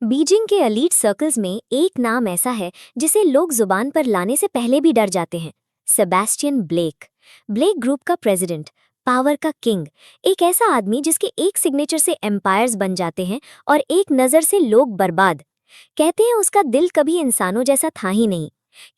Beijing के elite circles में एक नाम ऐसा है जिसे लोग जुबान पर लाने से पहले भी डर जाते हैं। Sebastian Blake. ब्लेक ग्रुप का प्रेसिडेंट, पावर का किंग, एक ऐसा आदमी जिसके एक सिग्नेचर से एम्पायर्स बन जाते हैं और एक नज़र से लोग बर्बाद। कहते हैं उसका दिल कभी इंसानों जैसा था ही नहीं।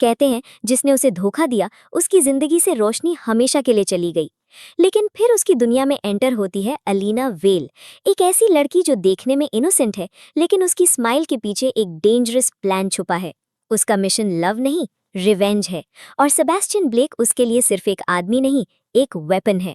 कहते हैं जिसने उसे धोखा दिया उसकी जिंदगी से रोशनी हमेशा के लिए चली गई। लेकिन फिर उसकी दुनिया में एंटर होती है अलीना वेल, एक ऐसी लड़की जो देखने में इनोसेंट है लेकिन उसकी स्माइल के पीछे एक डेंजरस प्लान छुपा है। उसका मिशन लव नहीं, रिवेंज है। और सेबेस्टियन ब्लेक उसके लिए सिर्फ एक आदमी नहीं, एक वेपन है।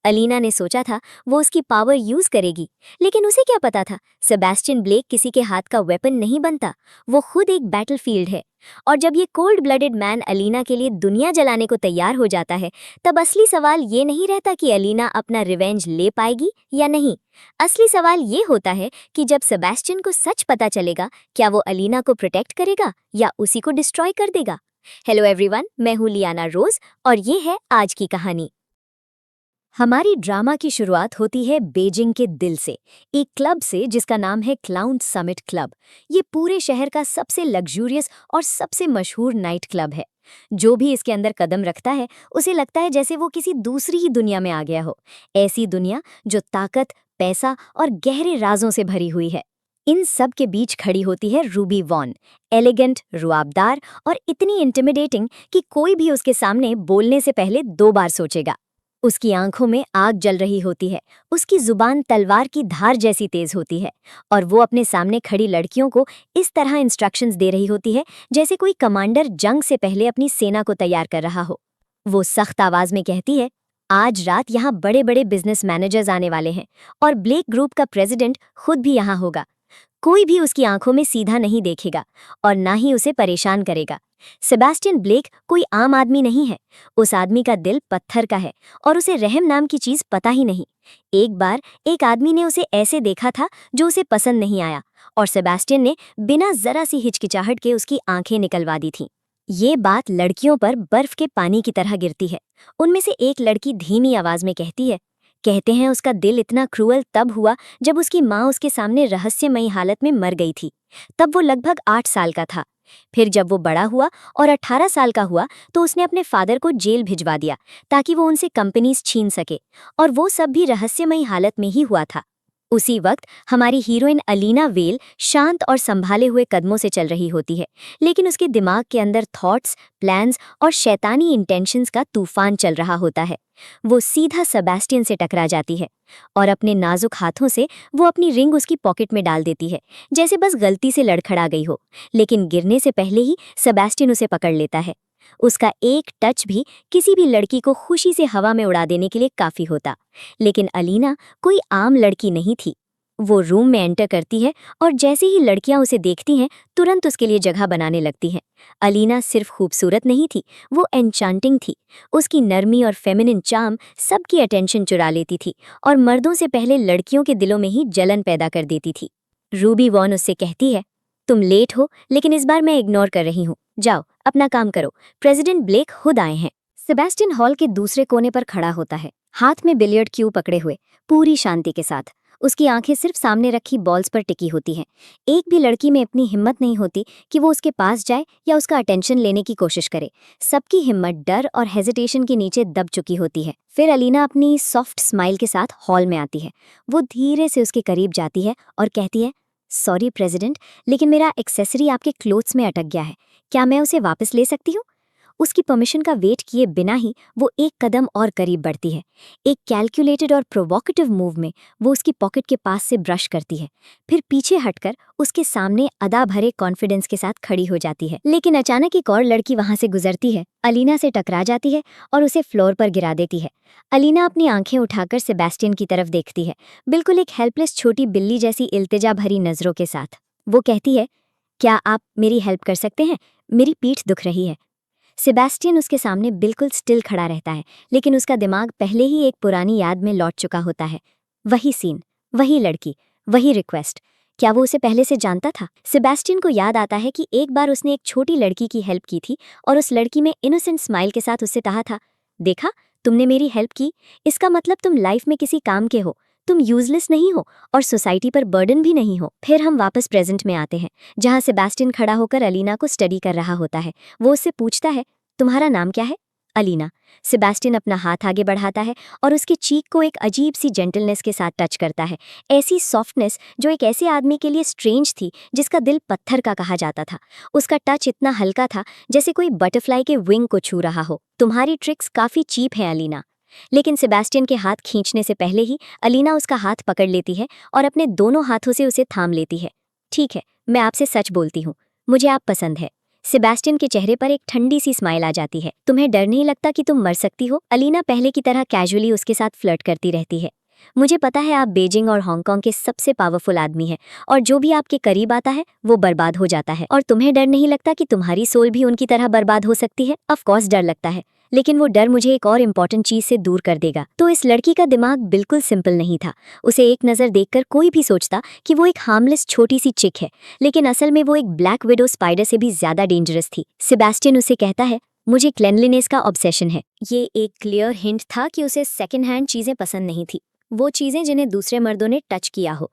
अलीना ने सोचा था वो उसकी पावर यूज करेगी, लेकिन उसे क्या पता था सेबेस्टियन ब्लेक किसी के हाथ का वेपन नहीं बनता, वो खुद एक बैटलफील्ड है। और जब ये कोल्ड ब्लडेड मैन अलीना के लिए दुनिया जलाने को तैयार हो जाता है, तब असली सवाल ये नहीं रहता कि अलीना अपना रिवेंज ले पाएगी या नहीं। असली सवाल ये होता है कि जब सेबेस्टियन को सच पता चलेगा, क्या वो अलीना को प्रोटेक्ट करेगा या उसी को डिस्ट्रॉय कर देगा। हेलो एवरीवन, मैं हूँ लियाना रोज और ये है आज की कहानी। हमारी ड्रामा की शुरुआत होती है बीजिंग के दिल से, एक क्लब से जिसका नाम है क्लाउन समिट क्लब। ये पूरे शहर का सबसे लग्जूरियस और सबसे मशहूर नाइट क्लब है। जो भी इसके अंदर कदम रखता है उसे लगता है जैसे वो किसी दूसरी ही दुनिया में आ गया हो। ऐसी दुनिया जो ताकत, पैसा और गहरे राजों से भरी हुई है। इन सब के बीच खड़ी होती है रूबी वॉन, एलिगेंट, रुआबदार और इतनी इंटिमिडेटिंग कि कोई भी उसके सामने बोलने से पहले 2 बार सोचेगा। उसकी आंखों में आग जल रही होती है, उसकी जुबान तलवार की धार जैसी तेज होती है, और वो अपने सामने खड़ी लड़कियों को इस तरह इंस्ट्रक्शंस दे रही होती है जैसे कोई कमांडर जंग से पहले अपनी सेना को तैयार कर रहा हो। वो सख्त आवाज में कहती है, आज रात यहाँ बड़े बड़े बिजनेस मैनेजर्स आने वाले हैं और ब्लेक ग्रुप का प्रेसिडेंट खुद भी यहाँ होगा। कोई भी उसकी आंखों में सीधा नहीं देखेगा और ना ही उसे परेशान करेगा। सेबेस्टियन ब्लेक कोई आम आदमी नहीं है। उस आदमी का दिल पत्थर का है और उसे रहम नाम की चीज पता ही नहीं। एक बार एक आदमी ने उसे ऐसे देखा था जो उसे पसंद नहीं आया, और सेबेस्टियन ने बिना जरा सी हिचकिचाहट के उसकी आंखें निकलवा दी थीं। ये बात लड़कियों पर बर्फ के पानी की तरह गिरती है। उनमें से एक लड़की धीमी आवाज में कहती है, कहते हैं उसका दिल इतना क्रूअल तब हुआ जब उसकी माँ उसके सामने रहस्यमयी हालत में मर गई थी। तब वो लगभग 8 साल का था। फिर जब वो बड़ा हुआ और 18 साल का हुआ तो उसने अपने फादर को जेल भिजवा दिया ताकि वो उनसे कंपनीज छीन सके, और वो सब भी रहस्यमयी हालत में ही हुआ था। उसी वक्त हमारी हीरोइन अलीना वेल शांत और संभाले हुए कदमों से चल रही होती है, लेकिन उसके दिमाग के अंदर थॉट्स, प्लान्स और शैतानी इंटेंशंस का तूफान चल रहा होता है। वो सीधा सेबेस्टियन से टकरा जाती है और अपने नाजुक हाथों से वो अपनी रिंग उसकी पॉकेट में डाल देती है, जैसे बस गलती से लड़खड़ा गई हो। लेकिन गिरने से पहले ही सेबेस्टियन उसे पकड़ लेता है। उसका एक टच भी किसी भी लड़की को खुशी से हवा में उड़ा देने के लिए काफी होता। लेकिन अलीना कोई आम लड़की नहीं थी। वो रूम में एंटर करती है और जैसे ही लड़कियां उसे देखती हैं तुरंत उसके लिए जगह बनाने लगती हैं। अलीना सिर्फ खूबसूरत नहीं थी, वो एन्चांटिंग थी। उसकी नरमी और फेमिनिन चार्म सबकी अटेंशन चुरा लेती थी और मर्दों से पहले लड़कियों के दिलों में ही जलन पैदा कर देती थी। रूबी वॉन उससे कहती है, तुम लेट हो लेकिन इस बार मैं इग्नोर कर रही हूँ, जाओ अपना काम करो, प्रेसिडेंट ब्लेक खुद आए हैं। सेबेस्टियन हॉल के दूसरे कोने पर खड़ा होता है, हाथ में बिलियर्ड क्यू पकड़े हुए, पूरी शांति के साथ। उसकी आंखें सिर्फ सामने रखी बॉल्स पर टिकी होती हैं। एक भी लड़की में इतनी हिम्मत नहीं होती कि वो उसके पास जाए या उसका अटेंशन लेने की कोशिश करे। सबकी हिम्मत डर और हेजिटेशन के नीचे दब चुकी होती है। फिर अलीना अपनी सॉफ्ट स्माइल के साथ हॉल में आती है। वो धीरे से उसके करीब जाती है और कहती है, सॉरी प्रेसिडेंट, लेकिन मेरा एक्सेसरी आपके क्लोथ्स में अटक गया है, क्या मैं उसे वापस ले सकती हूँ? उसकी परमिशन का वेट किए बिना ही वो एक कदम और करीब बढ़ती है। एक कैलकुलेटेड और प्रोवोकेटिव मूव में वो उसकी पॉकेट के पास से ब्रश करती है, फिर पीछे हटकर उसके सामने अदा भरे कॉन्फिडेंस के साथ खड़ी हो जाती है। लेकिन अचानक एक और लड़की वहां से गुजरती है, अलीना से टकरा जाती है और उसे फ्लोर पर गिरा देती है। अलीना अपनी आंखें उठाकर सेबेस्टियन की तरफ देखती है, बिल्कुल एक हेल्पलेस छोटी बिल्ली जैसी इल्तिजा भरी नजरों के साथ। वो कहती है, क्या आप मेरी हेल्प कर सकते हैं? मेरी पीठ दुख रही है। सेबेस्टियन उसके सामने बिल्कुल स्टिल खड़ा रहता है, लेकिन उसका दिमाग पहले ही एक पुरानी याद में लौट चुका होता है। वही सीन, वही लड़की, वही रिक्वेस्ट। क्या वो उसे पहले से जानता था? सेबेस्टियन को याद आता है कि एक बार उसने एक छोटी लड़की की हेल्प की थी और उस लड़की में इनोसेंट स्माइल के साथ उससे कहा था, देखा, तुमने मेरी हेल्प की, इसका मतलब तुम लाइफ में किसी काम के हो, तुम यूजलेस नहीं हो और सोसाइटी पर बर्डन भी नहीं हो। फिर हम वापस प्रेजेंट में आते हैं, जहाँ सेबेस्टियन खड़ा होकर अलीना को स्टडी कर रहा होता है। वो उससे पूछता है, तुम्हारा नाम क्या है? अलीना। सेबेस्टियन अपना हाथ आगे बढ़ाता है और उसके चीक को एक अजीब सी जेंटलनेस के साथ टच करता है, ऐसी सॉफ्टनेस जो एक ऐसे आदमी के लिए स्ट्रेंज थी जिसका दिल पत्थर का कहा जाता था। उसका टच इतना हल्का था जैसे कोई बटरफ्लाई के विंग को छू रहा हो। तुम्हारी ट्रिक्स काफ़ी चीप हैं अलीना। लेकिन सेबेस्टियन के हाथ खींचने से पहले ही अलीना उसका हाथ पकड़ लेती है और अपने दोनों हाथों से उसे थाम लेती है। ठीक है, मैं आपसे सच बोलती हूँ, मुझे आप पसंद है। सेबेस्टियन के चेहरे पर एक ठंडी सी स्माइल आ जाती है। तुम्हें डर नहीं लगता कि तुम मर सकती हो? अलीना पहले की तरह कैजुअली उसके साथ फ्लर्ट करती रहती है। मुझे पता है आप बीजिंग और हांगकांग के सबसे पावरफुल आदमी हैं और जो भी आपके करीब आता है वो बर्बाद हो जाता है। और तुम्हें डर नहीं लगता कि तुम्हारी सोल भी उनकी तरह बर्बाद हो सकती है? ऑफ कोर्स डर लगता है, लेकिन वो डर मुझे एक और इम्पॉर्टेंट चीज से दूर कर देगा। तो इस लड़की का दिमाग बिल्कुल सिंपल नहीं था। उसे एक नज़र देखकर कोई भी सोचता कि वो एक हार्मलेस छोटी सी चिक है, लेकिन असल में वो एक ब्लैक विडो स्पाइडर से भी ज्यादा डेंजरस थी। सेबेस्टियन उसे कहता है, मुझे क्लेनलीनेस का ऑब्सेशन है। ये एक क्लियर हिंट था कि उसे सेकेंड हैंड चीजें पसंद नहीं थी, वो चीजें जिन्हें दूसरे मर्दों ने टच किया हो।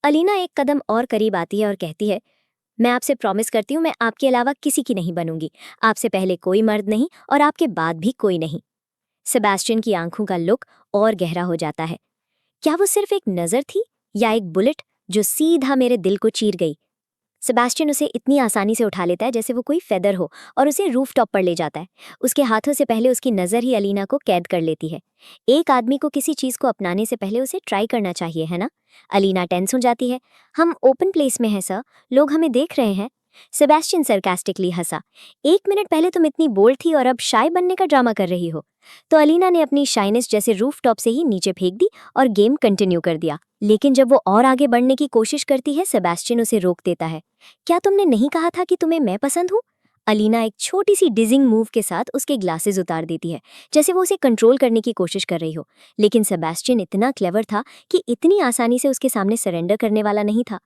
अलीना एक कदम और करीब आती है और कहती है, मैं आपसे प्रॉमिस करती हूँ मैं आपके अलावा किसी की नहीं बनूंगी। आपसे पहले कोई मर्द नहीं और आपके बाद भी कोई नहीं। सेबेस्टियन की आंखों का लुक और गहरा हो जाता है। क्या वो सिर्फ एक नज़र थी या एक बुलेट जो सीधा मेरे दिल को चीर गई? सेबेस्टियन उसे इतनी आसानी से उठा लेता है जैसे वो कोई फेदर हो और उसे रूफटॉप पर ले जाता है। उसके हाथों से पहले उसकी नज़र ही अलीना को कैद कर लेती है। एक आदमी को किसी चीज़ को अपनाने से पहले उसे ट्राई करना चाहिए, है ना? अलीना टेंस हो जाती है। हम ओपन प्लेस में हैं सर, लोग हमें देख रहे हैं। सेबेस्टियन सरकास्टिकली हंसा। 1 मिनट पहले तुम इतनी बोल्ड थी और अब शाय बनने का ड्रामा कर रही हो। तो अलीना ने अपनी शाइनेस जैसे रूफटॉप से ही नीचे फेंक दी और गेम कंटिन्यू कर दिया। लेकिन जब वो और आगे बढ़ने की कोशिश करती है, सेबेस्टियन उसे रोक देता है। क्या तुमने नहीं कहा था कि तुम्हें मैं पसंद हूँ? अलीना एक छोटी सी डिजिंग मूव के साथ उसके ग्लासेस उतार देती है, जैसे वो उसे कंट्रोल करने की कोशिश कर रही हो। लेकिन सेबेस्टियन इतना क्लेवर था कि इतनी आसानी से उसके सामने सरेंडर करने वाला नहीं था।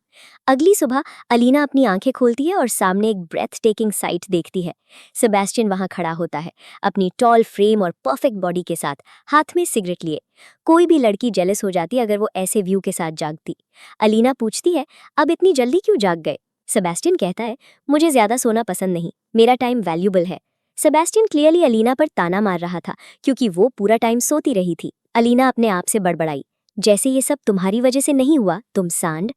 अगली सुबह अलीना अपनी आंखें खोलती है और सामने एक ब्रेथ टेकिंग साइट देखती है। सेबेस्टियन वहां खड़ा होता है, अपनी टॉल फ्रेम और परफेक्ट बॉडी के साथ, हाथ में सिगरेट लिए। कोई भी लड़की जेलस हो जाती अगर वो ऐसे व्यू के साथ जागती। अलीना पूछती है, अब इतनी जल्दी क्यों जाग गए? सेबेस्टियन कहता है, मुझे ज्यादा सोना पसंद नहीं, मेरा टाइम वैल्यूबल है। सेबेस्टियन क्लियरली अलीना पर ताना मार रहा था क्योंकि वो पूरा टाइम सोती रही थी। अलीना अपने आप से बड़बड़ाई, जैसे ये सब तुम्हारी वजह से नहीं हुआ, तुम सांड।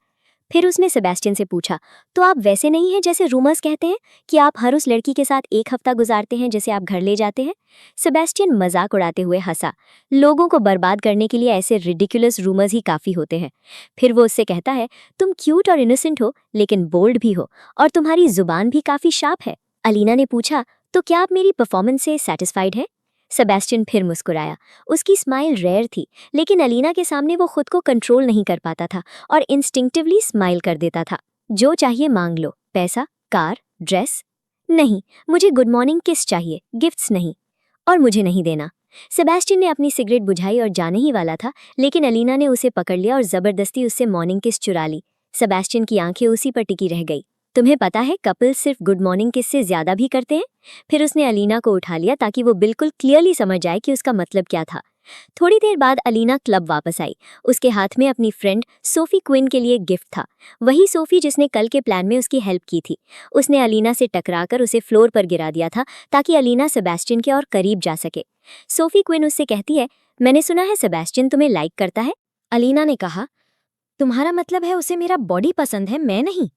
फिर उसने सेबेस्टियन से पूछा, तो आप वैसे नहीं हैं जैसे रूमर्स कहते हैं कि आप हर उस लड़की के साथ एक हफ्ता गुजारते हैं जिसे आप घर ले जाते हैं? सेबेस्टियन मजाक उड़ाते हुए हंसा। लोगों को बर्बाद करने के लिए ऐसे रिडिकुलस रूमर्स ही काफ़ी होते हैं। फिर वो उससे कहता है, तुम क्यूट और इनोसेंट हो लेकिन बोल्ड भी हो और तुम्हारी जुबान भी काफ़ी शार्प है। अलीना ने पूछा, तो क्या आप मेरी परफॉर्मेंस से सेटिस्फाइड हैं? सेबेस्टियन फिर मुस्कुराया। उसकी स्माइल रेयर थी, लेकिन अलीना के सामने वो खुद को कंट्रोल नहीं कर पाता था और इंस्टिंक्टिवली स्माइल कर देता था। जो चाहिए मांग लो, पैसा, कार, ड्रेस। नहीं, मुझे गुड मॉर्निंग किस चाहिए, गिफ्ट्स नहीं। और मुझे नहीं देना। सेबेस्टियन ने अपनी सिगरेट बुझाई और जाने ही वाला था, लेकिन अलीना ने उसे पकड़ लिया और जबरदस्ती उससे मॉर्निंग किस चुरा ली। सेबेस्टियन की आंखें उसी पर टिकी रह गई। तुम्हें पता है कपल्स सिर्फ गुड मॉर्निंग किस से ज्यादा भी करते हैं? फिर उसने अलीना को उठा लिया ताकि वो बिल्कुल क्लियरली समझ जाए कि उसका मतलब क्या था। थोड़ी देर बाद अलीना क्लब वापस आई। उसके हाथ में अपनी फ्रेंड सोफी क्विन के लिए गिफ्ट था, वही सोफी जिसने कल के प्लान में उसकी हेल्प की थी। उसने अलीना से टकराकर उसे फ्लोर पर गिरा दिया था ताकि अलीना सेबेस्टियन के और करीब जा सके। सोफी क्विन उससे कहती है, मैंने सुना है सेबेस्टियन तुम्हें लाइक करता है। अलीना ने कहा, तुम्हारा मतलब है उसे मेरा बॉडी पसंद है, मैं नहीं?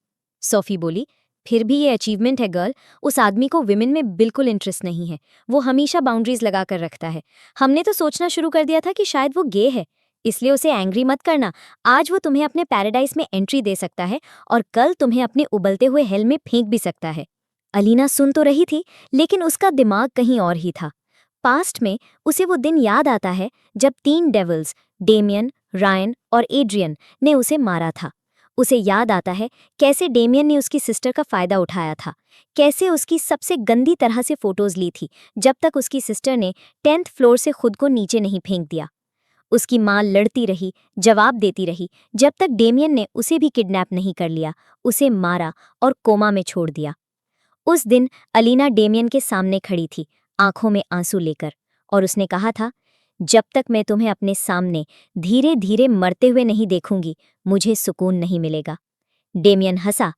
सोफी बोली, फिर भी ये अचीवमेंट है गर्ल। उस आदमी को विमेन में बिल्कुल इंटरेस्ट नहीं है, वो हमेशा बाउंड्रीज लगा कर रखता है। हमने तो सोचना शुरू कर दिया था कि शायद वो गे है, इसलिए उसे एंग्री मत करना। आज वो तुम्हें अपने पैराडाइज में एंट्री दे सकता है और कल तुम्हें अपने उबलते हुए हेल में फेंक भी सकता है। अलीना सुन तो रही थी, लेकिन उसका दिमाग कहीं और ही था। पास्ट में उसे वो दिन याद आता है जब 3 डेविल्स, डेमियन, रायन और एड्रियन, ने उसे मारा था। उसे याद आता है कैसे डेमियन ने उसकी सिस्टर का फायदा उठाया था, कैसे उसकी सबसे गंदी तरह से फोटोज ली थी जब तक उसकी सिस्टर ने 10th फ्लोर से खुद को नीचे नहीं फेंक दिया। उसकी मां लड़ती रही, जवाब देती रही, जब तक डेमियन ने उसे भी किडनैप नहीं कर लिया, उसे मारा और कोमा में छोड़ दिया। उस दिन अलीना डेमियन के सामने खड़ी थी, आंखों में आंसू लेकर, और उसने कहा था, जब तक मैं तुम्हें अपने सामने धीरे धीरे मरते हुए नहीं देखूंगी, मुझे सुकून नहीं मिलेगा। डेमियन हंसा।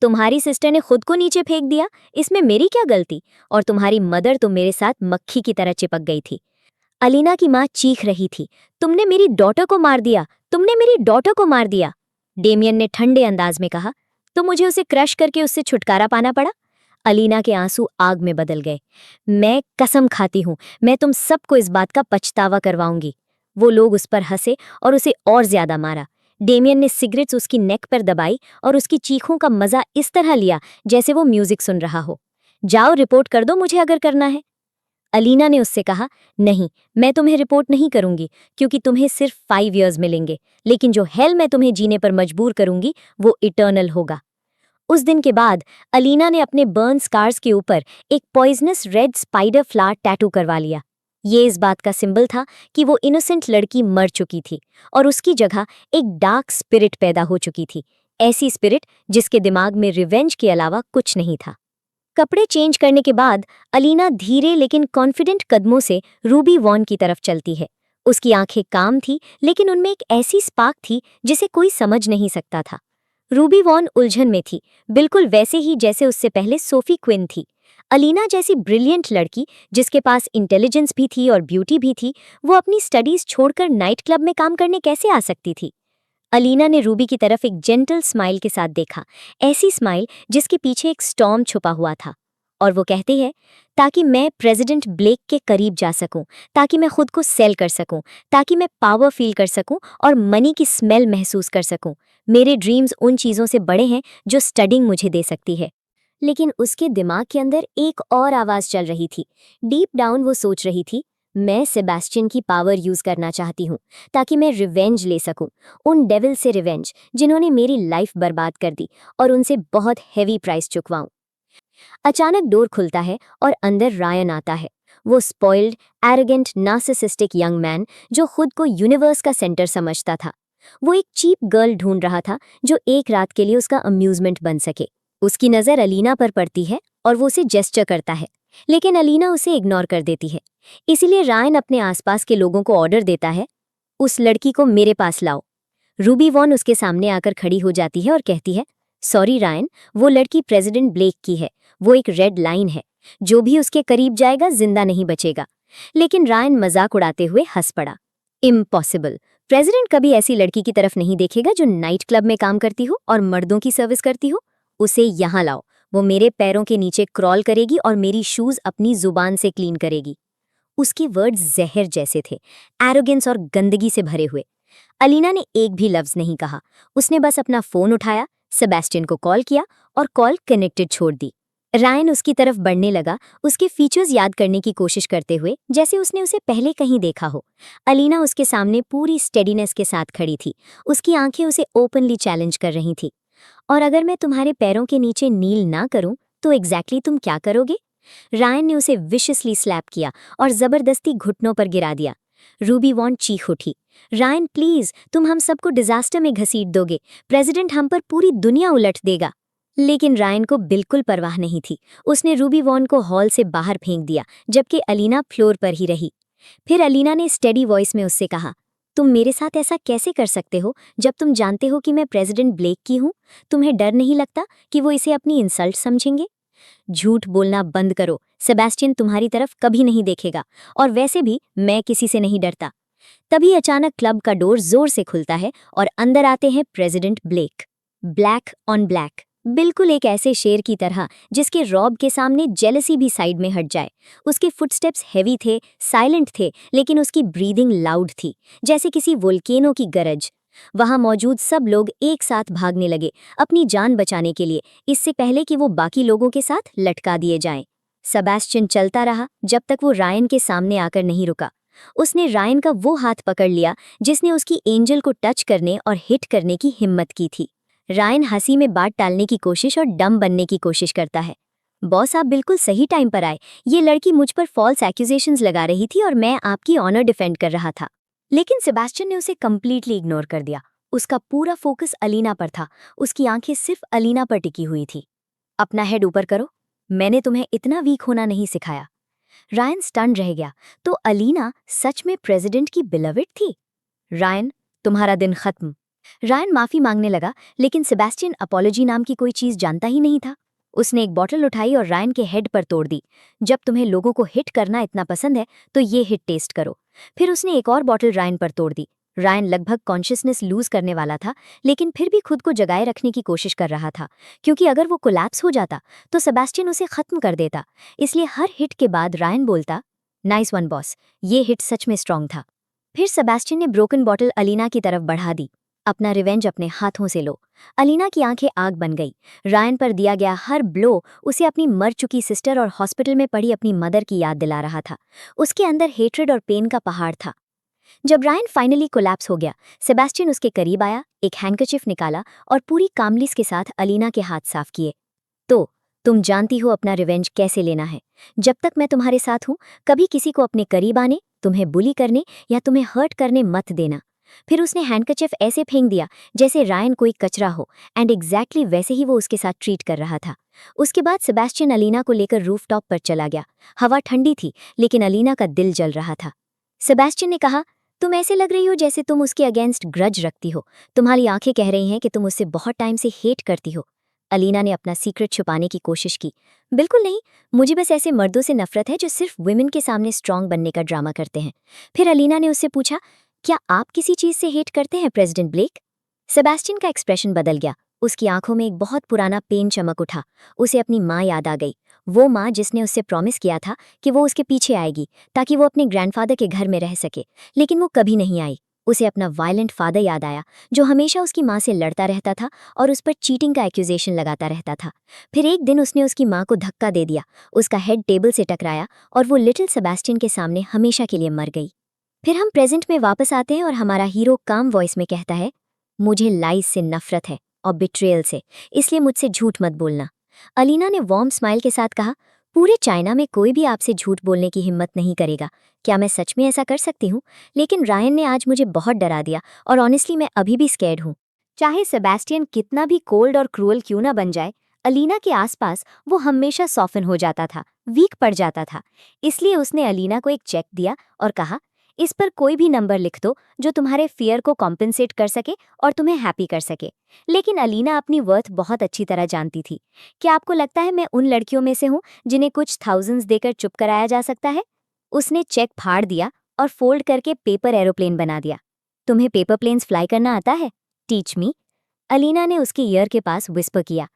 तुम्हारी सिस्टर ने खुद को नीचे फेंक दिया, इसमें मेरी क्या गलती? और तुम्हारी मदर तो मेरे साथ मक्खी की तरह चिपक गई थी। अलीना की माँ चीख रही थी, तुमने मेरी डॉटर को मार दिया, तुमने मेरी डॉटर को मार दिया। डेमियन ने ठंडे अंदाज में कहा, तो मुझे उसे क्रश करके उससे छुटकारा पाना पड़ा। अलीना के आंसू आग में बदल गए। मैं कसम खाती हूं, मैं तुम सबको इस बात का पछतावा करवाऊंगी। वो लोग उस पर हंसे और उसे और ज्यादा मारा। डेमियन ने सिगरेट्स उसकी नेक पर दबाई और उसकी चीखों का मजा इस तरह लिया जैसे वो म्यूजिक सुन रहा हो। जाओ रिपोर्ट कर दो मुझे अगर करना है। अलीना ने उससे कहा, नहीं, मैं तुम्हें रिपोर्ट नहीं करूंगी क्योंकि तुम्हें सिर्फ 5 इयर्स मिलेंगे, लेकिन जो हेल मैं तुम्हें जीने पर मजबूर करूंगी वो इटर्नल होगा। उस दिन के बाद अलीना ने अपने बर्न स्कार्स के ऊपर एक poisonous red spider flower tattoo करवा लिया। ये इस बात का सिंबल था कि वो इनोसेंट लड़की मर चुकी थी और उसकी जगह एक डार्क स्पिरिट पैदा हो चुकी थी, ऐसी स्पिरिट जिसके दिमाग में रिवेंज के अलावा कुछ नहीं था। कपड़े चेंज करने के बाद अलीना धीरे लेकिन कॉन्फिडेंट कदमों से रूबी वॉन की तरफ चलती है। उसकी आंखें काम थी, लेकिन उनमें एक ऐसी स्पार्क थी जिसे कोई समझ नहीं सकता था। रूबी वॉन उलझन में थी, बिल्कुल वैसे ही जैसे उससे पहले सोफी क्विन थी। अलीना जैसी ब्रिलियंट लड़की जिसके पास इंटेलिजेंस भी थी और ब्यूटी भी थी, वो अपनी स्टडीज छोड़कर नाइट क्लब में काम करने कैसे आ सकती थी? अलीना ने रूबी की तरफ एक जेंटल स्माइल के साथ देखा, ऐसी स्माइल जिसके पीछे एक स्टॉर्म छुपा हुआ था। और वो कहती है, ताकि मैं प्रेसिडेंट ब्लेक के करीब जा सकूं, ताकि मैं खुद को सेल कर सकूं, ताकि मैं पावर फील कर सकूं और मनी की स्मेल महसूस कर सकूं। मेरे ड्रीम्स उन चीज़ों से बड़े हैं जो स्टडिंग मुझे दे सकती है। लेकिन उसके दिमाग के अंदर एक और आवाज़ चल रही थी। डीप डाउन वो सोच रही थी, मैं सेबेस्टियन की पावर यूज़ करना चाहती हूँ ताकि मैं रिवेंज ले सकूं, उन डेविल से रिवेंज जिन्होंने मेरी लाइफ बर्बाद कर दी, और उनसे बहुत हैवी प्राइस चुकवाऊं। अचानक डोर खुलता है और अंदर रायन आता है। वो spoiled, arrogant, narcissistic young man जो खुद को यूनिवर्स का सेंटर समझता था। वो एक चीप गर्ल ढूंढ रहा था जो एक रात के लिए उसका अम्यूजमेंट बन सके। उसकी नज़र अलीना पर पड़ती है और वो उसे जेस्चर करता है, लेकिन अलीना उसे इग्नोर कर देती है। इसीलिए रायन अपने आसपास के लोगों को ऑर्डर देता है, उस लड़की को मेरे पास लाओ। रूबी वॉन उसके सामने आकर खड़ी हो जाती है और कहती है, सॉरी रायन, वो लड़की प्रेसिडेंट ब्लेक की है, वो एक रेड लाइन है, जो भी उसके करीब जाएगा जिंदा नहीं बचेगा। लेकिन रायन मजाक उड़ाते हुए हंस पड़ा। इम्पॉसिबल, प्रेसिडेंट कभी ऐसी लड़की की तरफ नहीं देखेगा जो नाइट क्लब में काम करती हो और मर्दों की सर्विस करती हो। उसे यहाँ लाओ, वो मेरे पैरों के नीचे क्रॉल करेगी और मेरी शूज अपनी जुबान से क्लीन करेगी। उसके वर्ड्स जहर जैसे थे, एरोगेंस और गंदगी से भरे हुए। अलीना ने एक भी लफ्ज नहीं कहा। उसने बस अपना फोन उठाया, सेबेस्टियन को कॉल किया और कॉल कनेक्टेड छोड़ दी। रायन उसकी तरफ बढ़ने लगा, उसके फीचर्स याद करने की कोशिश करते हुए जैसे उसने उसे पहले कहीं देखा हो। अलीना उसके सामने पूरी स्टेडीनेस के साथ खड़ी थी, उसकी आंखें उसे ओपनली चैलेंज कर रही थी। और अगर मैं तुम्हारे पैरों के नीचे नील ना करूं तो एग्जैक्टली तुम क्या करोगे? रायन ने उसे विशियसली स्लैप किया और जबरदस्ती घुटनों पर गिरा दिया। रूबी वॉन चीख उठी, रायन प्लीज, तुम हम सबको डिजास्टर में घसीट दोगे, प्रेसिडेंट हम पर पूरी दुनिया उलट देगा। लेकिन रायन को बिल्कुल परवाह नहीं थी। उसने रूबी वॉन को हॉल से बाहर फेंक दिया, जबकि अलीना फ्लोर पर ही रही। फिर अलीना ने स्टेडी वॉइस में उससे कहा, तुम मेरे साथ ऐसा कैसे कर सकते हो जब तुम जानते हो कि मैं प्रेसिडेंट ब्लेक की हूँ? तुम्हें डर नहीं लगता कि वो इसे अपनी इंसल्ट समझेंगे? झूठ बोलना बंद करो, सेबेस्टियन तुम्हारी तरफ कभी नहीं देखेगा, और वैसे भी मैं किसी से नहीं डरता। तभी अचानक क्लब का डोर जोर से खुलता है और अंदर आते हैं president Blake. Black on black, बिल्कुल एक ऐसे शेर की तरह जिसके रॉब के सामने जेलसी भी साइड में हट जाए। उसके फुटस्टेप्स हेवी थे, साइलेंट थे, लेकिन उसकी ब्रीदिंग लाउड थी, जैसे किसी वोल्केनो की गरज। वहां मौजूद सब लोग एक साथ भागने लगे, अपनी जान बचाने के लिए, इससे पहले कि वो बाकी लोगों के साथ लटका दिए जाएं। सेबेस्टियन चलता रहा जब तक वो रायन के सामने आकर नहीं रुका। उसने रायन का वो हाथ पकड़ लिया जिसने उसकी एंजल को टच करने और हिट करने की हिम्मत की थी। रायन हंसी में बात टालने की कोशिश और डम बनने की कोशिश करता है। बॉस, आप बिल्कुल सही टाइम पर आए। ये लड़की मुझ पर फॉल्स एक्यूजेशंस लगा रही थी और मैं आपकी ऑनर डिफेंड कर रहा था। लेकिन सेबेस्टियन ने उसे कंप्लीटली इग्नोर कर दिया। उसका पूरा फोकस अलीना पर था, उसकी आंखें सिर्फ अलीना पर टिकी हुई थी। अपना हेड ऊपर करो, मैंने तुम्हें इतना वीक होना नहीं सिखाया। रायन स्टन रह गया। तो अलीना सच में प्रेसिडेंट की बिलविड थी? रायन, तुम्हारा दिन खत्म। रायन माफी मांगने लगा, लेकिन सेबेस्टियन अपॉलॉजी नाम की कोई चीज जानता ही नहीं था। उसने एक बॉटल उठाई और रायन के हेड पर तोड़ दी। जब तुम्हें लोगों को हिट करना इतना पसंद है तो ये हिट टेस्ट करो। फिर उसने एक और बॉटल रायन पर तोड़ दी। रायन लगभग कॉन्शियसनेस लूज करने वाला था, लेकिन फिर भी खुद को जगाए रखने की कोशिश कर रहा था, क्योंकि अगर वो कोलैप्स हो जाता तो सेबेस्टियन उसे खत्म कर देता। इसलिए हर हिट के बाद रायन बोलता, नाइस वन बॉस, ये हिट सच में स्ट्रांग था। फिर सेबेस्टियन ने ब्रोकन बॉटल अलीना की तरफ बढ़ा दी। अपना रिवेंज अपने हाथों से लो। अलीना की आंखें आग बन गई। रायन पर दिया गया हर ब्लो उसे अपनी मर चुकी सिस्टर और हॉस्पिटल में पड़ी अपनी मदर की याद दिला रहा था। उसके अंदर हेट्रेड और पेन का पहाड़ था। जब रायन फाइनली कोलैप्स हो गया, सेबेस्टियन उसके करीब आया, एक हैंकरचिफ निकाला और पूरी कामलिस के साथ अलीना के हाथ साफ किए। तो तुम जानती हो अपना रिवेंज कैसे लेना है। जब तक मैं तुम्हारे साथ हूं, कभी किसी को अपने करीब आने, तुम्हें बुली करने या तुम्हें हर्ट करने मत देना। फिर उसने हैंडकरचिफ ऐसे फेंक दिया जैसे रायन कोई कचरा हो, एंड एग्जैक्टली वैसे ही वो उसके साथ ट्रीट कर रहा था। उसके बाद सेबेस्टियन अलीना को लेकर रूफटॉप पर चला गया। हवा ठंडी थी, लेकिन अलीना का दिल जल रहा था। सेबेस्टियन ने कहा, तुम ऐसे लग रही हो जैसे तुम उसके अगेंस्ट ग्रज रखती हो। तुम्हारी आंखें कह रही हैं कि तुम उससे बहुत टाइम से हेट करती हो। अलीना ने अपना सीक्रेट छुपाने की कोशिश की। बिल्कुल नहीं, मुझे बस ऐसे मर्दों से नफरत है जो सिर्फ वुमेन के सामने स्ट्रांग बनने का ड्रामा करते हैं। फिर अलीना ने उससे पूछा, क्या आप किसी चीज से हेट करते हैं प्रेसिडेंट ब्लेक? सेबेस्टियन का एक्सप्रेशन बदल गया। उसकी आंखों में एक बहुत पुराना पेन चमक उठा। उसे अपनी माँ याद आ गई, वो माँ जिसने उससे प्रॉमिस किया था कि वो उसके पीछे आएगी ताकि वो अपने ग्रैंडफादर के घर में रह सके, लेकिन वो कभी नहीं आई। उसे अपना वायलेंट फादर याद आया, जो हमेशा उसकी माँ से लड़ता रहता था और उस पर चीटिंग का एक्यूजेशन लगाता रहता था। फिर एक दिन उसने उसकी माँ को धक्का दे दिया, उसका हेड टेबल से टकराया और वो लिटिल सेबेस्टियन के सामने हमेशा के लिए मर गई। फिर हम प्रेजेंट में वापस आते हैं और हमारा हीरो काम वॉइस में कहता है, मुझे लाइज से नफरत है और बिट्रेयल से, इसलिए मुझसे झूठ मत बोलना। अलीना ने वार्म स्माइल के साथ कहा, पूरे चाइना में कोई भी आपसे झूठ बोलने की हिम्मत नहीं करेगा। क्या मैं सच में ऐसा कर सकती हूँ? लेकिन रायन ने आज मुझे बहुत डरा दिया और ऑनेस्टली मैं अभी भी स्कैर्ड हूँ। चाहे सेबेस्टियन कितना भी कोल्ड और क्रूअल क्यों ना बन जाए, अलीना के आसपास वो हमेशा सॉफन हो जाता था, वीक पड़ जाता था। इसलिए उसने अलीना को एक चेक दिया और कहा, इस पर कोई भी नंबर लिख दो जो तुम्हारे फियर को कॉम्पेंसेट कर सके और तुम्हें हैप्पी कर सके। लेकिन अलीना अपनी वर्थ बहुत अच्छी तरह जानती थी। क्या आपको लगता है मैं उन लड़कियों में से हूँ जिन्हें कुछ थाउजेंड्स देकर चुप कराया जा सकता है? उसने चेक फाड़ दिया और फोल्ड करके पेपर एरोप्लेन बना दिया। तुम्हें पेपर प्लेन्स फ्लाई करना आता है? Teach me. अलीना ने उसके ईयर के पास विस्पर किया,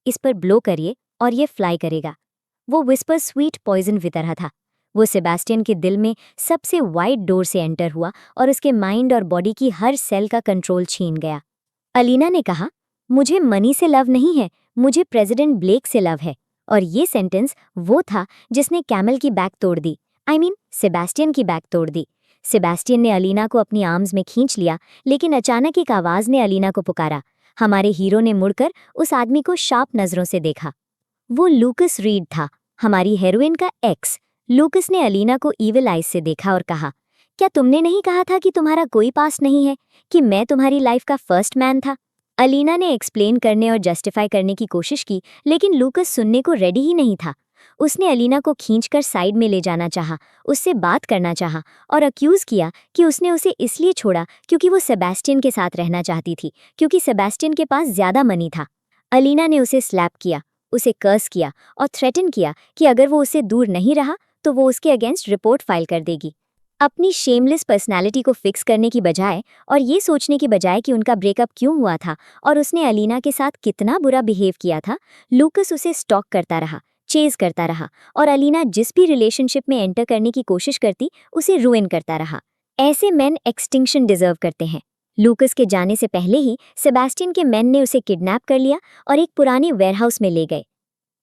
इस पर ब्लो करिए और ये फ्लाई करेगा। वो विस्पर स्वीट पॉइजन की तरह था। वो सेबेस्टियन के दिल में सबसे वाइड डोर से एंटर हुआ और उसके माइंड और बॉडी की हर सेल का कंट्रोल छीन गया। अलीना ने कहा, मुझे मनी से लव नहीं है, मुझे प्रेसिडेंट ब्लेक से लव है। और ये सेंटेंस वो था जिसने कैमल की बैक तोड़ दी, सेबेस्टियन की बैक तोड़ दी। सेबेस्टियन ने अलीना को अपनी आर्म्स में खींच लिया, लेकिन अचानक एक आवाज ने अलीना को पुकारा। हमारे हीरो ने मुड़कर उस आदमी को शार्प नजरों से देखा। वो लूकस रीड था, हमारी हेरोइन का एक्स। लूकस ने अलीना को ईविल आइज से देखा और कहा, क्या तुमने नहीं कहा था कि तुम्हारा कोई पास्ट नहीं है, कि मैं तुम्हारी लाइफ का फर्स्ट मैन था? अलीना ने एक्सप्लेन करने और जस्टिफाई करने की कोशिश की, लेकिन लूकस सुनने को रेडी ही नहीं था। उसने अलीना को खींचकर साइड में ले जाना चाहा, उससे बात करना चाहा और अक्यूज किया कि उसने उसे इसलिए छोड़ा क्योंकि वो सेबेस्टियन के साथ रहना चाहती थी, क्योंकि सेबेस्टियन के पास ज्यादा मनी था। अलीना ने उसे स्लैप किया, उसे कर्स किया और थ्रेटन किया कि अगर वो उससे दूर नहीं रहा तो वो उसके अगेंस्ट रिपोर्ट फाइल कर देगी। अपनी शेमलेस पर्सनालिटी को फिक्स करने की बजाय और ये सोचने की बजाय कि उनका ब्रेकअप क्यों हुआ था और उसने अलीना के साथ कितना बुरा बिहेव किया था, लूकस उसे स्टॉक करता रहा, चेज करता रहा और अलीना जिस भी रिलेशनशिप में एंटर करने की कोशिश करती उसे रुइन करता रहा। ऐसे मेन एक्सटिंक्शन डिजर्व करते हैं। लूकस के जाने से पहले ही सेबेस्टियन के मेन ने उसे किडनैप कर लिया और एक पुराने वेयरहाउस में ले गए।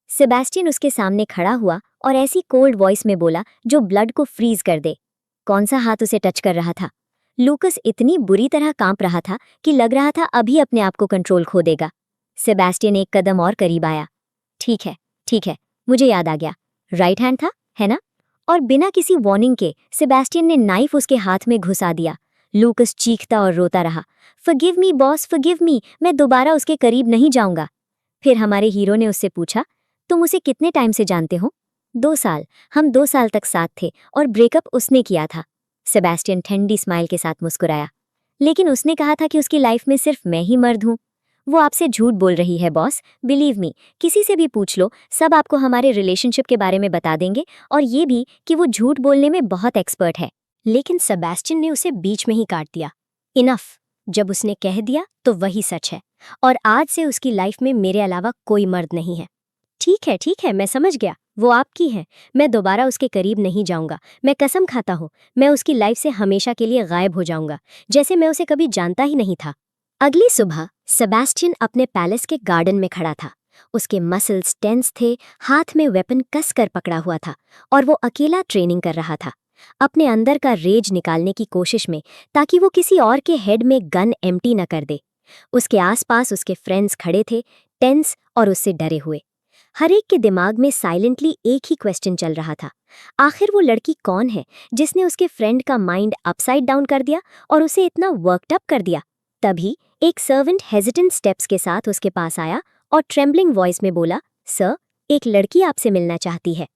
सेबेस्टियन उसके सामने खड़ा हुआ और ऐसी कोल्ड वॉइस में बोला जो ब्लड को फ्रीज कर दे। कौन सा हाथ उसे टच कर रहा था? लूकस इतनी बुरी तरह कांप रहा था कि लग रहा था अभी अपने आप को कंट्रोल खो देगा। सेबेस्टियन एक कदम और करीब आया। ठीक है, मुझे याद आ गया, राइट हैंड था, है ना? और बिना किसी वार्निंग के सेबेस्टियन ने नाइफ उसके हाथ में घुसा दिया। लूकस चीखता और रोता रहा, forgive me boss, forgive me, मैं दोबारा उसके करीब नहीं जाऊंगा। फिर हमारे हीरो ने उससे पूछा, तुम उसे कितने टाइम से जानते हो? 2 साल। हम 2 साल तक साथ थे और ब्रेकअप उसने किया था। सेबेस्टियन ठंडी स्माइल के साथ मुस्कुराया। लेकिन उसने कहा था कि उसकी लाइफ में सिर्फ मैं ही मर्द हूँ। वो आपसे झूठ बोल रही है बॉस, बिलीव मी। किसी से भी पूछ लो, सब आपको हमारे रिलेशनशिप के बारे में बता देंगे, और ये भी कि वो झूठ बोलने में बहुत एक्सपर्ट है। लेकिन सेबेस्टियन ने उसे बीच में ही काट दिया। इनफ। जब उसने कह दिया तो वही सच है, और आज से उसकी लाइफ में मेरे अलावा कोई मर्द नहीं है। ठीक है, मैं समझ गया। वो आपकी है। मैं दोबारा उसके करीब नहीं जाऊंगा। मैं कसम खाता हूँ, मैं उसकी लाइफ से हमेशा के लिए गायब हो जाऊंगा, जैसे मैं उसे कभी जानता ही नहीं था। अगली सुबह सेबेस्टियन अपने पैलेस के गार्डन में खड़ा था। उसके मसल्स टेंस थे, हाथ में वेपन कस कर पकड़ा हुआ था, और वो अकेला ट्रेनिंग कर रहा था, अपने अंदर का रेज निकालने की कोशिश में, ताकि वो किसी और के हेड में गन एम्प्टी न कर दे। उसके आसपास उसके फ्रेंड्स खड़े थे, टेंस और उससे डरे हुए। हर एक के दिमाग में साइलेंटली एक ही क्वेश्चन चल रहा था, आखिर वो लड़की कौन है जिसने उसके फ्रेंड का माइंड अपसाइड डाउन कर दिया और उसे इतना वर्कड अप कर दिया। तभी एक सर्वेंट हेजिटेंट स्टेप्स के साथ उसके पास आया और ट्रेम्बलिंग वॉइस में बोला, सर, एक लड़की आपसे मिलना चाहती है।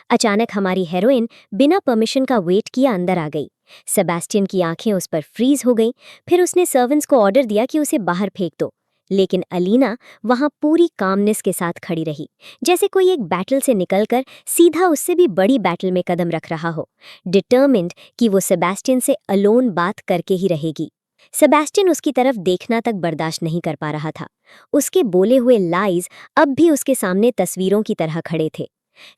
अचानक हमारी हेरोइन बिना परमिशन का वेट किया अंदर आ गई। सेबेस्टियन की आंखें उस पर फ्रीज हो गईं। फिर उसने सर्वेंट्स को ऑर्डर दिया कि उसे बाहर फेंक दो। लेकिन अलीना वहां पूरी कामनेस के साथ खड़ी रही, जैसे कोई एक बैटल से निकलकर सीधा उससे भी बड़ी बैटल में कदम रख रहा हो, डिटर्मिन्ड कि वो सेबेस्टियन से अलोन बात करके ही रहेगी। सेबेस्टियन उसकी तरफ देखना तक बर्दाश्त नहीं कर पा रहा था। उसके बोले हुए लाइज अब भी उसके सामने तस्वीरों की तरह खड़े थे।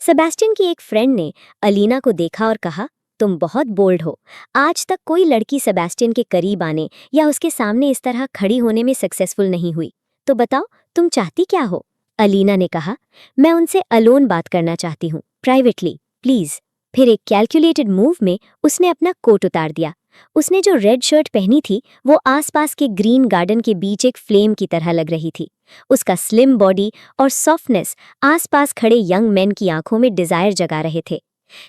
सेबेस्टियन की एक फ्रेंड ने अलीना को देखा और कहा, तुम बहुत बोल्ड हो। आज तक कोई लड़की सेबेस्टियन के करीब आने या उसके सामने इस तरह खड़ी होने में सक्सेसफुल नहीं हुई। तो बताओ, तुम चाहती क्या हो? अलीना ने कहा, मैं उनसे अलोन बात करना चाहती हूँ, प्राइवेटली, प्लीज। फिर एक कैलकुलेटेड मूव में उसने अपना कोट उतार दिया। उसने जो रेड शर्ट पहनी थी वो आसपास के ग्रीन गार्डन के बीच एक फ्लेम की तरह लग रही थी। उसका स्लिम बॉडी और सॉफ्टनेस आसपास खड़े यंग मेन की आंखों में डिजायर जगा रहे थे।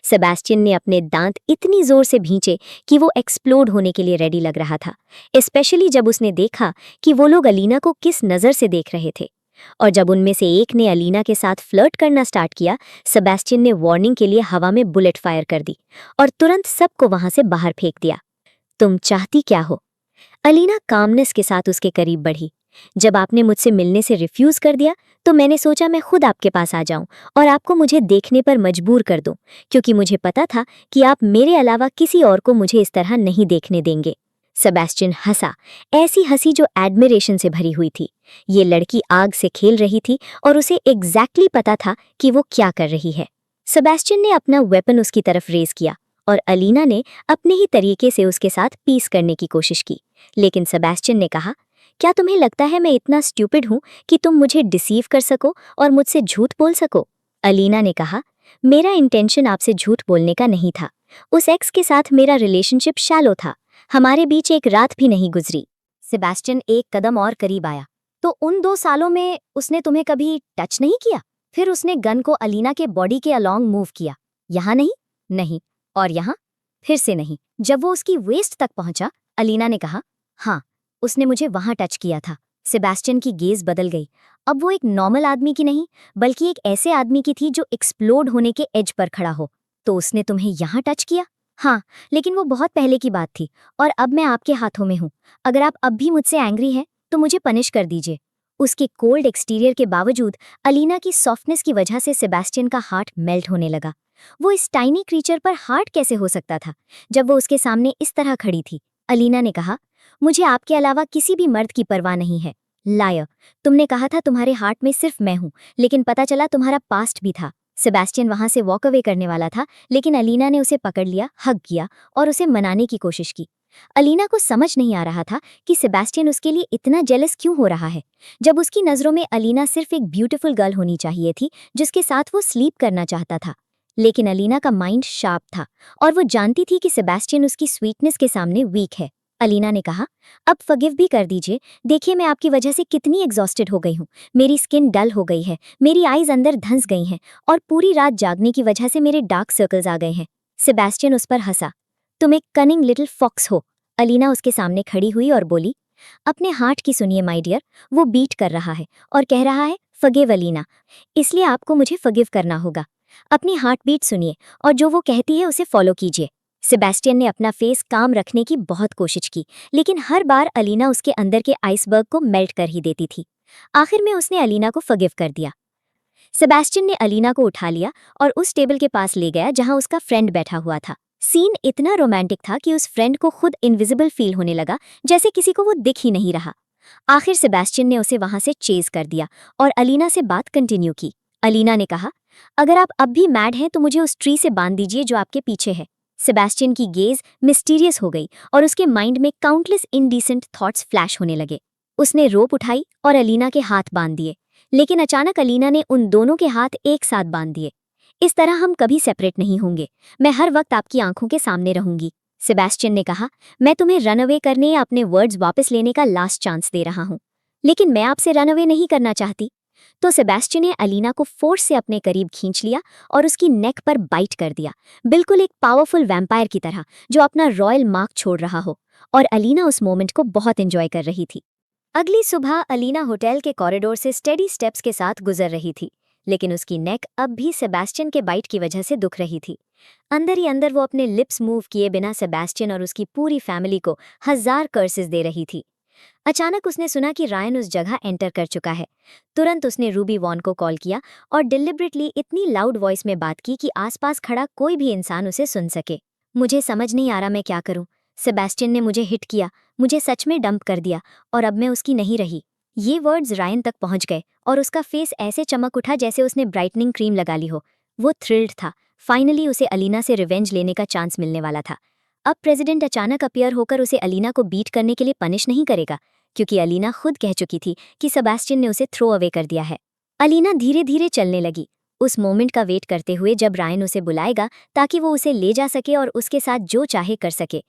सेबेस्टियन ने अपने दांत इतनी जोर से भींचे कि वो एक्सप्लोड होने के लिए रेडी लग रहा था, स्पेशली जब उसने देखा कि वो लोग अलीना को किस नज़र से देख रहे थे। और जब उनमें से एक ने अलीना के साथ फ्लर्ट करना स्टार्ट किया, सेबेस्टियन ने वार्निंग के लिए हवा में बुलेट फायर कर दी और तुरंत सबको वहां से बाहर फेंक दिया। तुम चाहती क्या हो? अलीना कामनेस के साथ उसके करीब बढ़ी। जब आपने मुझसे मिलने से रिफ्यूज कर दिया तो मैंने सोचा मैं खुद आपके पास आ जाऊं और आपको मुझे देखने पर मजबूर कर दूं, क्योंकि मुझे पता था कि आप मेरे अलावा किसी और को मुझे इस तरह नहीं देखने देंगे। सेबेस्टियन हंसा, ऐसी हंसी जो एडमिरेशन से भरी हुई थी। ये लड़की आग से खेल रही थी और उसे एग्जैक्टली पता था कि वो क्या कर रही है। सेबेस्टियन ने अपना वेपन उसकी तरफ रेज किया और अलीना ने अपने ही तरीके से उसके साथ पीस करने की कोशिश की। लेकिन सेबेस्टियन ने कहा, क्या तुम्हें लगता है मैं इतना स्टूपिड हूं कि तुम मुझे डिसीव कर सको और मुझसे झूठ बोल सको? अलीना ने कहा, मेरा इंटेंशन आपसे झूठ बोलने का नहीं था। उस एक्स के साथ मेरा रिलेशनशिप शैलो था। हमारे बीच एक रात भी नहीं गुजरी। सेबेस्टियन एक कदम और करीब आया। तो उन 2 सालों में उसने तुम्हें कभी टच नहीं किया? फिर उसने गन को अलीना के बॉडी के अलोंग मूव किया। यहाँ नहीं, नहीं, और यहाँ? फिर से नहीं। जब वो उसकी वेस्ट तक पहुंचा, अलीना ने कहा, हाँ, उसने मुझे वहां टच किया था। सेबेस्टियन की गेज बदल गई। अब वो एक नॉर्मल आदमी की नहीं, बल्कि एक ऐसे आदमी की थी जो एक्सप्लोड होने के एज पर खड़ा हो। तो उसने तुम्हें यहाँ टच किया? हाँ, लेकिन वो बहुत पहले की बात थी, और अब मैं आपके हाथों में हूँ। अगर आप अब भी मुझसे एंग्री हैं तो मुझे पनिश कर दीजिए। उसके कोल्ड एक्सटीरियर के बावजूद अलीना की सॉफ्टनेस की वजह से सेबेस्टियन का हार्ट मेल्ट होने लगा। वो इस टाइनी क्रीचर पर हार्ट कैसे हो सकता था जब वो उसके सामने इस तरह खड़ी थी? अलीना ने कहा, मुझे आपके अलावा किसी भी मर्द की परवाह नहीं है। लायर, तुमने कहा था तुम्हारे हार्ट में सिर्फ मैं हूं, लेकिन पता चला तुम्हारा पास्ट भी था। सेबेस्टियन वहां से वॉक अवे करने वाला था, लेकिन अलीना ने उसे पकड़ लिया, हग किया और उसे मनाने की कोशिश की। अलीना को समझ नहीं आ रहा था कि सेबेस्टियन उसके लिए इतना जेलस क्यों हो रहा है, जब उसकी नज़रों में अलीना सिर्फ एक ब्यूटीफुल गर्ल होनी चाहिए थी जिसके साथ वो स्लीप करना चाहता था। लेकिन अलीना का माइंड शार्प था और वो जानती थी कि सेबेस्टियन उसकी स्वीटनेस के सामने वीक है। अलीना ने कहा, अब फॉरगिव भी कर दीजिए। देखिए, मैं आपकी वजह से कितनी एग्जॉस्टेड हो गई हूँ। मेरी स्किन डल हो गई है, मेरी आईज अंदर धंस गई हैं, और पूरी रात जागने की वजह से मेरे डार्क सर्कल्स आ गए हैं। सेबेस्टियन उस पर हंसा। तुम एक कनिंग लिटिल फॉक्स हो। अलीना उसके सामने खड़ी हुई और बोली, अपने हार्ट की सुनिए माय डियर। वो बीट कर रहा है और कह रहा है, फॉरगिव अलीना, इसलिए आपको मुझे फॉरगिव करना होगा। अपनी हार्ट बीट सुनिए और जो वो कहती है उसे फॉलो कीजिए। सेबेस्टियन ने अपना फेस काम रखने की बहुत कोशिश की, लेकिन हर बार अलीना उसके अंदर के आइसबर्ग को मेल्ट कर ही देती थी। आखिर में उसने अलीना को फॉरगिव कर दिया। सेबेस्टियन ने अलीना को उठा लिया और उस टेबल के पास ले गया जहां उसका फ्रेंड बैठा हुआ था। सीन इतना रोमांटिक था कि उस फ्रेंड को खुद इनविजिबल फील होने लगा, जैसे किसी को वो दिख ही नहीं रहा। आखिर सेबेस्टियन ने उसे वहां से चेज कर दिया और अलीना से बात कंटिन्यू की। अलीना ने कहा, अगर आप अब भी मैड हैं तो मुझे उस ट्री से बांध दीजिए जो आपके पीछे है। सेबेस्टियन की गेज मिस्टीरियस हो गई और उसके माइंड में काउंटलेस इनडिसेंट थॉट्स फ्लैश होने लगे। उसने रोप उठाई और अलीना के हाथ बांध दिए, लेकिन अचानक अलीना ने उन दोनों के हाथ एक साथ बांध दिए। इस तरह हम कभी सेपरेट नहीं होंगे, मैं हर वक्त आपकी आंखों के सामने रहूंगी। सेबेस्टियन ने कहा, मैं तुम्हें रन अवे करने या अपने वर्ड्स वापस लेने का लास्ट चांस दे रहा हूं, लेकिन मैं आपसे रन अवे नहीं करना चाहती। तो सेबेस्टियन ने अलीना को फोर्स से अपने करीब खींच लिया और उसकी नेक पर बाइट कर दिया, बिल्कुल एक पावरफुल वैम्पायर की तरह जो अपना रॉयल मार्क छोड़ रहा हो। और अलीना उस मोमेंट को बहुत एंजॉय कर रही थी। अगली सुबह अलीना होटल के कॉरिडोर से स्टेडी स्टेप्स के साथ गुजर रही थी, लेकिन उसकी नेक अब भी सेबेस्टियन के बाइट की वजह से दुख रही थी। अंदर ही अंदर वो अपने लिप्स मूव किए बिना सेबेस्टियन और उसकी पूरी फैमिली को 1000 कर्सेस दे रही थी। अचानक उसने सुना कि रायन उस जगह एंटर कर चुका है। तुरंत उसने रूबी वॉन को कॉल किया और डिलिबरेटली इतनी लाउड वॉइस में बात की कि आसपास खड़ा कोई भी इंसान उसे सुन सके। मुझे समझ नहीं आ रहा मैं क्या करूं। सेबेस्टियन ने मुझे हिट किया, मुझे सच में डंप कर दिया और अब मैं उसकी नहीं रही। ये वर्ड्स रायन तक पहुंच गए और उसका फेस ऐसे चमक उठा जैसे उसने ब्राइटनिंग क्रीम लगा ली हो। वो थ्रिल्ड था, फाइनली उसे अलीना से रिवेंज लेने का चांस मिलने वाला था। अब प्रेसिडेंट अचानक अपीयर होकर उसे अलीना को बीट करने के लिए पनिश नहीं करेगा, क्योंकि अलीना खुद कह चुकी थी कि सेबेस्टियन ने उसे थ्रो अवे कर दिया है। अलीना धीरे धीरे चलने लगी, उस मोमेंट का वेट करते हुए जब रायन उसे बुलाएगा ताकि वो उसे ले जा सके और उसके साथ जो चाहे कर सके।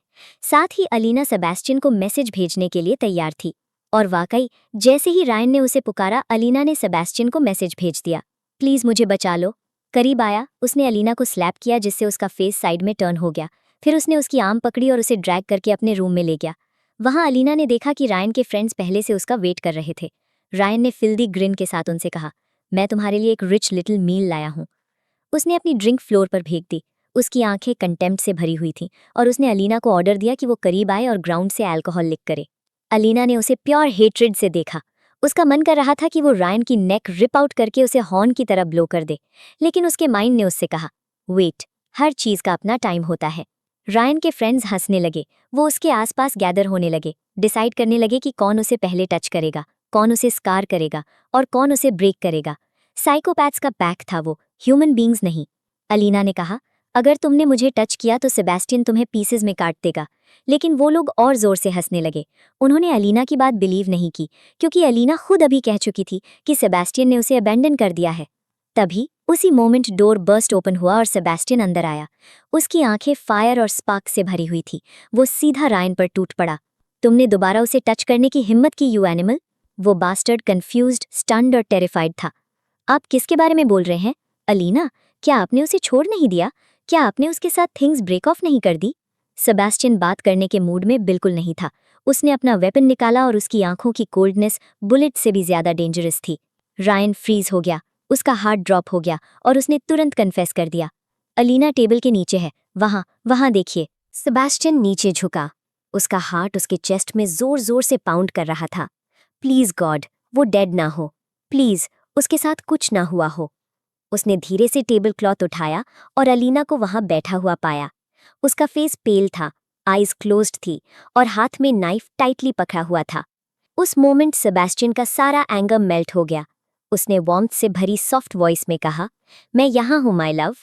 साथ ही अलीना सेबेस्टियन को मैसेज भेजने के लिए तैयार थी। और वाकई जैसे ही रायन ने उसे पुकारा, अलीना ने सेबेस्टियन को मैसेज भेज दिया, प्लीज मुझे बचा लो। करीब आया, उसने अलीना को स्लैप किया जिससे उसका फेस साइड में टर्न हो गया। फिर उसने उसकी आर्म पकड़ी और उसे ड्रैग करके अपने रूम में ले गया। वहां अलीना ने देखा कि रायन के फ्रेंड्स पहले से उसका वेट कर रहे थे। रायन ने फिल्दी ग्रिन के साथ उनसे कहा, मैं तुम्हारे लिए एक रिच लिटिल मील लाया हूं। उसने अपनी ड्रिंक फ्लोर पर फेंक दी। उसकी आंखें कंटेम्प्ट से भरी हुई थीं और उसने अलीना को ऑर्डर दिया कि वो करीब आए और ग्राउंड से अल्कोहल लिक करे। अलीना ने उसे प्योर हेट्रेड से देखा। उसका मन कर रहा था कि वो रायन की नेक रिप आउट करके उसे हॉर्न की तरह ब्लो कर दे, लेकिन उसके माइंड ने उससे कहा, वेट, हर चीज का अपना टाइम होता है। रायन के फ्रेंड्स हंसने लगे, वो उसके आसपास गैदर होने लगे, डिसाइड करने लगे कि कौन उसे पहले टच करेगा, कौन उसे स्कार करेगा और कौन उसे ब्रेक करेगा। साइकोपैथ्स का पैक था वो, ह्यूमन बींग्स नहीं। अलीना ने कहा, अगर तुमने मुझे टच किया तो सेबेस्टियन तुम्हें पीसेस में काट देगा। लेकिन वो लोग और जोर से हंसने लगे। उन्होंने अलीना की बात बिलीव नहीं की, क्योंकि अलीना खुद अभी कह चुकी थी कि सेबेस्टियन ने उसे अबैंडन कर दिया है। तभी उसी मोमेंट डोर बर्स्ट ओपन हुआ और सेबेस्टियन अंदर आया। उसकी आंखें फायर और स्पार्क से भरी हुई थी। वो सीधा रायन पर टूट पड़ा। तुमने दोबारा उसे टच करने की हिम्मत की, यू एनिमल। वो बास्टर्ड कंफ्यूज्ड, स्टन्ड और टेरिफाइड था। आप किसके बारे में बोल रहे हैं? अलीना, क्या आपने उसे छोड़ नहीं दिया? क्या आपने उसके साथ थिंग्स ब्रेक ऑफ नहीं कर दी? सेबेस्टियन बात करने के मूड में बिल्कुल नहीं था। उसने अपना वेपन निकाला और उसकी आंखों की कोल्डनेस बुलेट से भी ज्यादा डेंजरस थी। रायन फ्रीज हो गया, उसका हार्ट ड्रॉप हो गया और उसने तुरंत कन्फेस कर दिया, अलीना टेबल के नीचे है, वहां देखिए। सेबेस्टियन नीचे झुका। उसका हार्ट उसके चेस्ट में जोर जोर से पाउंड कर रहा था। प्लीज गॉड, वो डेड ना हो, प्लीज उसके साथ कुछ ना हुआ हो। उसने धीरे से टेबल क्लॉथ उठाया और अलीना को वहां बैठा हुआ पाया। उसका फेस पेल था, आईज क्लोज्ड थी और हाथ में नाइफ टाइटली पकड़ा हुआ था। उस मोमेंट सेबेस्टियन का सारा एंगर मेल्ट हो गया। उसने वार्मथ से भरी सॉफ्ट वॉइस में कहा, मैं यहां हूं माय लव,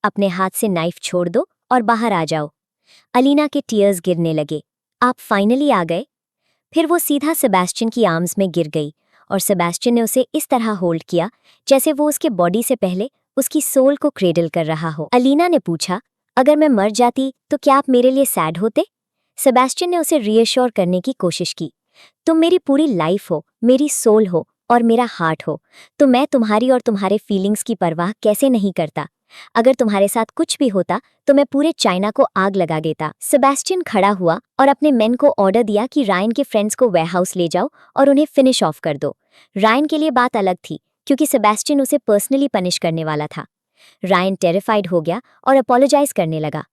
अपने हाथ से नाइफ छोड़ दो और बाहर आ जाओ। अलीना के टीयर्स गिरने लगे। आप फाइनली आ गए। फिर वो सीधा सेबेस्टियन की आर्म्स में गिर गई और सेबेस्टियन ने उसे इस तरह होल्ड किया जैसे वो उसके बॉडी से पहले उसकी सोल को क्रेडल कर रहा हो। अलीना ने पूछा, अगर मैं मर जाती तो क्या आप मेरे लिए सैड होते? सेबेस्टियन ने उसे रीअश्योर करने की कोशिश की, तुम मेरी पूरी लाइफ हो, मेरी सोल हो और मेरा हार्ट हो, तो मैं तुम्हारी और तुम्हारे फीलिंग्स की परवाह कैसे नहीं करता। अगर तुम्हारे साथ कुछ भी होता तो मैं पूरे चाइना को आग लगा देता। सेबेस्टियन खड़ा हुआ और अपने मेन को ऑर्डर दिया कि रायन के फ्रेंड्स को वेयरहाउस ले जाओ और उन्हें फिनिश ऑफ कर दो। रायन के लिए बात अलग थी, क्योंकि सेबेस्टियन उसे पर्सनली पनिश करने वाला था। रायन टेरिफाइड हो गया और अपोलोजाइज करने लगा।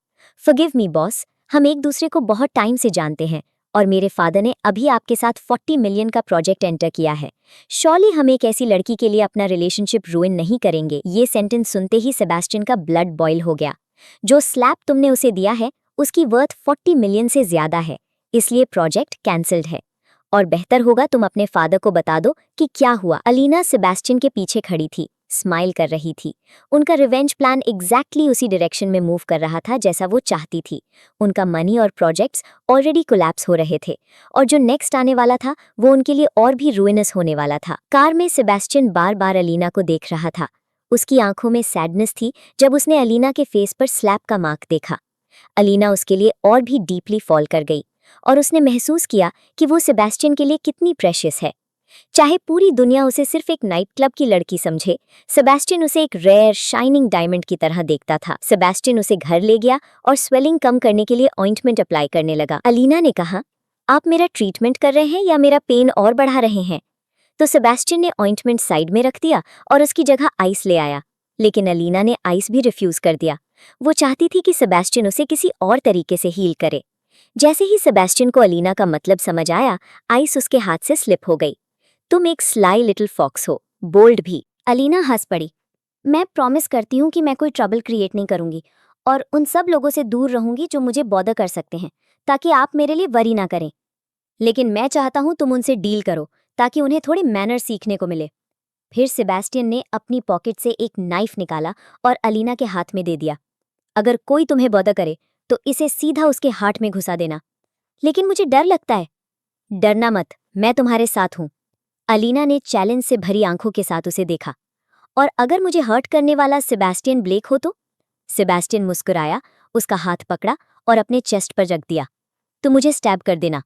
फॉरगिव मी बॉस, हम एक दूसरे को बहुत टाइम से जानते हैं और मेरे फादर ने अभी आपके साथ 40 मिलियन का प्रोजेक्ट एंटर किया है। शॉली हम एक ऐसी लड़की के लिए अपना रिलेशनशिप रुइन नहीं करेंगे। ये सेंटेंस सुनते ही सेबेस्टियन का ब्लड बॉयल हो गया। जो स्लैप तुमने उसे दिया है उसकी वर्थ 40 मिलियन से ज्यादा है, इसलिए प्रोजेक्ट कैंसिल्ड है और बेहतर होगा तुम अपने फादर को बता दो कि क्या हुआ। अलीना सेबेस्टियन के पीछे खड़ी थी, स्माइल कर रही थी। उनका रिवेंज प्लान एग्जैक्टली उसी डायरेक्शन में मूव कर रहा था जैसा वो चाहती थी। उनका मनी और प्रोजेक्ट्स ऑलरेडी कोलैप्स हो रहे थे और जो नेक्स्ट आने वाला था वो उनके लिए और भी रुइनस होने वाला था। कार में सेबेस्टियन बार बार अलीना को देख रहा था। उसकी आंखों में सैडनेस थी जब उसने अलीना के फेस पर स्लैप का मार्क देखा। अलीना उसके लिए और भी डीपली फॉल कर गई और उसने महसूस किया कि वो सेबेस्टियन के लिए कितनी प्रेशियस है। चाहे पूरी दुनिया उसे सिर्फ एक नाइट क्लब की लड़की समझे, सेबेस्टियन उसे एक रेयर शाइनिंग डायमंड की तरह देखता था। सेबेस्टियन उसे घर ले गया और स्वेलिंग कम करने के लिए ऑइंटमेंट अप्लाई करने लगा। अलीना ने कहा, आप मेरा ट्रीटमेंट कर रहे हैं या मेरा पेन और बढ़ा रहे हैं? तो सेबेस्टियन ने ऑइंटमेंट साइड में रख दिया और उसकी जगह आइस ले आया, लेकिन अलीना ने आइस भी रिफ्यूज कर दिया। वो चाहती थी कि सेबेस्टियन उसे किसी और तरीके से हील करे। जैसे ही सेबेस्टियन को अलीना का मतलब समझ आया, आइस उसके हाथ से स्लिप हो गई। तुम एक स्लाई लिटिल फॉक्स हो, बोल्ड भी। अलीना हंस पड़ी। मैं प्रॉमिस करती हूँ कि मैं कोई ट्रबल क्रिएट नहीं करूंगी और उन सब लोगों से दूर रहूंगी जो मुझे बॉदर कर सकते हैं, ताकि आप मेरे लिए वरी ना करें। लेकिन मैं चाहता हूँ तुम उनसे डील करो ताकि उन्हें थोड़ी मैनर सीखने को मिले। फिर सेबेस्टियन ने अपनी पॉकेट से एक नाइफ निकाला और अलीना के हाथ में दे दिया। अगर कोई तुम्हें बॉदर करे तो इसे सीधा उसके हार्ट में घुसा देना। लेकिन मुझे डर लगता है। डरना मत, मैं तुम्हारे साथ हूं। अलीना ने चैलेंज से भरी आंखों के साथ उसे देखा। और अगर मुझे हर्ट करने वाला सेबेस्टियन ब्लेक हो तो? सेबेस्टियन मुस्कुराया, उसका हाथ पकड़ा और अपने चेस्ट पर रख दिया। तो मुझे स्टैब कर देना।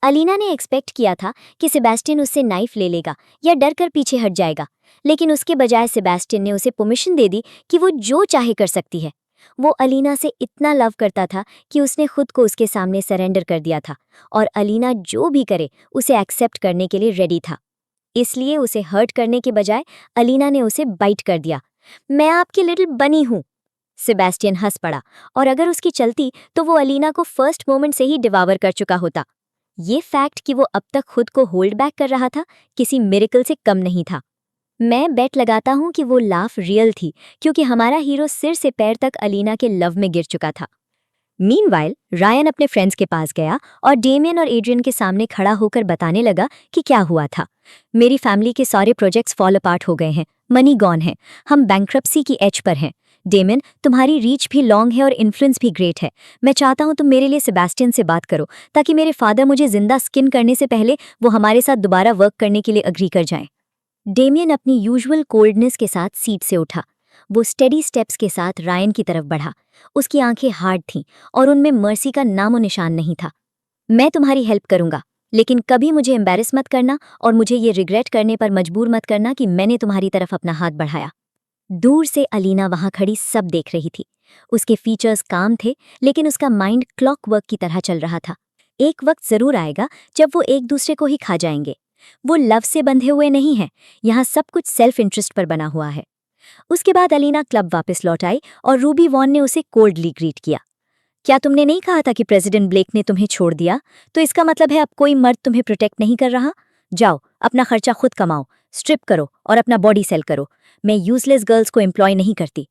अलीना ने एक्सपेक्ट किया था कि सेबेस्टियन उससे नाइफ ले लेगा या डर कर पीछे हट जाएगा, लेकिन उसके बजाय सेबेस्टियन ने उसे परमिशन दे दी कि वो जो चाहे कर सकती है। वो अलीना से इतना लव करता था कि उसने खुद को उसके सामने सरेंडर कर दिया था और अलीना जो भी करे उसे एक्सेप्ट करने के लिए रेडी था। इसलिए उसे हर्ट करने के बजाय अलीना ने उसे बाइट कर दिया। मैं आपकी लिटिल बनी हूं। सेबेस्टियन हंस पड़ा और अगर उसकी चलती तो वो अलीना को फर्स्ट मोमेंट से ही डिवावर कर चुका होता। ये फैक्ट कि वो अब तक खुद को होल्ड बैक कर रहा था किसी मिरेकल से कम नहीं था। मैं बेट लगाता हूं कि वो लाफ रियल थी, क्योंकि हमारा हीरो सिर से पैर तक अलीना के लव में गिर चुका था। मीनवाइल रायन अपने फ्रेंड्स के पास गया और डेमियन और एड्रियन के सामने खड़ा होकर बताने लगा कि क्या हुआ था। मेरी फैमिली के सारे प्रोजेक्ट्स फॉल अपार्ट हो गए हैं, मनी गॉन है, हम बैंक्रप्सी की एज पर हैं। डेमियन, तुम्हारी रीच भी लॉन्ग है और इन्फ्लुएंस भी ग्रेट है। मैं चाहता हूं तुम मेरे लिए सेबेस्टियन से बात करो ताकि मेरे फादर मुझे जिंदा स्किन करने से पहले वो हमारे साथ दोबारा वर्क करने के लिए अग्री कर जाएं। डेमियन अपनी यूजुअल कोल्डनेस के साथ सीट से उठा। वो स्टेडी स्टेप्स के साथ रायन की तरफ बढ़ा। उसकी आंखें हार्ड थीं और उनमें मर्सी का नामो निशान नहीं था। मैं तुम्हारी हेल्प करूंगा, लेकिन कभी मुझे एम्बैरेस मत करना और मुझे ये रिग्रेट करने पर मजबूर मत करना कि मैंने तुम्हारी तरफ अपना हाथ बढ़ाया। दूर से अलीना वहां खड़ी सब देख रही थी। उसके फीचर्स काम थे, लेकिन उसका माइंड क्लॉकवर्क की तरह चल रहा था। एक वक्त जरूर आएगा जब वो एक दूसरे को ही खा जाएंगे। वो लव से बंधे हुए नहीं हैं, यहाँ सब कुछ सेल्फ इंटरेस्ट पर बना हुआ है। उसके बाद अलीना क्लब वापस लौट आई और रूबी वॉन ने उसे कोल्डली ग्रीट किया। क्या तुमने नहीं कहा था कि प्रेसिडेंट ब्लेक ने तुम्हें छोड़ दिया? तो इसका मतलब है अब कोई मर्द तुम्हें प्रोटेक्ट नहीं कर रहा? जाओ, अपना खर्चा खुद कमाओ, स्ट्रिप करो और अपना बॉडी सेल करो। मैं यूजलेस गर्ल्स को एम्प्लॉय नहीं करती।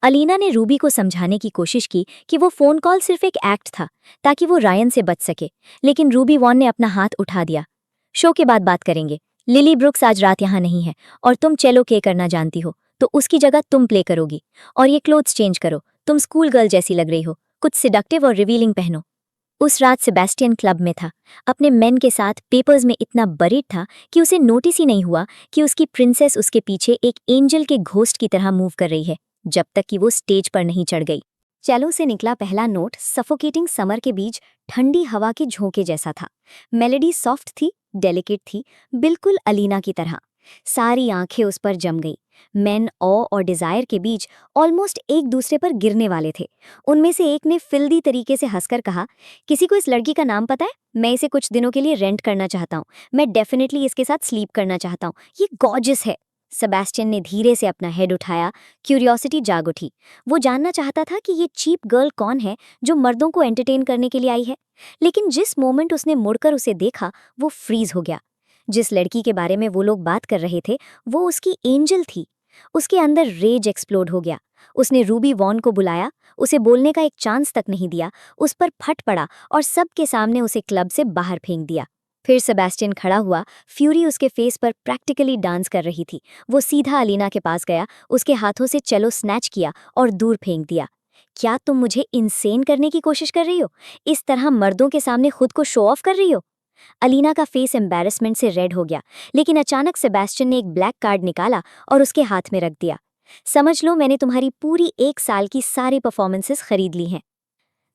अलीना ने रूबी को समझाने की कोशिश की कि वो फोन कॉल सिर्फ एक एक्ट था ताकि वो रायन से बच सके, लेकिन रूबी वॉन ने अपना हाथ उठा दिया। शो के बाद बात करेंगे। लिली ब्रुक्स आज रात यहाँ नहीं है और तुम चेलो के करना जानती हो, तो उसकी जगह तुम प्ले करोगी। और ये क्लोथ्स चेंज करो, तुम स्कूल गर्ल जैसी लग रही हो, कुछ सिडक्टिव और रिवीलिंग पहनो। उस रात सेबेस्टियन क्लब में था, अपने मेन के साथ पेपर्स में इतना बरीड था कि उसे नोटिस ही नहीं हुआ कि उसकी प्रिंसेस उसके पीछे एक एंजल के घोस्ट की तरह मूव कर रही है, जब तक कि वो स्टेज पर नहीं चढ़ गई। चेलो से निकला पहला नोट सफोकेटिंग समर के बीच ठंडी हवा के झोंके जैसा था। मेलोडी सॉफ्ट थी, डेलिकेट थी, बिल्कुल अलीना की तरह। सारी आंखें उस पर जम गई। मेन ऑ और डिजायर के बीच ऑलमोस्ट एक दूसरे पर गिरने वाले थे। उनमें से एक ने फिल्दी तरीके से हंसकर कहा, किसी को इस लड़की का नाम पता है? मैं इसे कुछ दिनों के लिए रेंट करना चाहता हूँ। मैं डेफिनेटली इसके साथ स्लीप करना चाहता हूँ। ये गॉर्जियस है। सेबेस्टियन ने धीरे से अपना हेड उठाया। क्यूरियोसिटी जाग उठी। वो जानना चाहता था कि ये चीप गर्ल कौन है जो मर्दों को एंटरटेन करने के लिए आई है। लेकिन जिस मोमेंट उसने मुड़कर उसे देखा, वो फ्रीज हो गया। जिस लड़की के बारे में वो लोग बात कर रहे थे, वो उसकी एंजल थी। उसके अंदर रेज एक्सप्लोड हो गया। उसने रूबी वॉन को बुलाया, उसे बोलने का एक चांस तक नहीं दिया, उस पर फट पड़ा और सबके सामने उसे क्लब से बाहर फेंक दिया। फिर सेबेस्टियन खड़ा हुआ। फ्यूरी उसके फेस पर प्रैक्टिकली डांस कर रही थी। वो सीधा अलीना के पास गया, उसके हाथों से चेलो स्नैच किया और दूर फेंक दिया। क्या तुम मुझे इंसेन करने की कोशिश कर रही हो? इस तरह मर्दों के सामने खुद को शो ऑफ कर रही हो? अलीना का फेस एम्बैरेसमेंट से रेड हो गया, लेकिन अचानक सेबेस्टियन ने एक ब्लैक कार्ड निकाला और उसके हाथ में रख दिया। समझ लो मैंने तुम्हारी पूरी 1 साल की सारी परफॉर्मेंसेस खरीद ली हैं।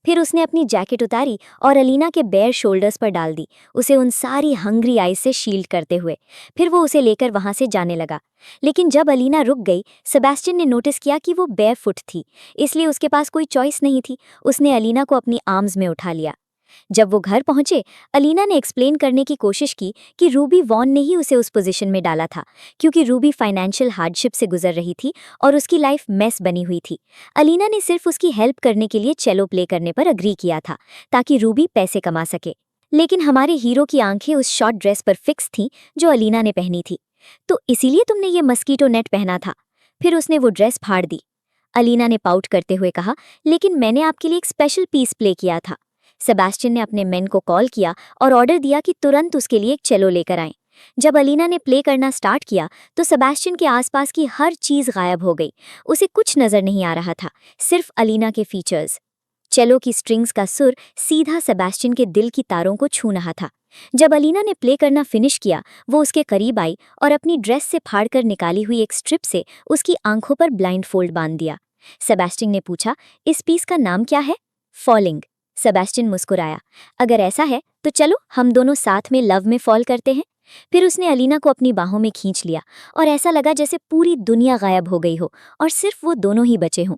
फिर उसने अपनी जैकेट उतारी और अलीना के बेयर शोल्डर्स पर डाल दी, उसे उन सारी हंग्री आइज से शील्ड करते हुए। फिर वो उसे लेकर वहां से जाने लगा। लेकिन जब अलीना रुक गई, सेबेस्टियन ने नोटिस किया कि वो बेयर फुट थी, इसलिए उसके पास कोई चॉइस नहीं थी। उसने अलीना को अपनी आर्म्स में उठा लिया। जब वो घर पहुंचे, अलीना ने एक्सप्लेन करने की कोशिश की कि रूबी वॉन ने ही उसे उस पोजीशन में डाला था, क्योंकि रूबी फाइनेंशियल हार्डशिप से गुजर रही थी और उसकी लाइफ मेस बनी हुई थी। अलीना ने सिर्फ उसकी हेल्प करने के लिए चेलो प्ले करने पर अग्री किया था, ताकि रूबी पैसे कमा सके। लेकिन हमारे हीरो की आंखें उस शॉर्ट ड्रेस पर फिक्स थीं जो अलीना ने पहनी थी। तो इसीलिए तुमने ये मस्कीटो नेट पहना था? फिर उसने वो ड्रेस फाड़ दी। अलीना ने पाउट करते हुए कहा, लेकिन मैंने आपके लिए एक स्पेशल पीस प्ले किया था। सेबेस्टियन ने अपने मेन को कॉल किया और ऑर्डर दिया कि तुरंत उसके लिए एक चेलो लेकर आएं। जब अलीना ने प्ले करना स्टार्ट किया तो सेबेस्टियन के आसपास की हर चीज गायब हो गई। उसे कुछ नजर नहीं आ रहा था, सिर्फ अलीना के फीचर्स। चेलो की स्ट्रिंग्स का सुर सीधा सेबेस्टियन के दिल की तारों को छू रहा था। जब अलीना ने प्ले करना फिनिश किया, वो उसके करीब आई और अपनी ड्रेस से फाड़कर निकाली हुई एक स्ट्रिप से उसकी आंखों पर ब्लाइंड फोल्ड बांध दिया। सेबेस्टियन ने पूछा, इस पीस का नाम क्या है? फॉलिंग। सेबेस्टियन मुस्कुराया, अगर ऐसा है तो चलो हम दोनों साथ में लव में फॉल करते हैं। फिर उसने अलीना को अपनी बाहों में खींच लिया और ऐसा लगा जैसे पूरी दुनिया गायब हो गई हो और सिर्फ वो दोनों ही बचे हों।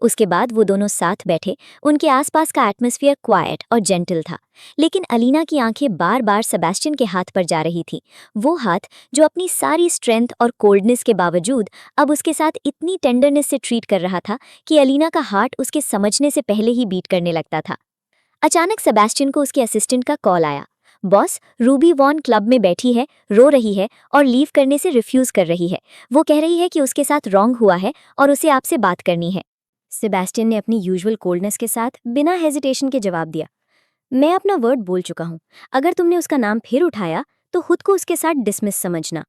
उसके बाद वो दोनों साथ बैठे। उनके आसपास का एटमॉस्फेयर क्वाइट और जेंटल था, लेकिन अलीना की आंखें बार बार सेबेस्टियन के हाथ पर जा रही थी। वो हाथ जो अपनी सारी स्ट्रेंथ और कोल्डनेस के बावजूद अब उसके साथ इतनी टेंडरनेस से ट्रीट कर रहा था कि अलीना का हार्ट उसके समझने से पहले ही बीट करने लगता था। अचानक सेबेस्टियन को उसके असिस्टेंट का कॉल आया। बॉस, रूबी वॉन क्लब में बैठी है, रो रही है और लीव करने से रिफ्यूज कर रही है। वो कह रही है कि उसके साथ रॉन्ग हुआ है और उसे आपसे बात करनी है। सेबेस्टियन ने अपनी यूजुअल कोल्डनेस के साथ बिना हेजिटेशन के जवाब दिया, मैं अपना वर्ड बोल चुका हूँ। अगर तुमने उसका नाम फिर उठाया तो खुद को उसके साथ डिसमिस समझना।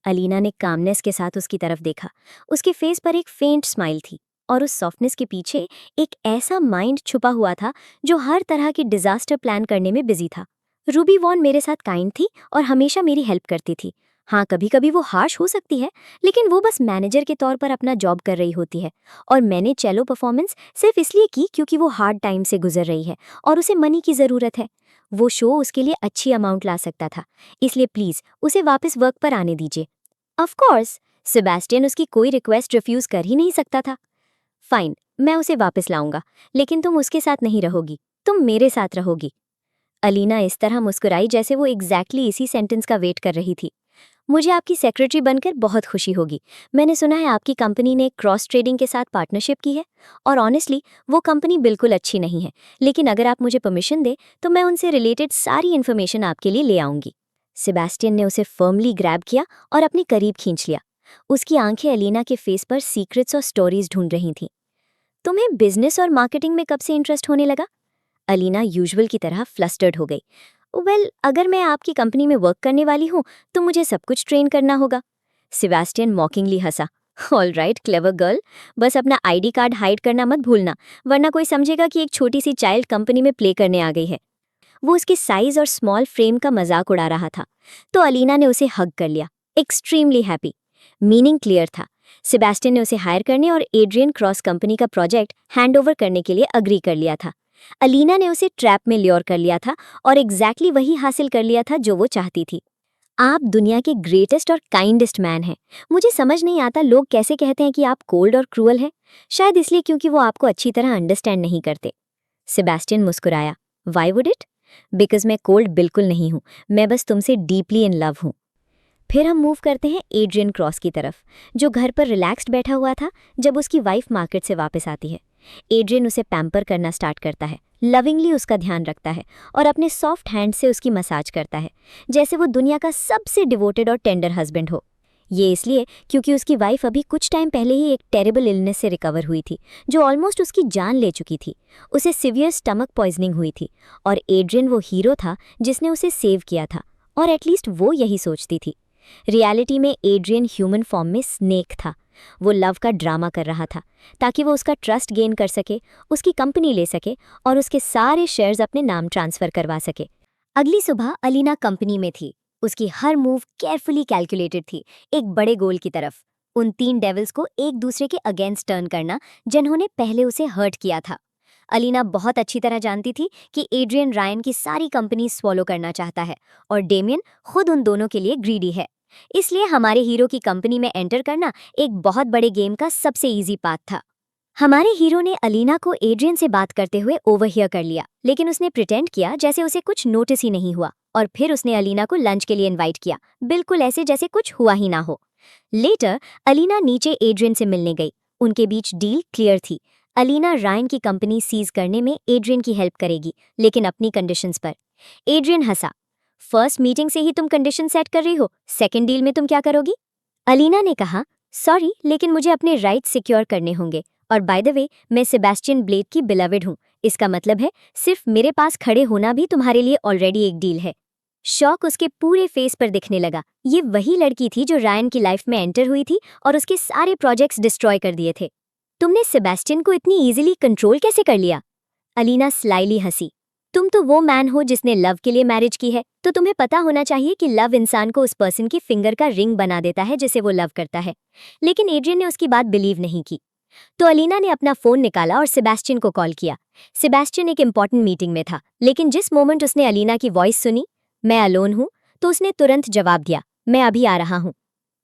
अलीना ने कामनेस के साथ उसकी तरफ देखा। उसके फेस पर एक फेंट स्माइल थी और उस सॉफ्टनेस के पीछे एक ऐसा माइंड छुपा हुआ था जो हर तरह के डिजास्टर प्लान करने में बिजी था। रूबी वॉन मेरे साथ काइंड थी और हमेशा मेरी हेल्प करती थी। हाँ, कभी कभी वो हार्श हो सकती है, लेकिन वो बस मैनेजर के तौर पर अपना जॉब कर रही होती है। और मैंने चेलो परफॉर्मेंस सिर्फ इसलिए की क्योंकि वो हार्ड टाइम से गुजर रही है और उसे मनी की ज़रूरत है। वो शो उसके लिए अच्छी अमाउंट ला सकता था, इसलिए प्लीज़ उसे वापस वर्क पर आने दीजिए। ऑफ कोर्स, सेबेस्टियन उसकी कोई रिक्वेस्ट रिफ्यूज कर ही नहीं सकता था। फाइन, मैं उसे वापस लाऊंगा, लेकिन तुम उसके साथ नहीं रहोगी, तुम मेरे साथ रहोगी। अलीना इस तरह मुस्कुराई जैसे वो एग्जैक्टली इसी सेंटेंस का वेट कर रही थी। मुझे आपकी सेक्रेटरी बनकर बहुत खुशी होगी। मैंने सुना है आपकी कंपनी ने क्रॉस ट्रेडिंग के साथ पार्टनरशिप की है, और ऑनेस्टली वो कंपनी बिल्कुल अच्छी नहीं है, लेकिन अगर आप मुझे परमिशन दें तो मैं उनसे रिलेटेड सारी इन्फॉर्मेशन आपके लिए ले आऊंगी। सेबेस्टियन ने उसे फर्मली ग्रैब किया और अपने करीब खींच लिया। उसकी आंखें अलीना के फेस पर सीक्रेट्स और स्टोरीज ढूंढ रही थीं। तुम्हें बिजनेस और मार्केटिंग में कब से इंटरेस्ट होने लगा? अलीना यूजुअल की तरह फ्लस्टर्ड हो गई। अगर मैं आपकी कंपनी में वर्क करने वाली हूँ तो मुझे सब कुछ ट्रेन करना होगा। सेबेस्टियन मॉकिंगली हंसा। ऑल राइट क्लेवर गर्ल, बस अपना आईडी कार्ड हाइड करना मत भूलना, वरना कोई समझेगा कि एक छोटी सी चाइल्ड कंपनी में प्ले करने आ गई है। वो उसके साइज और स्मॉल फ्रेम का मजाक उड़ा रहा था, तो अलीना ने उसे हग कर लिया, एक्सट्रीमली हैप्पी। मीनिंग क्लियर था। सेबेस्टियन ने उसे हायर करने और एड्रियन क्रॉस कंपनी का प्रोजेक्ट हैंडओवर करने के लिए अग्री कर लिया था। अलीना ने उसे ट्रैप में ल्योर कर लिया था और एग्जैक्टली वही हासिल कर लिया था जो वो चाहती थी। आप दुनिया के ग्रेटेस्ट और काइंडेस्ट मैन हैं। मुझे समझ नहीं आता लोग कैसे कहते हैं कि आप कोल्ड और क्रूअल हैं। शायद इसलिए क्योंकि वो आपको अच्छी तरह अंडरस्टैंड नहीं करते। सेबेस्टियन मुस्कुराया। Why would it? बिकॉज मैं कोल्ड बिल्कुल नहीं हूँ, मैं बस तुमसे डीपली इन लव हूँ। फिर हम मूव करते हैं एड्रियन क्रॉस की तरफ, जो घर पर रिलैक्स्ड बैठा हुआ था जब उसकी वाइफ मार्केट से वापस आती है। एड्रियन उसे पैम्पर करना स्टार्ट करता है, लविंगली उसका ध्यान रखता है और अपने सॉफ्ट हैंड से उसकी मसाज करता है, जैसे वो दुनिया का सबसे डिवोटेड और टेंडर हस्बैंड हो। ये इसलिए क्योंकि उसकी वाइफ अभी कुछ टाइम पहले ही एक टेरेबल इलनेस से रिकवर हुई थी, जो ऑलमोस्ट उसकी जान ले चुकी थी। उसे सिवियर स्टमक पॉइजनिंग हुई थी और एड्रियन वो हीरो था जिसने उसे सेव किया था, और एटलीस्ट वो यही सोचती थी। रियलिटी में एड्रियन ह्यूमन फॉर्म में स्नेक था। वो लव का ड्रामा कर रहा था ताकि वो उसका ट्रस्ट गेन कर सके, उसकी कंपनी ले सके और उसके सारे शेयर्स अपने नाम ट्रांसफर करवा सके। अगली सुबह अलीना कंपनी में थी। उसकी हर मूव केयरफुली कैलकुलेटेड थी, एक बड़े गोल की तरफ, उन 3 डेविल्स को एक दूसरे के अगेंस्ट टर्न करना जिन्होंने पहले उसे हर्ट किया था। अलीना बहुत अच्छी तरह जानती थी कि एड्रियन रायन की सारी कंपनी स्वॉलो करना चाहता है और डेमियन खुद उन दोनों के लिए ग्रीडी है। इसलिए हमारे हीरो की कंपनी में एंटर करना एक बहुत बड़े गेम का सबसे इजी पाथ था। हमारे हीरो ने अलीना को एड्रियन से बात करते हुए ओवरहियर कर लिया, लेकिन उसने प्रिटेंड किया जैसे उसे कुछ नोटिस ही नहीं हुआ, और फिर उसने अलीना को लंच के लिए इनवाइट किया, बिल्कुल ऐसे जैसे कुछ हुआ ही ना हो। लेटर अलीना नीचे एड्रियन से मिलने गई। उनके बीच डील क्लियर थी। अलीना रायन की कंपनी सीज करने में एड्रियन की हेल्प करेगी, लेकिन अपनी कंडीशंस पर। एड्रियन हंसा। फर्स्ट मीटिंग से ही तुम कंडीशन सेट कर रही हो, सेकंड डील में तुम क्या करोगी? अलीना ने कहा, सॉरी लेकिन मुझे अपने राइट्स सिक्योर करने होंगे, और बाय द वे मैं सेबेस्टियन ब्लेक की बिलवेड हूँ। इसका मतलब है सिर्फ मेरे पास खड़े होना भी तुम्हारे लिए ऑलरेडी एक डील है। शॉक उसके पूरे फेस पर दिखने लगा। ये वही लड़की थी जो रायन की लाइफ में एंटर हुई थी और उसके सारे प्रोजेक्ट्स डिस्ट्रॉय कर दिए थे। तुमने सेबेस्टियन को इतनी इजीली कंट्रोल कैसे कर लिया? अलीना स्लाइली हंसी। तुम तो वो मैन हो जिसने लव के लिए मैरिज की है, तो तुम्हें पता होना चाहिए कि लव इंसान को उस पर्सन की फिंगर का रिंग बना देता है जिसे वो लव करता है। लेकिन एड्रियन ने उसकी बात बिलीव नहीं की। तो अलीना ने अपना फोन निकाला और सेबेस्टियन को कॉल किया। सेबेस्टियन एक इंपॉर्टेंट मीटिंग में था, लेकिन जिस मोमेंट उसने अलीना की वॉइस सुनी, मैं अलोन हूं, तो उसने तुरंत जवाब दिया, मैं अभी आ रहा हूं।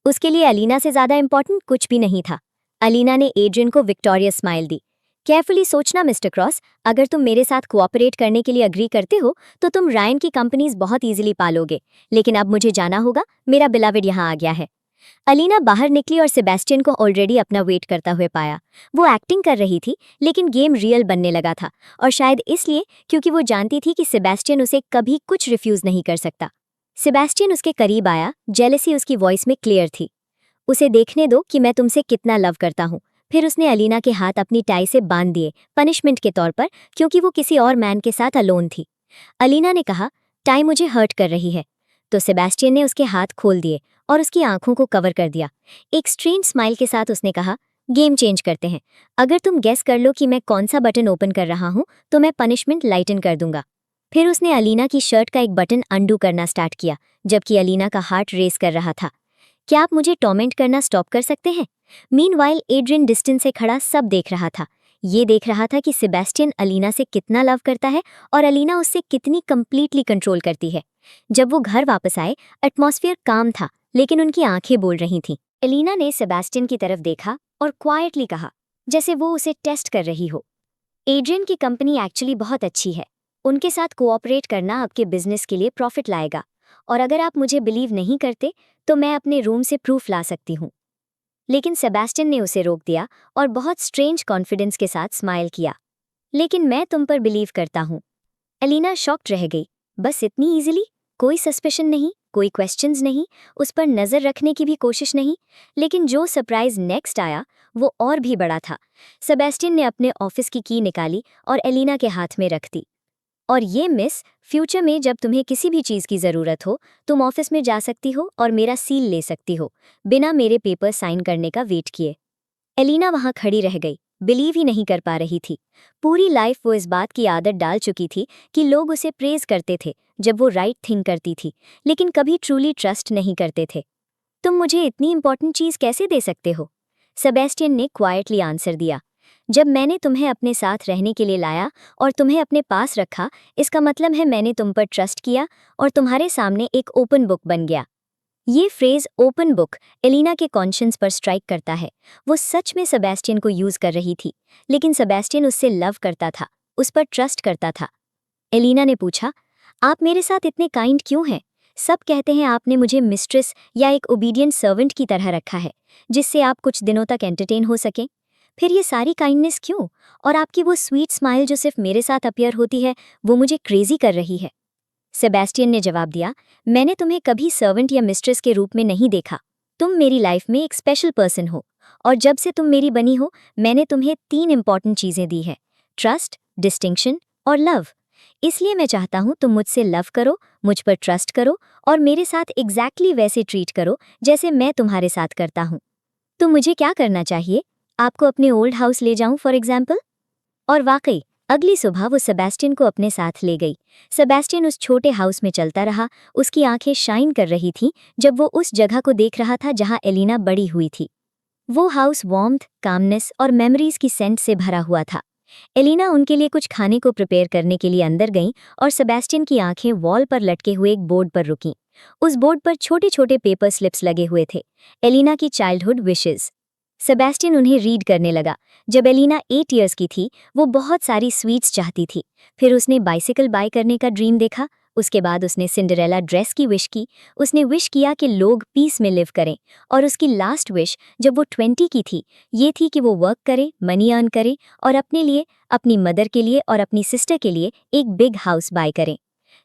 उसके लिए अलीना से ज्यादा इंपॉर्टेंट कुछ भी नहीं था। अलीना ने एड्रियन को विक्टोरियस स्माइल दी। केयरफुली सोचना मिस्टर क्रॉस, अगर तुम मेरे साथ कोऑपरेट करने के लिए अग्री करते हो तो तुम रायन की कंपनीज बहुत इजीली पालोगे, लेकिन अब मुझे जाना होगा, मेरा बिलवेड यहाँ आ गया है। अलीना बाहर निकली और सेबेस्टियन को ऑलरेडी अपना वेट करता हुए पाया। वो एक्टिंग कर रही थी, लेकिन गेम रियल बनने लगा था, और शायद इसलिए क्योंकि वो जानती थी कि सेबेस्टियन उसे कभी कुछ रिफ्यूज नहीं कर सकता। सेबेस्टियन उसके करीब आया, जेलसी उसकी वॉइस में क्लियर थी। उसे देखने दो कि मैं तुमसे कितना लव करता हूँ। फिर उसने अलीना के हाथ अपनी टाई से बांध दिए, पनिशमेंट के तौर पर, क्योंकि वो किसी और मैन के साथ अलोन थी। अलीना ने कहा, टाई मुझे हर्ट कर रही है। तो सेबेस्टियन ने उसके हाथ खोल दिए और उसकी आंखों को कवर कर दिया। एक स्ट्रेंज स्माइल के साथ उसने कहा, गेम चेंज करते हैं। अगर तुम गेस कर लो कि मैं कौन सा बटन ओपन कर रहा हूँ तो मैं पनिशमेंट लाइटन कर दूंगा। फिर उसने अलीना की शर्ट का एक बटन अंडू करना स्टार्ट किया, जबकि अलीना का हार्ट रेस कर रहा था। क्या आप मुझे टॉर्मेंट करना स्टॉप कर सकते हैं? मीनवाइल एड्रियन डिस्टेंस से खड़ा सब देख रहा था। ये देख रहा था कि सेबेस्टियन अलीना से कितना लव करता है और अलीना उससे कितनी कंप्लीटली कंट्रोल करती है। जब वो घर वापस आए, एटमॉस्फेयर काम था, लेकिन उनकी आंखें बोल रही थीं। अलीना ने सेबेस्टियन की तरफ देखा और क्वाइटली कहा, जैसे वो उसे टेस्ट कर रही हो, एड्रियन की कंपनी एक्चुअली बहुत अच्छी है। उनके साथ कोऑपरेट करना आपके बिजनेस के लिए प्रॉफिट लाएगा, और अगर आप मुझे बिलीव नहीं करते तो मैं अपने रूम से प्रूफ ला सकती हूँ। लेकिन सेबेस्टियन ने उसे रोक दिया और बहुत स्ट्रेंज कॉन्फिडेंस के साथ स्माइल किया। लेकिन मैं तुम पर बिलीव करता हूँ। अलीना शॉक्ड रह गई। बस इतनी इजीली? कोई सस्पेशन नहीं, कोई क्वेश्चंस नहीं, उस पर नजर रखने की भी कोशिश नहीं। लेकिन जो सरप्राइज नेक्स्ट आया वो और भी बड़ा था। सेबेस्टियन ने अपने ऑफिस की की निकाली और एलिना के हाथ में रख दी। और ये मिस, फ्यूचर में जब तुम्हें किसी भी चीज़ की ज़रूरत हो, तुम ऑफिस में जा सकती हो और मेरा सील ले सकती हो, बिना मेरे पेपर साइन करने का वेट किए। एलिना वहाँ खड़ी रह गई, बिलीव ही नहीं कर पा रही थी। पूरी लाइफ वो इस बात की आदत डाल चुकी थी कि लोग उसे प्रेज करते थे जब वो राइट थिंग करती थी, लेकिन कभी ट्रूली ट्रस्ट नहीं करते थे। तुम मुझे इतनी इंपॉर्टेंट चीज़ कैसे दे सकते हो? सेबेस्टियन ने क्वाइटली आंसर दिया। जब मैंने तुम्हें अपने साथ रहने के लिए लाया और तुम्हें अपने पास रखा, इसका मतलब है मैंने तुम पर ट्रस्ट किया और तुम्हारे सामने एक ओपन बुक बन गया। ये फ्रेज ओपन बुक एलिना के कॉन्शियंस पर स्ट्राइक करता है। वो सच में सेबेस्टियन को यूज कर रही थी, लेकिन सेबेस्टियन उससे लव करता था, उस पर ट्रस्ट करता था। एलिना ने पूछा, आप मेरे साथ इतने काइंड क्यों हैं? सब कहते हैं आपने मुझे मिस्ट्रेस या एक ओबीडियंट सर्वेंट की तरह रखा है, जिससे आप कुछ दिनों तक एंटरटेन हो सकें। फिर ये सारी काइंडनेस क्यों? और आपकी वो स्वीट स्माइल जो सिर्फ मेरे साथ अपीयर होती है, वो मुझे क्रेजी कर रही है। सेबेस्टियन ने जवाब दिया, मैंने तुम्हें कभी सर्वेंट या मिस्ट्रेस के रूप में नहीं देखा। तुम मेरी लाइफ में एक स्पेशल पर्सन हो, और जब से तुम मेरी बनी हो, मैंने तुम्हें 3 इंपॉर्टेंट चीज़ें दी है: ट्रस्ट, डिस्टिंक्शन और लव। इसलिए मैं चाहता हूँ तुम मुझसे लव करो, मुझ पर ट्रस्ट करो और मेरे साथ एग्जैक्टली वैसे ट्रीट करो जैसे मैं तुम्हारे साथ करता हूँ। तो मुझे क्या करना चाहिए? आपको अपने ओल्ड हाउस ले जाऊं फॉर एग्जाम्पल? और वाकई अगली सुबह वो सेबेस्टियन को अपने साथ ले गई। सेबेस्टियन उस छोटे हाउस में चलता रहा। उसकी आंखें शाइन कर रही थीं जब वो उस जगह को देख रहा था जहां एलिना बड़ी हुई थी। वो हाउस वार्मथ, कामनेस और मेमोरीज की सेंट से भरा हुआ था। एलिना उनके लिए कुछ खाने को प्रिपेयर करने के लिए अंदर गईं और सेबेस्टियन की आंखें वॉल पर लटके हुए एक बोर्ड पर रुकीं। उस बोर्ड पर छोटे छोटे पेपर स्लिप्स लगे हुए थे, एलिना की चाइल्डहुड विशेस। सेबेस्टियन उन्हें रीड करने लगा। जब एलिना 8 इयर्स की थी, वो बहुत सारी स्वीट्स चाहती थी। फिर उसने बाइसिकल बाय करने का ड्रीम देखा। उसके बाद उसने सिंडरेला ड्रेस की विश की। उसने विश किया कि लोग पीस में लिव करें। और उसकी लास्ट विश, जब वो 20 की थी, ये थी कि वो वर्क करे, मनी अर्न करे और अपने लिए, अपनी मदर के लिए और अपनी सिस्टर के लिए एक बिग हाउस बाय करें।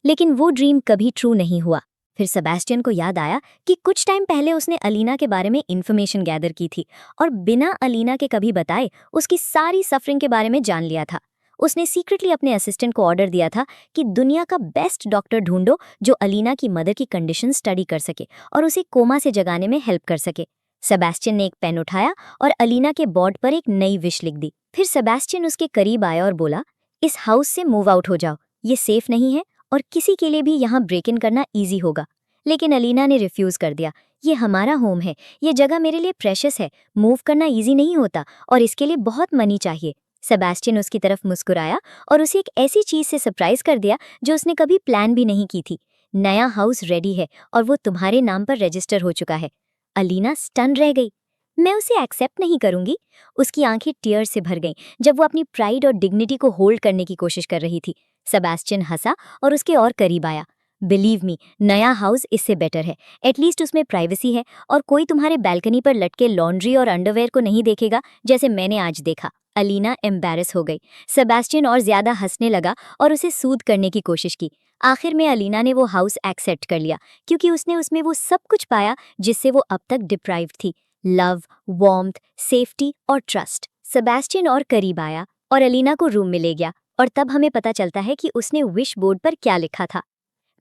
लेकिन वो ड्रीम कभी ट्रू नहीं हुआ। फिर सेबेस्टियन को याद आया कि कुछ टाइम पहले उसने अलीना के बारे में इन्फॉर्मेशन गैदर की थी और बिना अलीना के कभी बताए उसकी सारी सफरिंग के बारे में जान लिया था। उसने सीक्रेटली अपने असिस्टेंट को ऑर्डर दिया था कि दुनिया का बेस्ट डॉक्टर ढूंढो जो अलीना की मदर की कंडीशन स्टडी कर सके और उसे कोमा से जगाने में हेल्प कर सके। सेबेस्टियन ने एक पेन उठाया और अलीना के बोर्ड पर एक नई विश लिख दी। फिर सेबेस्टियन उसके करीब आया और बोला, इस हाउस से मूव आउट हो जाओ, ये सेफ नहीं है और किसी के लिए भी यहाँ ब्रेक इन करना ईजी होगा। लेकिन अलीना ने रिफ्यूज कर दिया। ये हमारा होम है, ये जगह मेरे लिए प्रेशियस है, मूव करना ईजी नहीं होता और इसके लिए बहुत मनी चाहिए। सेबेस्टियन उसकी तरफ मुस्कुराया और उसे एक ऐसी चीज से सरप्राइज कर दिया जो उसने कभी प्लान भी नहीं की थी। नया हाउस रेडी है और वो तुम्हारे नाम पर रजिस्टर हो चुका है। अलीना स्टन रह गई। मैं उसे एक्सेप्ट नहीं करूंगी। उसकी आंखें टीयर से भर गईं जब वो अपनी प्राइड और डिग्निटी को होल्ड करने की कोशिश कर रही थी। सेबेस्टियन हंसा और उसके और करीब आया। बिलीव मी, नया हाउस इससे बेटर है। एटलीस्ट उसमें प्राइवेसी है और कोई तुम्हारे बैल्कनी पर लटके लॉन्ड्री और अंडरवेयर को नहीं देखेगा जैसे मैंने आज देखा। अलीना एम्बैरस हो गई। सेबेस्टियन और ज्यादा हंसने लगा और उसे सूद करने की कोशिश की। आखिर में अलीना ने वो हाउस एक्सेप्ट कर लिया क्योंकि उसने उसमें वो सब कुछ पाया जिससे वो अब तक डिप्राइव्ड थी: लव, वार्मथ, सेफ्टी और ट्रस्ट। सेबेस्टियन और करीब आया और अलीना को रूम में ले गया और तब हमें पता चलता है कि उसने विश बोर्ड पर क्या लिखा था: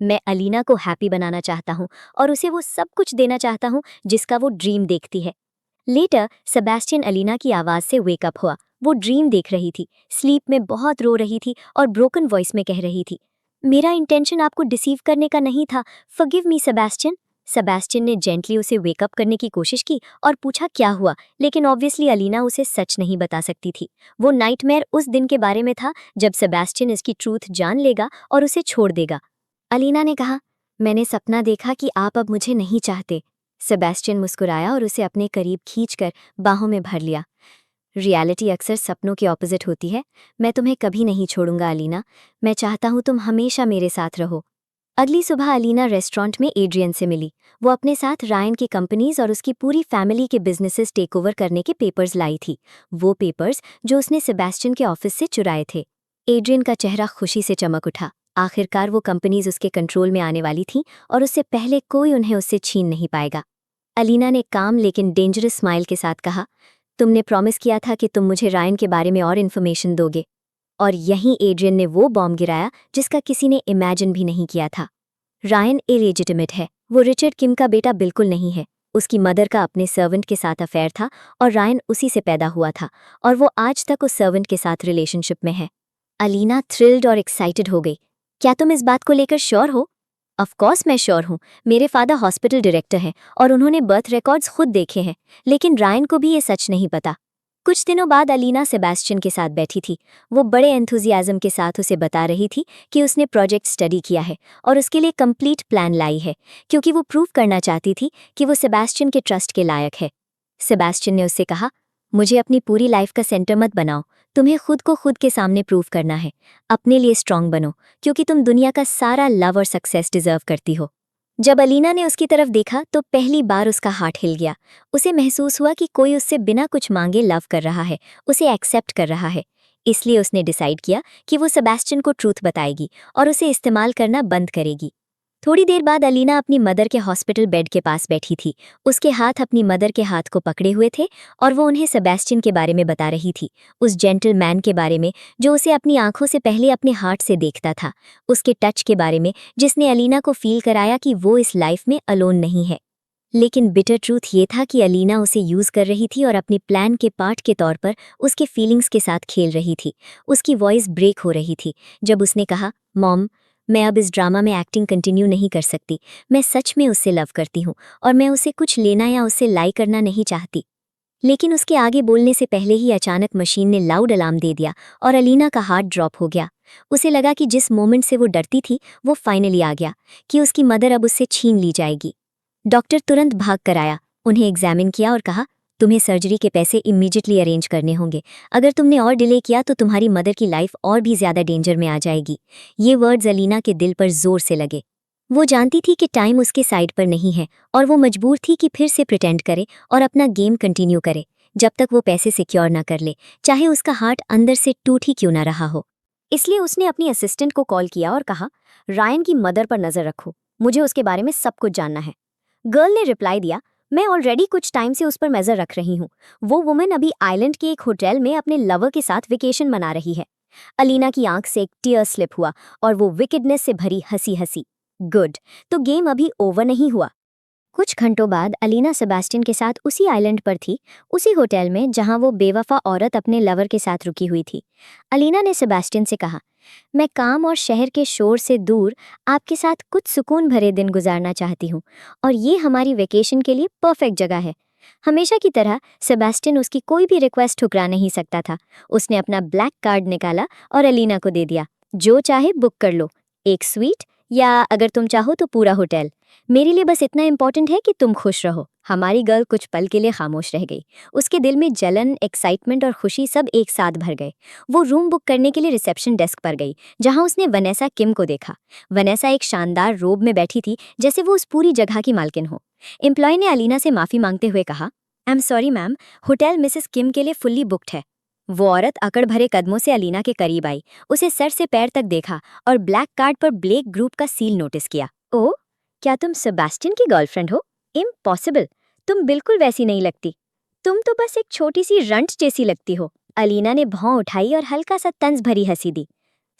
मैं अलीना को हैप्पी बनाना चाहता हूँ और उसे वो सब कुछ देना चाहता हूँ जिसका वो ड्रीम देखती है। लेटर सेबेस्टियन अलीना की आवाज़ से वेकअप हुआ। वो ड्रीम देख रही थी, स्लीप में बहुत रो रही थी और ब्रोकन वॉइस में कह रही थी, मेरा इंटेंशन आपको डिसीव करने का नहीं था, फॉरगिव मी सेबेस्टियन। सेबेस्टियन ने जेंटली उसे वेकअप करने की कोशिश की और पूछा क्या हुआ, लेकिन ऑब्वियसली अलीना उसे सच नहीं बता सकती थी। वो नाइटमेयर उस दिन के बारे में था जब सेबेस्टियन इसकी ट्रूथ जान लेगा और उसे छोड़ देगा। अलीना ने कहा, मैंने सपना देखा कि आप अब मुझे नहीं चाहते। सेबेस्टियन मुस्कुराया और उसे अपने करीब खींचकर बाहों में भर लिया। रियलिटी अक्सर सपनों के ऑपोजिट होती है। मैं तुम्हें कभी नहीं छोड़ूंगा अलीना। मैं चाहता हूँ तुम हमेशा मेरे साथ रहो। अगली सुबह अलीना रेस्टोरेंट में एड्रियन से मिली। वो अपने साथ रायन की कंपनीज और उसकी पूरी फैमिली के बिजनेसेस टेक ओवर करने के पेपर्स लाई थी, वो पेपर्स जो उसने सेबेस्टियन के ऑफिस से चुराए थे। एड्रियन का चेहरा खुशी से चमक उठा। आखिरकार वो कंपनीज उसके कंट्रोल में आने वाली थीं और उससे पहले कोई उन्हें उससे छीन नहीं पाएगा। अलीना ने काम लेकिन डेंजरस स्माइल के साथ कहा, तुमने प्रॉमिस किया था कि तुम मुझे रायन के बारे में और इन्फॉर्मेशन दोगे। और यहीं एड्रियन ने वो बॉम्ब गिराया जिसका किसी ने इमेजिन भी नहीं किया था। रायन इलेजिटिमेट है। वो रिचर्ड किम का बेटा बिल्कुल नहीं है। उसकी मदर का अपने सर्वेंट के साथ अफेयर था और रायन उसी से पैदा हुआ था और वो आज तक उस सर्वेंट के साथ रिलेशनशिप में है। अलीना थ्रिल्ड और एक्साइटेड हो गई। क्या तुम इस बात को लेकर श्योर हो? ऑफ कोर्स मैं श्योर हूँ। मेरे फादर हॉस्पिटल डायरेक्टर हैं और उन्होंने बर्थ रिकॉर्ड्स खुद देखे हैं। लेकिन रायन को भी ये सच नहीं पता। कुछ दिनों बाद अलीना सेबेस्टियन के साथ बैठी थी। वो बड़े एंथुजियाज्म के साथ उसे बता रही थी कि उसने प्रोजेक्ट स्टडी किया है और उसके लिए कंप्लीट प्लान लाई है, क्योंकि वो प्रूव करना चाहती थी कि वो सेबेस्टियन के ट्रस्ट के लायक है। सेबेस्टियन ने उससे कहा, मुझे अपनी पूरी लाइफ का सेंटर मत बनाओ। तुम्हें खुद को खुद के सामने प्रूव करना है। अपने लिए स्ट्रांग बनो, क्योंकि तुम दुनिया का सारा लव और सक्सेस डिजर्व करती हो। जब अलीना ने उसकी तरफ देखा तो पहली बार उसका हार्ट हिल गया। उसे महसूस हुआ कि कोई उससे बिना कुछ मांगे लव कर रहा है, उसे एक्सेप्ट कर रहा है। इसलिए उसने डिसाइड किया कि वो सेबेस्टियन को ट्रूथ बताएगी और उसे इस्तेमाल करना बंद करेगी। थोड़ी देर बाद अलीना अपनी मदर के हॉस्पिटल बेड के पास बैठी थी। उसके हाथ अपनी मदर के हाथ को पकड़े हुए थे और वो उन्हें सेबेस्टियन के बारे में बता रही थी, उस जेंटल मैन के बारे में जो उसे अपनी आंखों से पहले अपने हार्ट से देखता था, उसके टच के बारे में जिसने अलीना को फील कराया कि वो इस लाइफ में अलोन नहीं है। लेकिन बिटर ट्रूथ ये था कि अलीना उसे यूज कर रही थी और अपनी प्लान के पार्ट के तौर पर उसके फीलिंग्स के साथ खेल रही थी। उसकी वॉइस ब्रेक हो रही थी जब उसने कहा, मॉम, मैं अब इस ड्रामा में एक्टिंग कंटिन्यू नहीं कर सकती। मैं सच में उससे लव करती हूँ और मैं उसे कुछ लेना या उससे लाई करना नहीं चाहती। लेकिन उसके आगे बोलने से पहले ही अचानक मशीन ने लाउड अलार्म दे दिया और अलीना का हार्ट ड्रॉप हो गया। उसे लगा कि जिस मोमेंट से वो डरती थी वो फाइनली आ गया, कि उसकी मदर अब उससे छीन ली जाएगी। डॉक्टर तुरंत भाग कर आया, उन्हें एग्जामिन किया और कहा, तुम्हें सर्जरी के पैसे इमीडिएटली अरेंज करने होंगे। अगर तुमने और डिले किया तो तुम्हारी मदर की लाइफ और भी ज्यादा डेंजर में आ जाएगी। ये वर्ड्स अलीना के दिल पर जोर से लगे। वो जानती थी कि टाइम उसके साइड पर नहीं है और वो मजबूर थी कि फिर से प्रिटेंड करे और अपना गेम कंटिन्यू करे जब तक वो पैसे सिक्योर ना कर ले, चाहे उसका हार्ट अंदर से टूट ही क्यों ना रहा हो। इसलिए उसने अपनी असिस्टेंट को कॉल किया और कहा, रायन की मदर पर नजर रखो, मुझे उसके बारे में सब कुछ जानना है। गर्ल ने रिप्लाई दिया, मैं ऑलरेडी कुछ टाइम से उस पर नजर रख रही हूँ। वो वुमेन अभी आइलैंड के एक होटल में अपने लवर के साथ वेकेशन मना रही है। अलीना की आंख से एक टीयर स्लिप हुआ और वो विकेडनेस से भरी हंसी हंसी। गुड, तो गेम अभी ओवर नहीं हुआ। कुछ घंटों बाद अलीना सेबेस्टियन के साथ उसी आइलैंड पर थी, उसी होटल में जहां वो बेवफा औरत अपने लवर के साथ रुकी हुई थी। अलीना ने सेबेस्टियन से कहा, मैं काम और शहर के शोर से दूर आपके साथ कुछ सुकून भरे दिन गुजारना चाहती हूँ और ये हमारी वेकेशन के लिए परफेक्ट जगह है। हमेशा की तरह सेबेस्टियन उसकी कोई भी रिक्वेस्ट ठुकरा नहीं सकता था। उसने अपना ब्लैक कार्ड निकाला और अलीना को दे दिया, जो चाहे बुक कर लो, एक स्वीट या अगर तुम चाहो तो पूरा होटल। मेरे लिए बस इतना इम्पोर्टेंट है कि तुम खुश रहो। हमारी गर्ल कुछ पल के लिए खामोश रह गई। उसके दिल में जलन, एक्साइटमेंट और खुशी सब एक साथ भर गए। वो रूम बुक करने के लिए रिसेप्शन डेस्क पर गई, जहां उसने वनेसा किम को देखा। वनेसा एक शानदार रोब में बैठी थी, जैसे वो उस पूरी जगह की मालकिन हो। एम्प्लॉय ने अलीना से माफी मांगते हुए कहा, I am sorry ma'am, hotel Mrs Kim के लिए फुल्ली बुक्ड है। वो औरत अकड़ भरे कदमों से अलीना के करीब आई, उसे सर से पैर तक देखा और ब्लैक कार्ड पर ब्लेक ग्रुप का सील नोटिस किया। ओह, क्या तुम सेबेस्टियन की गर्लफ्रेंड हो? इम्पॉसिबल, तुम बिल्कुल वैसी नहीं लगती। तुम तो बस एक छोटी सी रंट जैसी लगती हो। अलीना ने भौं उठाई और हल्का सा तंज भरी हंसी दी।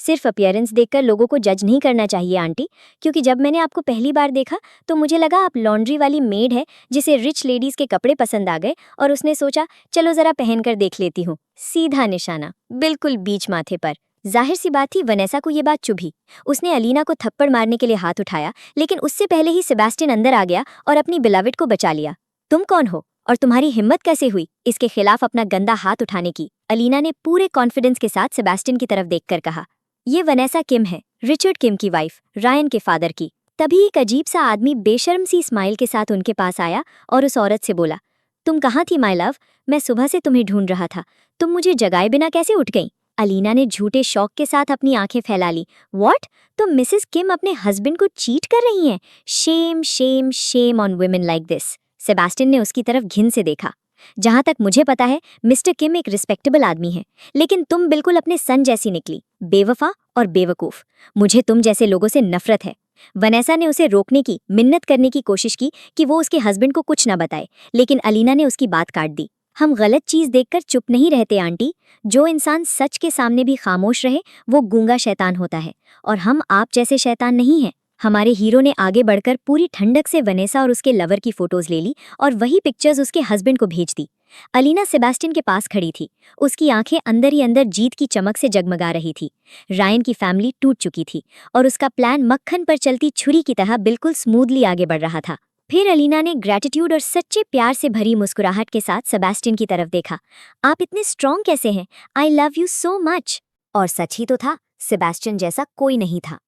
सिर्फ अपीयरेंस देखकर लोगों को जज नहीं करना चाहिए आंटी, क्योंकि जब मैंने आपको पहली बार देखा तो मुझे लगा आप लॉन्ड्री वाली मेड है जिसे रिच लेडीज के कपड़े पसंद आ गए और उसने सोचा चलो जरा पहनकर देख लेती हूँ। सीधा निशाना, बिल्कुल बीच माथे पर। जाहिर सी बात थी वनेसा को ये बात चुभी। उसने अलीना को थप्पड़ मारने के लिए हाथ उठाया, लेकिन उससे पहले ही सेबेस्टियन अंदर आ गया और अपनी बिलविड को बचा लिया। तुम कौन हो और तुम्हारी हिम्मत कैसे हुई इसके खिलाफ अपना गंदा हाथ उठाने की? अलीना ने पूरे कॉन्फिडेंस के साथ सेबेस्टियन की तरफ देखकर कहा, ये वनेसा किम है, रिचर्ड किम की वाइफ, रायन के फादर की। तभी एक अजीब सा आदमी बेशर्म सी स्माइल के साथ उनके पास आया और उस औरत से बोला, तुम कहाँ थी माय लव? मैं सुबह से तुम्हें ढूंढ रहा था। तुम मुझे जगाए बिना कैसे उठ गई? अलीना ने झूठे शौक के साथ अपनी आंखें फैला ली। व्हाट? तुम मिसेस किम अपने हस्बैंड को चीट कर रही हैं? Shem Shem shame on women like this. Sebastian ने उसकी तरफ घिन से देखा। जहां तक मुझे पता है मिस्टर किम एक रिस्पेक्टेबल आदमी है, लेकिन तुम बिल्कुल अपने सन जैसी निकली, बेवफा और बेवकूफ। मुझे तुम जैसे लोगों से नफरत है। वनेसा ने उसे रोकने की मिन्नत करने की कोशिश की कि वो उसके हस्बैंड को कुछ न बताए, लेकिन अलीना ने उसकी बात काट दी। हम गलत चीज देखकर चुप नहीं रहते आंटी। जो इंसान सच के सामने भी खामोश रहे वो गूंगा शैतान होता है, और हम आप जैसे शैतान नहीं हैं। हमारे हीरो ने आगे बढ़कर पूरी ठंडक से वनेसा और उसके लवर की फोटोज ले ली और वही पिक्चर्स उसके हस्बैंड को भेज दी। अलीना सेबेस्टियन के पास खड़ी थी, उसकी आंखें अंदर ही अंदर जीत की चमक से जगमगा रही थी। रायन की फैमिली टूट चुकी थी और उसका प्लान मक्खन पर चलती छुरी की तरह बिल्कुल स्मूथली आगे बढ़ रहा था। फिर अलीना ने ग्रेटिट्यूड और सच्चे प्यार से भरी मुस्कुराहट के साथ सेबेस्टियन की तरफ देखा। आप इतने स्ट्रॉन्ग कैसे हैं? I love you so much. और सच ही तो था, सेबेस्टियन जैसा कोई नहीं था।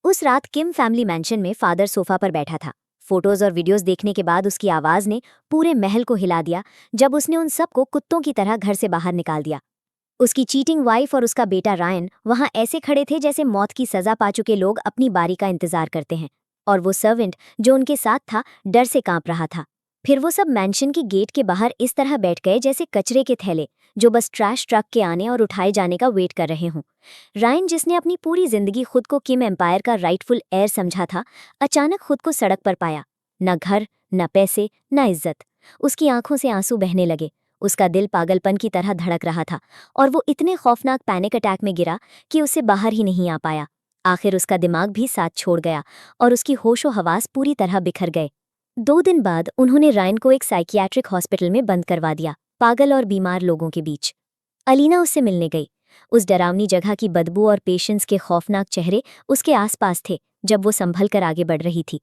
उस रात किम फैमिली मैंशन में फादर सोफा पर बैठा था। फोटोज और वीडियोस देखने के बाद उसकी आवाज ने पूरे महल को हिला दिया जब उसने उन सबको कुत्तों की तरह घर से बाहर निकाल दिया। उसकी चीटिंग वाइफ और उसका बेटा रायन वहां ऐसे खड़े थे जैसे मौत की सजा पा चुके लोग अपनी बारी का इंतजार करते हैं। और वो सर्वेंट जो उनके साथ था डर से कांप रहा था। फिर वो सब मैंशन की गेट के बाहर इस तरह बैठ गए जैसे कचरे के थैले जो बस ट्रैश ट्रक के आने और उठाए जाने का वेट कर रहे हों। रायन, जिसने अपनी पूरी जिंदगी खुद को किम एम्पायर का राइटफुल एयर समझा था, अचानक खुद को सड़क पर पाया। न घर, न पैसे, न इज्जत। उसकी आंखों से आंसू बहने लगे। उसका दिल पागलपन की तरह धड़क रहा था और वो इतने खौफनाक पैनिक अटैक में गिरा कि उससे बाहर ही नहीं आ पाया। आखिर उसका दिमाग भी साथ छोड़ गया और उसकी होशो हवास पूरी तरह बिखर गए। 2 दिन बाद उन्होंने रायन को एक साइकियाट्रिक हॉस्पिटल में बंद करवा दिया, पागल और बीमार लोगों के बीच। अलीना उससे मिलने गई। उस डरावनी जगह की बदबू और पेशेंस के खौफनाक चेहरे उसके आसपास थे जब वो संभल कर आगे बढ़ रही थी।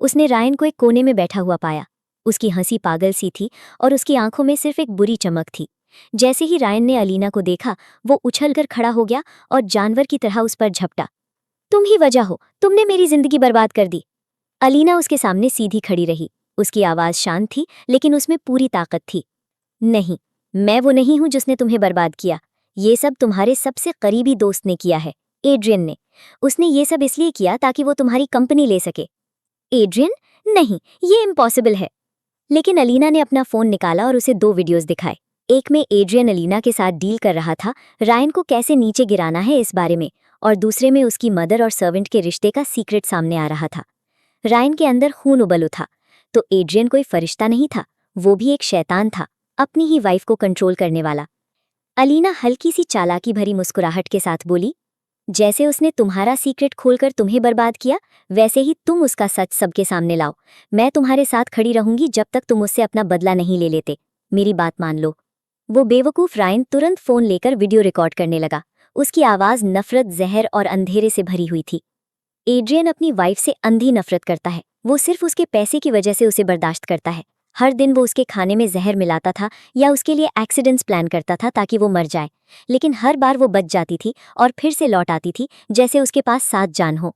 उसने रायन को एक कोने में बैठा हुआ पाया। उसकी हंसी पागल सी थी और उसकी आंखों में सिर्फ एक बुरी चमक थी। जैसे ही रायन ने अलीना को देखा, वो उछलकर खड़ा हो गया और जानवर की तरह उस पर झपटा। तुम ही वजह हो, तुमने मेरी जिंदगी बर्बाद कर दी। अलीना उसके सामने सीधी खड़ी रही। उसकी आवाज शांत थी लेकिन उसमें पूरी ताकत थी। नहीं, मैं वो नहीं हूं जिसने तुम्हें बर्बाद किया। ये सब तुम्हारे सबसे करीबी दोस्त ने किया है, एड्रियन ने। उसने ये सब इसलिए किया ताकि वो तुम्हारी कंपनी ले सके। एड्रियन? नहीं, ये इम्पॉसिबल है। लेकिन अलीना ने अपना फोन निकाला और उसे 2 वीडियोस दिखाए। एक में एड्रियन अलीना के साथ डील कर रहा था, रायन को कैसे नीचे गिराना है इस बारे में, और दूसरे में उसकी मदर और सर्वेंट के रिश्ते का सीक्रेट सामने आ रहा था। रायन के अंदर खून उबल उठा। तो एड्रियन कोई फरिश्ता नहीं था, वो भी एक शैतान था, अपनी ही वाइफ को कंट्रोल करने वाला। अलीना हल्की सी चालाकी भरी मुस्कुराहट के साथ बोली, जैसे उसने तुम्हारा सीक्रेट खोलकर तुम्हें बर्बाद किया, वैसे ही तुम उसका सच सबके सामने लाओ। मैं तुम्हारे साथ खड़ी रहूंगी जब तक तुम उससे अपना बदला नहीं ले लेते। मेरी बात मान लो। वो बेवकूफ रायन तुरंत फोन लेकर वीडियो रिकॉर्ड करने लगा। उसकी आवाज नफरत, जहर और अंधेरे से भरी हुई थी। एड्रियन अपनी वाइफ से अंधी नफरत करता है। वो सिर्फ उसके पैसे की वजह से उसे बर्दाश्त करता है। हर दिन वो उसके खाने में जहर मिलाता था या उसके लिए एक्सीडेंट्स प्लान करता था ताकि वो मर जाए। लेकिन हर बार वो बच जाती थी और फिर से लौट आती थी जैसे उसके पास 7 जान हो।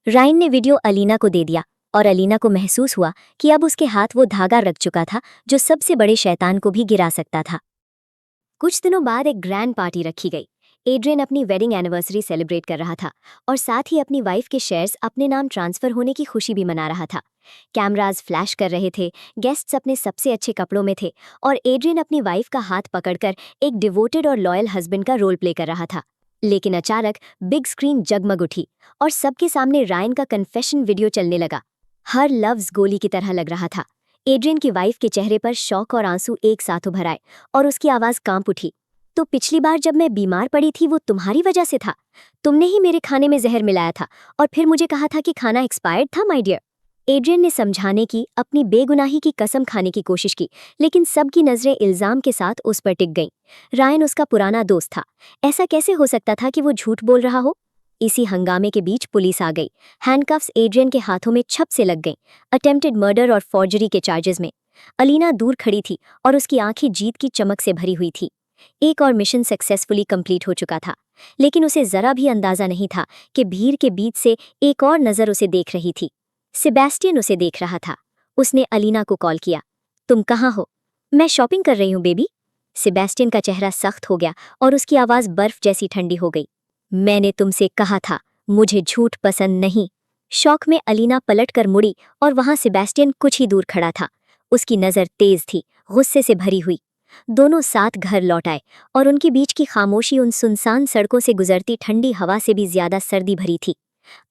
रायन ने वीडियो अलीना को दे दिया और अलीना को महसूस हुआ कि अब उसके हाथ वो धागा रख चुका था जो सबसे बड़े शैतान को भी गिरा सकता था। कुछ दिनों बाद एक ग्रैंड पार्टी रखी गई। एड्रियन अपनी वेडिंग एनिवर्सरी सेलिब्रेट कर रहा था और साथ ही अपनी वाइफ के शेयर्स अपने नाम ट्रांसफर होने की खुशी भी मना रहा था। कैमराज फ्लैश कर रहे थे, गेस्ट्स अपने सबसे अच्छे कपड़ों में थे और एड्रियन अपनी वाइफ का हाथ पकड़कर एक डिवोटेड और लॉयल हस्बैंड का रोल प्ले कर रहा था। लेकिन अचानक बिग स्क्रीन जगमग उठी और सबके सामने रायन का कन्फेशन वीडियो चलने लगा। हर लफ्ज गोली की तरह लग रहा था। एड्रियन की वाइफ के चेहरे पर शौक और आंसू एक साथ उभर आए और उसकी आवाज कांप उठी। तो पिछली बार जब मैं बीमार पड़ी थी वो तुम्हारी वजह से था। तुमने ही मेरे खाने में जहर मिलाया था और फिर मुझे कहा था कि खाना एक्सपायर्ड था, माय डियर। एड्रियन ने समझाने की, अपनी बेगुनाही की कसम खाने की कोशिश की, लेकिन सबकी नजरें इल्जाम के साथ उस पर टिक गईं। रायन उसका पुराना दोस्त था। ऐसा कैसे हो सकता था कि वो झूठ बोल रहा हो? इसी हंगामे के बीच पुलिस आ गई। हैंडकफ्स एड्रियन के हाथों में छप से लग गईं, अटेम्प्टेड मर्डर और फॉर्जरी के चार्जेस में। अलीना दूर खड़ी थी और उसकी आंखें जीत की चमक से भरी हुई थी। एक और मिशन सक्सेसफुली कंप्लीट हो चुका था, लेकिन उसे जरा भी अंदाजा नहीं था कि भीड़ के बीच से एक और नजर उसे देख रही थी। सेबेस्टियन उसे देख रहा था। उसने अलीना को कॉल किया। तुम कहाँ हो? मैं शॉपिंग कर रही हूँ बेबी। सेबेस्टियन का चेहरा सख्त हो गया और उसकी आवाज बर्फ जैसी ठंडी हो गई। मैंने तुमसे कहा था, मुझे झूठ पसंद नहीं। शौक में अलीना पलट कर मुड़ी और वहां सेबेस्टियन कुछ ही दूर खड़ा था। उसकी नजर तेज थी, गुस्से से भरी हुई। दोनों साथ घर लौट आए और उनके बीच की खामोशी उन सुनसान सड़कों से गुजरती ठंडी हवा से भी ज्यादा सर्दी भरी थी।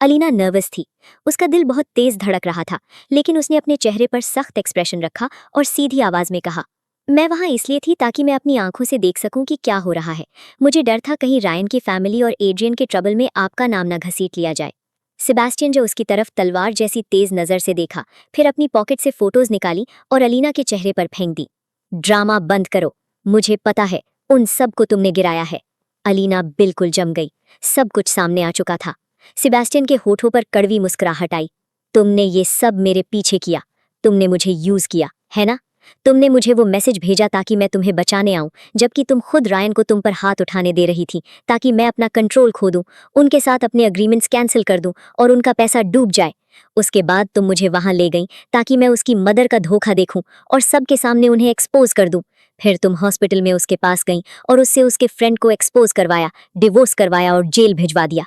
अलीना नर्वस थी। उसका दिल बहुत तेज धड़क रहा था, लेकिन उसने अपने चेहरे पर सख्त एक्सप्रेशन रखा और सीधी आवाज में कहा, मैं वहां इसलिए थी ताकि मैं अपनी आंखों से देख सकूं कि क्या हो रहा है। मुझे डर था कहीं रायन की फैमिली और एड्रियन के ट्रबल में आपका नाम न घसीट लिया जाए। सेबेस्टियन जो उसकी तरफ तलवार जैसी तेज नजर से देखा, फिर अपनी पॉकेट से फोटोज निकाली और अलीना के चेहरे पर फेंक दी। ड्रामा बंद करो, मुझे पता है उन सब को तुमने गिराया है। अलीना बिल्कुल जम गई। सब कुछ सामने आ चुका था। सेबेस्टियन के होठों पर कड़वी मुस्कुराहट आई। तुमने ये सब मेरे पीछे किया। तुमने मुझे यूज किया, है ना? तुमने मुझे वो मैसेज भेजा ताकि मैं तुम्हें बचाने आऊं, जबकि तुम खुद रायन को तुम पर हाथ उठाने दे रही थी ताकि मैं अपना कंट्रोल खो दूं, उनके साथ अपने एग्रीमेंट्स कैंसिल कर दूं और उनका पैसा डूब जाए। उसके बाद तुम मुझे वहां ले गई ताकि मैं उसकी मदर का धोखा देखूं और सबके सामने उन्हें एक्सपोज कर दूं। फिर तुम हॉस्पिटल में उसके पास गई और उससे उसके फ्रेंड को एक्सपोज करवाया, डिवोर्स करवाया और जेल भिजवा दिया।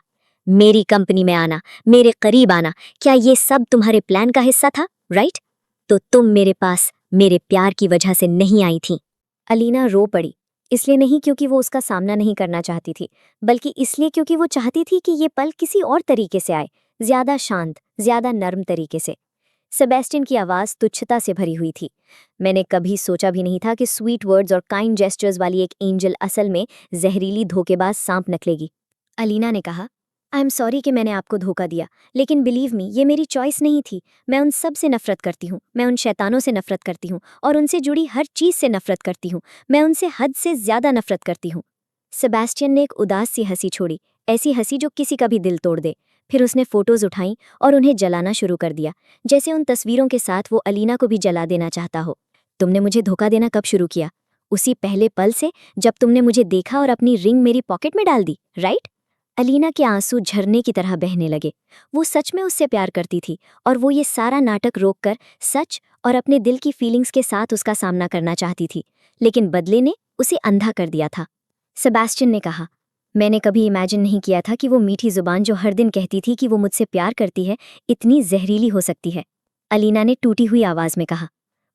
मेरी कंपनी में आना, मेरे करीब आना, क्या ये सब तुम्हारे प्लान का हिस्सा था, राइट? तो तुम मेरे पास मेरे प्यार की वजह से नहीं आई थी। अलीना रो पड़ी, इसलिए नहीं क्योंकि वो उसका सामना नहीं करना चाहती थी, बल्कि इसलिए क्योंकि वो चाहती थी कि ये पल किसी और तरीके से आए, ज्यादा शांत, ज्यादा नर्म तरीके से। सेबेस्टियन की आवाज़ तुच्छता से भरी हुई थी। मैंने कभी सोचा भी नहीं था कि स्वीट वर्ड्स और काइंड जेस्चर्स वाली एक एंजल असल में जहरीली धोखेबाज सांप निकलेगी। अलीना ने कहा, आई एम सॉरी कि मैंने आपको धोखा दिया, लेकिन बिलीव मी, ये मेरी चॉइस नहीं थी। मैं उन सब से नफरत करती हूँ, मैं उन शैतानों से नफरत करती हूँ और उनसे जुड़ी हर चीज़ से नफरत करती हूँ। मैं उनसे हद से ज़्यादा नफरत करती हूँ। सेबेस्टियन ने एक उदास सी हंसी छोड़ी, ऐसी हंसी जो किसी का भी दिल तोड़ दे। फिर उसने फोटोज उठाई और उन्हें जलाना शुरू कर दिया, जैसे उन तस्वीरों के साथ वो अलीना को भी जला देना चाहता हो। तुमने मुझे धोखा देना कब शुरू किया? उसी पहले पल से, जब तुमने मुझे देखा और अपनी रिंग मेरी पॉकेट में डाल दी, राइट? अलीना के आंसू झरने की तरह बहने लगे। वो सच में उससे प्यार करती थी और वो ये सारा नाटक रोककर सच और अपने दिल की फीलिंग्स के साथ उसका सामना करना चाहती थी, लेकिन बदले ने उसे अंधा कर दिया था। सेबेस्टियन ने कहा, मैंने कभी इमेजिन नहीं किया था कि वो मीठी जुबान जो हर दिन कहती थी कि वो मुझसे प्यार करती है, इतनी जहरीली हो सकती है। अलीना ने टूटी हुई आवाज में कहा,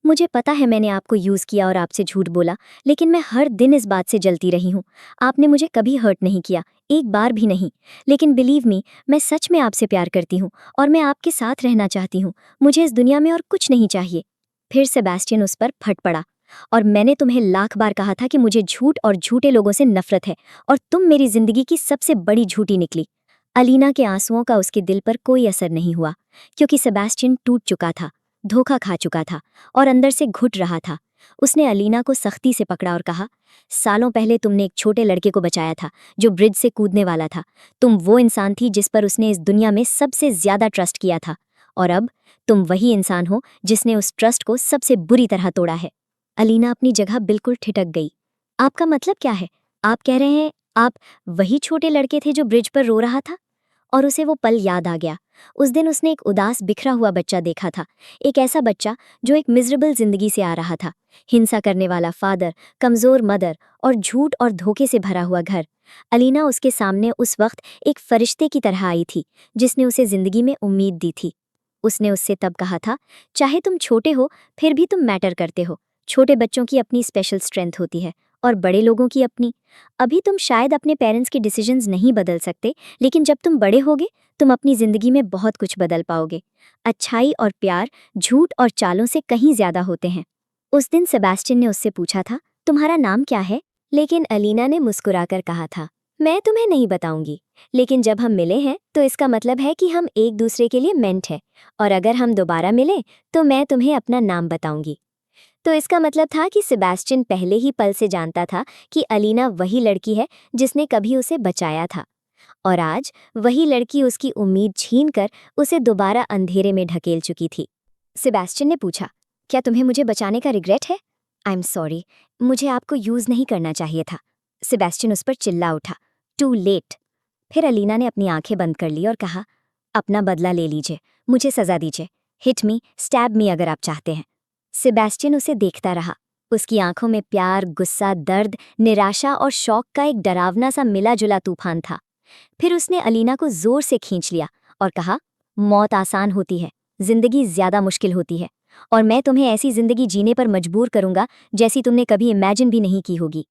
मुझे पता है मैंने आपको यूज़ किया और आपसे झूठ बोला, लेकिन मैं हर दिन इस बात से जलती रही हूँ। आपने मुझे कभी हर्ट नहीं किया, एक बार भी नहीं। लेकिन बिलीव मी, मैं सच में आपसे प्यार करती हूँ और मैं आपके साथ रहना चाहती हूँ। मुझे इस दुनिया में और कुछ नहीं चाहिए। फिर सेबेस्टियन उस पर फट पड़ा, और मैंने तुम्हें लाख बार कहा था कि मुझे झूठ और झूठे लोगों से नफरत है, और तुम मेरी जिंदगी की सबसे बड़ी झूठी निकली। अलीना के आंसुओं का उसके दिल पर कोई असर नहीं हुआ, क्योंकि सेबेस्टियन टूट चुका था, धोखा खा चुका था और अंदर से घुट रहा था। उसने अलीना को सख्ती से पकड़ा और कहा, सालों पहले तुमने एक छोटे लड़के को बचाया था जो ब्रिज से कूदने वाला था। तुम वो इंसान थी जिस पर उसने इस दुनिया में सबसे ज्यादा ट्रस्ट किया था, और अब तुम वही इंसान हो जिसने उस ट्रस्ट को सबसे बुरी तरह तोड़ा है। अलीना अपनी जगह बिल्कुल ठिठक गई। आपका मतलब क्या है? आप कह रहे हैं आप वही छोटे लड़के थे जो ब्रिज पर रो रहा था? और उसे वो पल याद आ गया। उस दिन उसने एक उदास बिखरा हुआ बच्चा देखा था, एक ऐसा बच्चा जो एक मिजरेबल जिंदगी से आ रहा था। हिंसा करने वाला फादर, कमजोर मदर और झूठ और धोखे से भरा हुआ घर। अलीना उसके सामने उस वक्त एक फरिश्ते की तरह आई थी, जिसने उसे जिंदगी में उम्मीद दी थी। उसने उससे तब कहा था, चाहे तुम छोटे हो फिर भी तुम मैटर करते हो। छोटे बच्चों की अपनी स्पेशल स्ट्रेंथ होती है और बड़े लोगों की अपनी। अभी तुम शायद अपने पेरेंट्स के डिसीजंस नहीं बदल सकते, लेकिन जब तुम बड़े होगे तुम अपनी जिंदगी में बहुत कुछ बदल पाओगे। अच्छाई और प्यार झूठ और चालों से कहीं ज्यादा होते हैं। उस दिन सेबेस्टियन ने उससे पूछा था, तुम्हारा नाम क्या है? लेकिन अलीना ने मुस्कुराकर कहा था, मैं तुम्हें नहीं बताऊंगी, लेकिन जब हम मिले हैं तो इसका मतलब है कि हम एक दूसरे के लिए मेंट हैं, और अगर हम दोबारा मिले तो मैं तुम्हें अपना नाम बताऊंगी। तो इसका मतलब था कि सेबेस्टियन पहले ही पल से जानता था कि अलीना वही लड़की है जिसने कभी उसे बचाया था, और आज वही लड़की उसकी उम्मीद छीनकर उसे दोबारा अंधेरे में ढकेल चुकी थी। सेबेस्टियन ने पूछा, क्या तुम्हें मुझे बचाने का रिग्रेट है? आई एम सॉरी, मुझे आपको यूज नहीं करना चाहिए था। सेबेस्टियन उस पर चिल्ला उठा, टू लेट। फिर अलीना ने अपनी आंखें बंद कर ली और कहा, अपना बदला ले लीजिए, मुझे सजा दीजिए, हिट मी, स्टैब मी अगर आप चाहते हैं। सेबेस्टियन उसे देखता रहा। उसकी आंखों में प्यार, गुस्सा, दर्द, निराशा और शौक का एक डरावना सा मिला जुला तूफान था। फिर उसने अलीना को जोर से खींच लिया और कहा, मौत आसान होती है, जिंदगी ज्यादा मुश्किल होती है, और मैं तुम्हें ऐसी जिंदगी जीने पर मजबूर करूंगा जैसी तुमने कभी इमेजिन भी नहीं की होगी।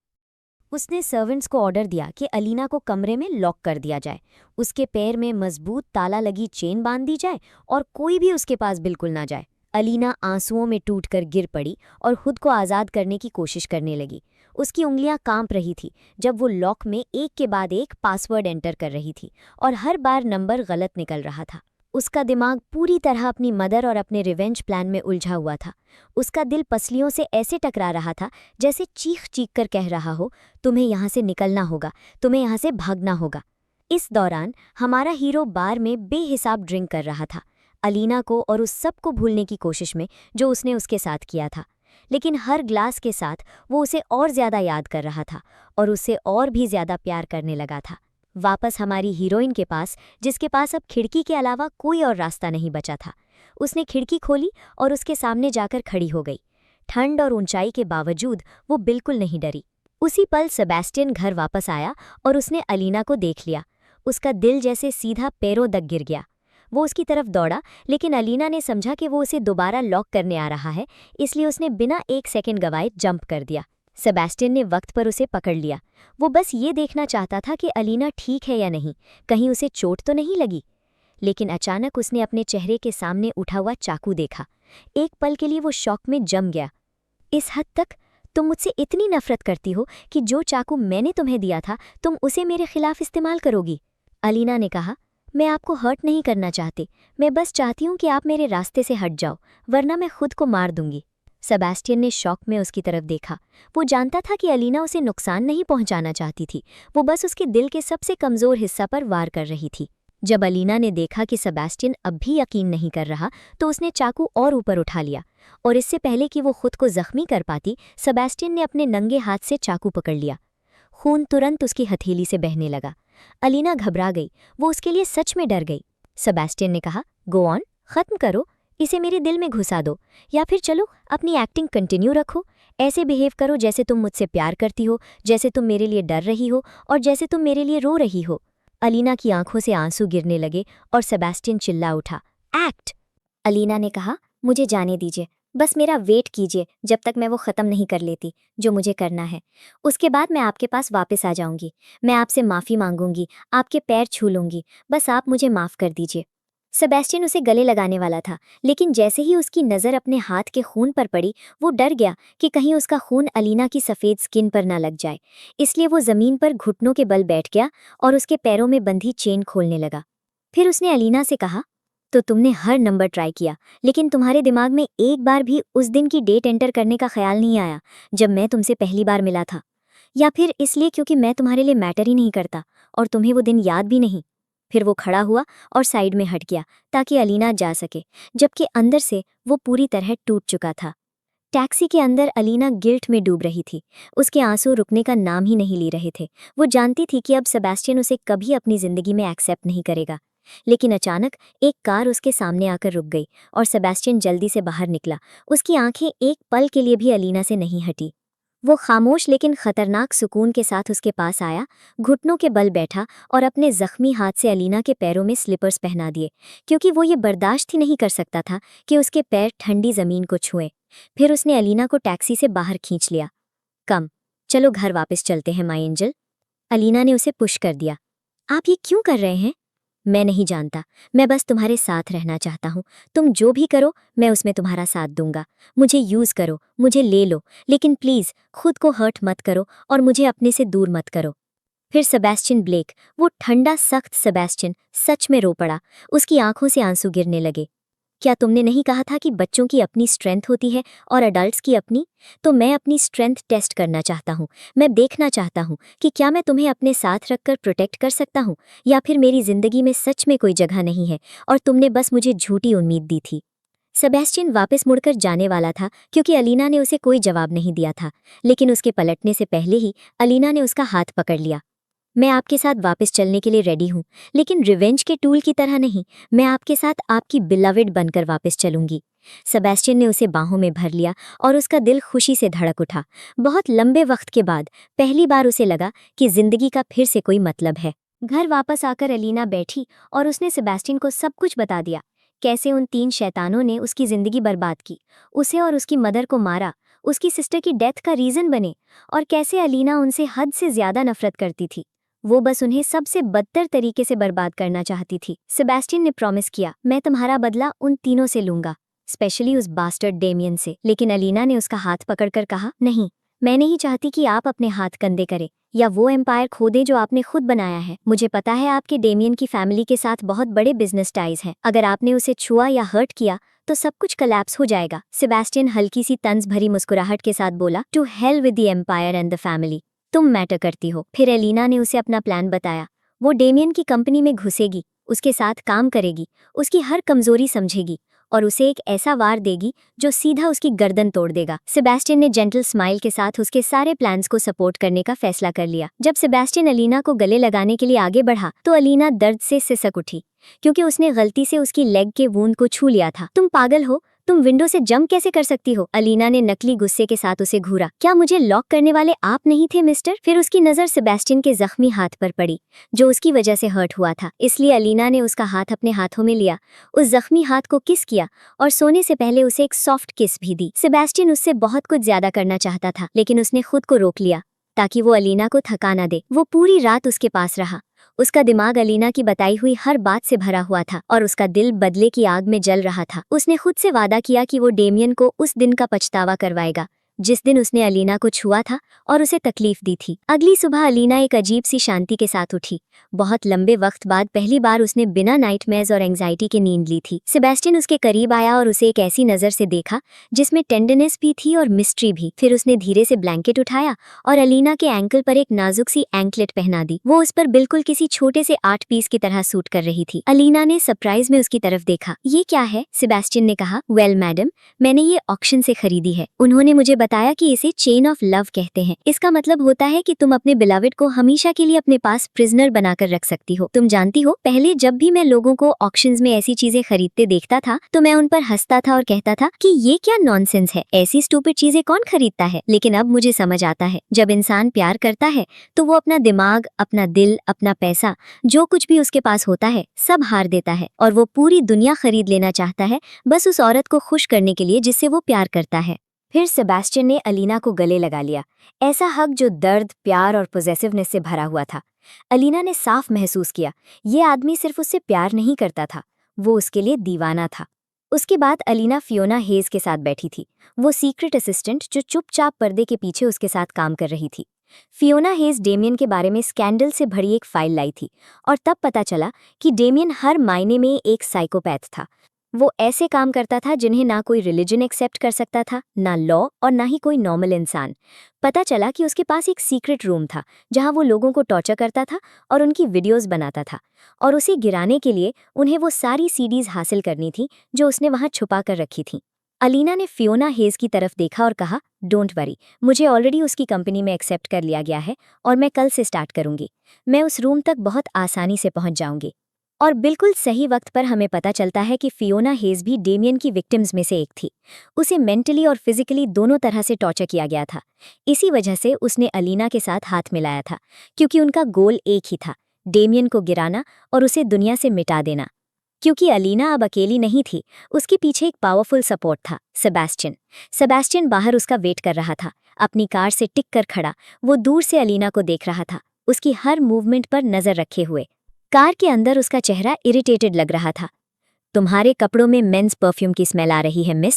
उसने सर्वेंट्स को ऑर्डर दिया कि अलीना को कमरे में लॉक कर दिया जाए, उसके पैर में मजबूत ताला लगी चेन बांध दी जाए और कोई भी उसके पास बिल्कुल ना जाए। अलीना आंसुओं में टूटकर गिर पड़ी और खुद को आज़ाद करने की कोशिश करने लगी। उसकी उंगलियां कांप रही थी जब वो लॉक में एक के बाद एक पासवर्ड एंटर कर रही थी, और हर बार नंबर गलत निकल रहा था। उसका दिमाग पूरी तरह अपनी मदर और अपने रिवेंज प्लान में उलझा हुआ था। उसका दिल पसलियों से ऐसे टकरा रहा था जैसे चीख चीख कर कह रहा हो, तुम्हें यहाँ से निकलना होगा, तुम्हें यहाँ से भागना होगा। इस दौरान हमारा हीरो बार में बेहिसाब ड्रिंक कर रहा था, अलीना को और उस सब को भूलने की कोशिश में जो उसने उसके साथ किया था। लेकिन हर ग्लास के साथ वो उसे और ज़्यादा याद कर रहा था और उससे और भी ज़्यादा प्यार करने लगा था। वापस हमारी हीरोइन के पास, जिसके पास अब खिड़की के अलावा कोई और रास्ता नहीं बचा था। उसने खिड़की खोली और उसके सामने जाकर खड़ी हो गई। ठंड और ऊंचाई के बावजूद वो बिल्कुल नहीं डरी। उसी पल सेबेस्टियन घर वापस आया और उसने अलीना को देख लिया। उसका दिल जैसे सीधा पैरों तक गिर गया। वो उसकी तरफ दौड़ा, लेकिन अलीना ने समझा कि वो उसे दोबारा लॉक करने आ रहा है, इसलिए उसने बिना एक सेकंड गवाए जंप कर दिया। सेबेस्टियन ने वक्त पर उसे पकड़ लिया। वो बस ये देखना चाहता था कि अलीना ठीक है या नहीं, कहीं उसे चोट तो नहीं लगी। लेकिन अचानक उसने अपने चेहरे के सामने उठा हुआ चाकू देखा। एक पल के लिए वो शॉक में जम गया। इस हद तक तुम मुझसे इतनी नफरत करती हो कि जो चाकू मैंने तुम्हें दिया था तुम उसे मेरे खिलाफ इस्तेमाल करोगी? अलीना ने कहा, मैं आपको हर्ट नहीं करना चाहती, मैं बस चाहती हूँ कि आप मेरे रास्ते से हट जाओ, वरना मैं खुद को मार दूंगी। सेबेस्टियन ने शॉक में उसकी तरफ देखा। वो जानता था कि अलीना उसे नुकसान नहीं पहुंचाना चाहती थी, वो बस उसके दिल के सबसे कमज़ोर हिस्सा पर वार कर रही थी। जब अलीना ने देखा कि सेबेस्टियन अब भी यकीन नहीं कर रहा, तो उसने चाकू और ऊपर उठा लिया, और इससे पहले कि वो खुद को जख्मी कर पाती, सेबेस्टियन ने अपने नंगे हाथ से चाकू पकड़ लिया। खून तुरंत उसकी हथेली से बहने लगा। अलीना घबरा गई, वो उसके लिए सच में डर गई। सेबेस्टियन ने कहा, गो ऑन, खत्म करो, इसे मेरे दिल में घुसा दो, या फिर चलो अपनी एक्टिंग कंटिन्यू रखो, ऐसे बिहेव करो जैसे तुम मुझसे प्यार करती हो, जैसे तुम मेरे लिए डर रही हो और जैसे तुम मेरे लिए रो रही हो। अलीना की आंखों से आंसू गिरने लगे और सेबेस्टियन चिल्ला उठा, एक्ट। अलीना ने कहा, मुझे जाने दीजिए, बस मेरा वेट कीजिए जब तक मैं वो ख़त्म नहीं कर लेती जो मुझे करना है। उसके बाद मैं आपके पास वापस आ जाऊंगी, मैं आपसे माफ़ी मांगूंगी, आपके पैर छू लूंगी, बस आप मुझे माफ़ कर दीजिए। सेबेस्टियन उसे गले लगाने वाला था, लेकिन जैसे ही उसकी नज़र अपने हाथ के खून पर पड़ी, वो डर गया कि कहीं उसका खून अलीना की सफ़ेद स्किन पर ना लग जाए। इसलिए वो ज़मीन पर घुटनों के बल बैठ गया और उसके पैरों में बंधी चेन खोलने लगा। फिर उसने अलीना से कहा, तो तुमने हर नंबर ट्राई किया, लेकिन तुम्हारे दिमाग में एक बार भी उस दिन की डेट एंटर करने का ख्याल नहीं आया जब मैं तुमसे पहली बार मिला था? या फिर इसलिए क्योंकि मैं तुम्हारे लिए मैटर ही नहीं करता और तुम्हें वो दिन याद भी नहीं? फिर वो खड़ा हुआ और साइड में हट गया ताकि अलीना जा सके, जबकि अंदर से वो पूरी तरह टूट चुका था। टैक्सी के अंदर अलीना गिल्ट में डूब रही थी। उसके आंसू रुकने का नाम ही नहीं ले रहे थे। वो जानती थी कि अब सेबेस्टियन उसे कभी अपनी जिंदगी में एक्सेप्ट नहीं करेगा। लेकिन अचानक एक कार उसके सामने आकर रुक गई और सेबेस्टियन जल्दी से बाहर निकला। उसकी आंखें एक पल के लिए भी अलीना से नहीं हटी। वो खामोश लेकिन खतरनाक सुकून के साथ उसके पास आया, घुटनों के बल बैठा और अपने जख्मी हाथ से अलीना के पैरों में स्लीपर्स पहना दिए, क्योंकि वो ये बर्दाश्त ही नहीं कर सकता था कि उसके पैर ठंडी जमीन को छुएं। फिर उसने अलीना को टैक्सी से बाहर खींच लिया। कम, चलो घर वापस चलते हैं माय एंजल। अलीना ने उसे पुश कर दिया। आप ये क्यों कर रहे हैं? मैं नहीं जानता, मैं बस तुम्हारे साथ रहना चाहता हूँ। तुम जो भी करो मैं उसमें तुम्हारा साथ दूंगा। मुझे यूज़ करो, मुझे ले लो, लेकिन प्लीज़ खुद को हर्ट मत करो और मुझे अपने से दूर मत करो। फिर सेबेस्टियन ब्लेक, वो ठंडा सख्त सेबेस्टियन, सच में रो पड़ा। उसकी आंखों से आंसू गिरने लगे। क्या तुमने नहीं कहा था कि बच्चों की अपनी स्ट्रेंथ होती है और अडल्ट्स की अपनी? तो मैं अपनी स्ट्रेंथ टेस्ट करना चाहता हूँ। मैं देखना चाहता हूँ कि क्या मैं तुम्हें अपने साथ रखकर प्रोटेक्ट कर सकता हूँ, या फिर मेरी जिंदगी में सच में कोई जगह नहीं है और तुमने बस मुझे झूठी उम्मीद दी थी। सेबेस्टियन वापस मुड़कर जाने वाला था क्योंकि अलीना ने उसे कोई जवाब नहीं दिया था, लेकिन उसके पलटने से पहले ही अलीना ने उसका हाथ पकड़ लिया। मैं आपके साथ वापस चलने के लिए रेडी हूँ, लेकिन रिवेंज के टूल की तरह नहीं। मैं आपके साथ आपकी बिलवेड बनकर वापस चलूंगी। सेबेस्टियन ने उसे बाहों में भर लिया और उसका दिल खुशी से धड़क उठा। बहुत लंबे वक्त के बाद पहली बार उसे लगा कि जिंदगी का फिर से कोई मतलब है। घर वापस आकर अलीना बैठी और उसने सेबेस्टियन को सब कुछ बता दिया। कैसे उन 3 शैतानों ने उसकी जिंदगी बर्बाद की, उसे और उसकी मदर को मारा, उसकी सिस्टर की डेथ का रीजन बने, और कैसे अलीना उनसे हद से ज्यादा नफरत करती थी। वो बस उन्हें सबसे बदतर तरीके से बर्बाद करना चाहती थी। सेबेस्टियन ने प्रॉमिस किया, मैं तुम्हारा बदला उन तीनों से लूंगा, स्पेशली उस बास्टर्ड डेमियन से। लेकिन अलीना ने उसका हाथ पकड़कर कहा, नहीं, मैं नहीं चाहती कि आप अपने हाथ गंदे करें या वो एम्पायर खो दें जो आपने खुद बनाया है। मुझे पता है आपके डेमियन की फैमिली के साथ बहुत बड़े बिजनेस टाइज हैं। अगर आपने उसे छुआ या हर्ट किया तो सब कुछ कोलैप्स हो जाएगा। सेबेस्टियन हल्की सी तंज भरी मुस्कुराहट के साथ बोला, to hell with the empire and the family, तुम मैटर करती हो। फिर एलिना ने उसे अपना प्लान बताया। वो डेमियन की कंपनी में घुसेगी, उसके साथ काम करेगी, उसकी हर कमजोरी समझेगी और उसे एक ऐसा वार देगी जो सीधा उसकी गर्दन तोड़ देगा। सेबेस्टियन ने जेंटल स्माइल के साथ उसके सारे प्लान्स को सपोर्ट करने का फैसला कर लिया। जब सेबेस्टियन अलीना को गले लगाने के लिए आगे बढ़ा तो अलीना दर्द से सिसक उठी, क्योंकि उसने गलती से उसकी लेग के वूंद को छू लिया था। तुम पागल हो, तुम विंडो से जंप कैसे कर सकती हो? अलीना ने नकली गुस्से के साथ उसे घूरा। क्या मुझे लॉक करने वाले आप नहीं थे मिस्टर? फिर उसकी नजर सेबेस्टियन के जख्मी हाथ पर पड़ी जो उसकी वजह से हर्ट हुआ था, इसलिए अलीना ने उसका हाथ अपने हाथों में लिया, उस जख्मी हाथ को किस किया और सोने से पहले उसे एक सॉफ्ट किस भी दी। सेबेस्टियन उससे बहुत कुछ ज्यादा करना चाहता था, लेकिन उसने खुद को रोक लिया ताकि वो अलीना को थका ना दे। वो पूरी रात उसके पास रहा। उसका दिमाग अलीना की बताई हुई हर बात से भरा हुआ था और उसका दिल बदले की आग में जल रहा था। उसने खुद से वादा किया कि वो डेमियन को उस दिन का पछतावा करवाएगा जिस दिन उसने अलीना को छुआ था और उसे तकलीफ दी थी। अगली सुबह अलीना एक अजीब सी शांति के साथ उठी। बहुत लंबे वक्त बाद पहली बार उसने बिना नाइटमेयर्स और एंजाइटी के नींद ली थी। सेबेस्टियन उसके करीब आया और उसे एक ऐसी नजर से देखा जिसमें टेंडरनेस भी थी और मिस्ट्री भी। फिर उसने धीरे से ब्लैंकेट उठाया और अलीना के एंकल पर एक नाजुक सी एंकलेट पहना दी। वो उस पर बिल्कुल किसी छोटे से आर्ट पीस की तरह सूट कर रही थी। अलीना ने सरप्राइज में उसकी तरफ देखा। ये क्या है? सेबेस्टियन ने कहा। वेल मैडम, मैंने ये ऑक्शन से खरीदी है। उन्होंने मुझे बताया कि इसे चेन ऑफ लव कहते हैं। इसका मतलब होता है कि तुम अपने बिलवेड को हमेशा के लिए अपने पास प्रिजनर बनाकर रख सकती हो। तुम जानती हो, पहले जब भी मैं लोगों को ऑक्शंस में ऐसी चीजें खरीदते देखता था तो मैं उन पर हंसता था और कहता था कि ये क्या नॉनसेंस है, ऐसी स्टूपिड चीजें कौन खरीदता है। लेकिन अब मुझे समझ आता है, जब इंसान प्यार करता है तो वो अपना दिमाग, अपना दिल, अपना पैसा, जो कुछ भी उसके पास होता है सब हार देता है और वो पूरी दुनिया खरीद लेना चाहता है बस उस औरत को खुश करने के लिए जिससे वो प्यार करता है। फिर सेबेस्टियन ने अलीना को गले लगा लिया, ऐसा हक जो दर्द, प्यार और पॉजेसिवनेस से भरा हुआ था। अलीना ने साफ महसूस किया ये आदमी सिर्फ उससे प्यार नहीं करता था, वो उसके लिए दीवाना था। उसके बाद अलीना फियोना हेज के साथ बैठी थी, वो सीक्रेट असिस्टेंट जो चुपचाप पर्दे के पीछे उसके साथ काम कर रही थी। फियोना हेज डेमियन के बारे में स्कैंडल से भरी एक फाइल लाई थी और तब पता चला कि डेमियन हर मायने में एक साइकोपैथ था। वो ऐसे काम करता था जिन्हें ना कोई रिलीजन एक्सेप्ट कर सकता था, ना लॉ और ना ही कोई नॉर्मल इंसान। पता चला कि उसके पास एक सीक्रेट रूम था जहां वो लोगों को टॉर्चर करता था और उनकी वीडियोस बनाता था, और उसे गिराने के लिए उन्हें वो सारी सीडीज हासिल करनी थी जो उसने वहां छुपा कर रखी थी। अलीना ने फियोना हेज की तरफ देखा और कहा, डोंट वरी, मुझे ऑलरेडी उसकी कंपनी में एक्सेप्ट कर लिया गया है और मैं कल से स्टार्ट करूंगी। मैं उस रूम तक बहुत आसानी से पहुंच जाऊंगी। और बिल्कुल सही वक्त पर हमें पता चलता है कि फियोना हेज भी डेमियन की विक्टिम्स में से एक थी। उसे मेंटली और फिजिकली दोनों तरह से टॉर्चर किया गया था। इसी वजह से उसने अलीना के साथ हाथ मिलाया था, क्योंकि उनका गोल एक ही था, डेमियन को गिराना और उसे दुनिया से मिटा देना। क्योंकि अलीना अब अकेली नहीं थी, उसके पीछे एक पावरफुल सपोर्ट था, सेबेस्टियन। सेबेस्टियन बाहर उसका वेट कर रहा था, अपनी कार से टिक कर खड़ा। वो दूर से अलीना को देख रहा था, उसकी हर मूवमेंट पर नजर रखे हुए। कार के अंदर उसका चेहरा इरिटेटेड लग रहा था। तुम्हारे कपड़ों में मेंस परफ्यूम की स्मेल आ रही है मिस।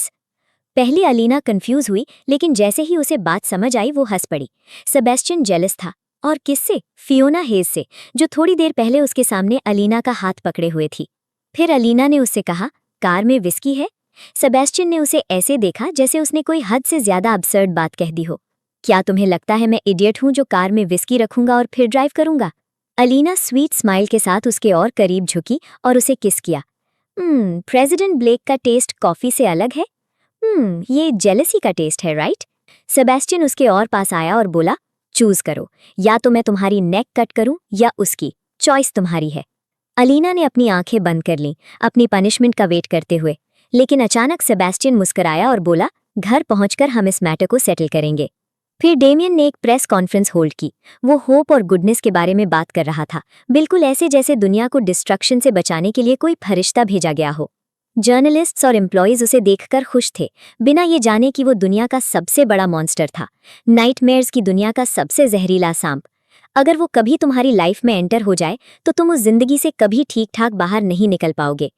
पहले अलीना कंफ्यूज हुई, लेकिन जैसे ही उसे बात समझ आई वो हंस पड़ी। सेबेस्टियन जेलस था, और किससे? फियोना हेज से, जो थोड़ी देर पहले उसके सामने अलीना का हाथ पकड़े हुए थी। फिर अलीना ने उससे कहा, कार में विस्की है? सेबेस्टियन ने उसे ऐसे देखा जैसे उसने कोई हद से ज्यादा अब्सर्ड बात कह दी हो। क्या तुम्हें लगता है मैं इडियट हूं जो कार में विस्की रखूंगा और फिर ड्राइव करूंगा? अलीना स्वीट स्माइल के साथ उसके और करीब झुकी और उसे किस किया। प्रेसिडेंट ब्लेक का टेस्ट कॉफी से अलग है। ये जेलसी का टेस्ट है, राइट? सेबेस्टियन उसके और पास आया और बोला, चूज करो, या तो मैं तुम्हारी नेक कट करूं या उसकी, चॉइस तुम्हारी है। अलीना ने अपनी आंखें बंद कर लीं, अपनी पनिशमेंट का वेट करते हुए। लेकिन अचानक सेबेस्टियन मुस्कुराया और बोला, घर पहुंचकर हम इस मैटर को सेटल करेंगे। फिर डेमियन ने एक प्रेस कॉन्फ्रेंस होल्ड की। वो होप और गुडनेस के बारे में बात कर रहा था, बिल्कुल ऐसे जैसे दुनिया को डिस्ट्रक्शन से बचाने के लिए कोई फरिश्ता भेजा गया हो। जर्नलिस्ट्स और एम्प्लॉयज उसे देखकर खुश थे, बिना ये जाने कि वो दुनिया का सबसे बड़ा मॉन्स्टर था, नाइटमेयर्स की दुनिया का सबसे जहरीला सांप। अगर वो कभी तुम्हारी लाइफ में एंटर हो जाए तो तुम उस जिंदगी से कभी ठीक ठाक बाहर नहीं निकल पाओगे।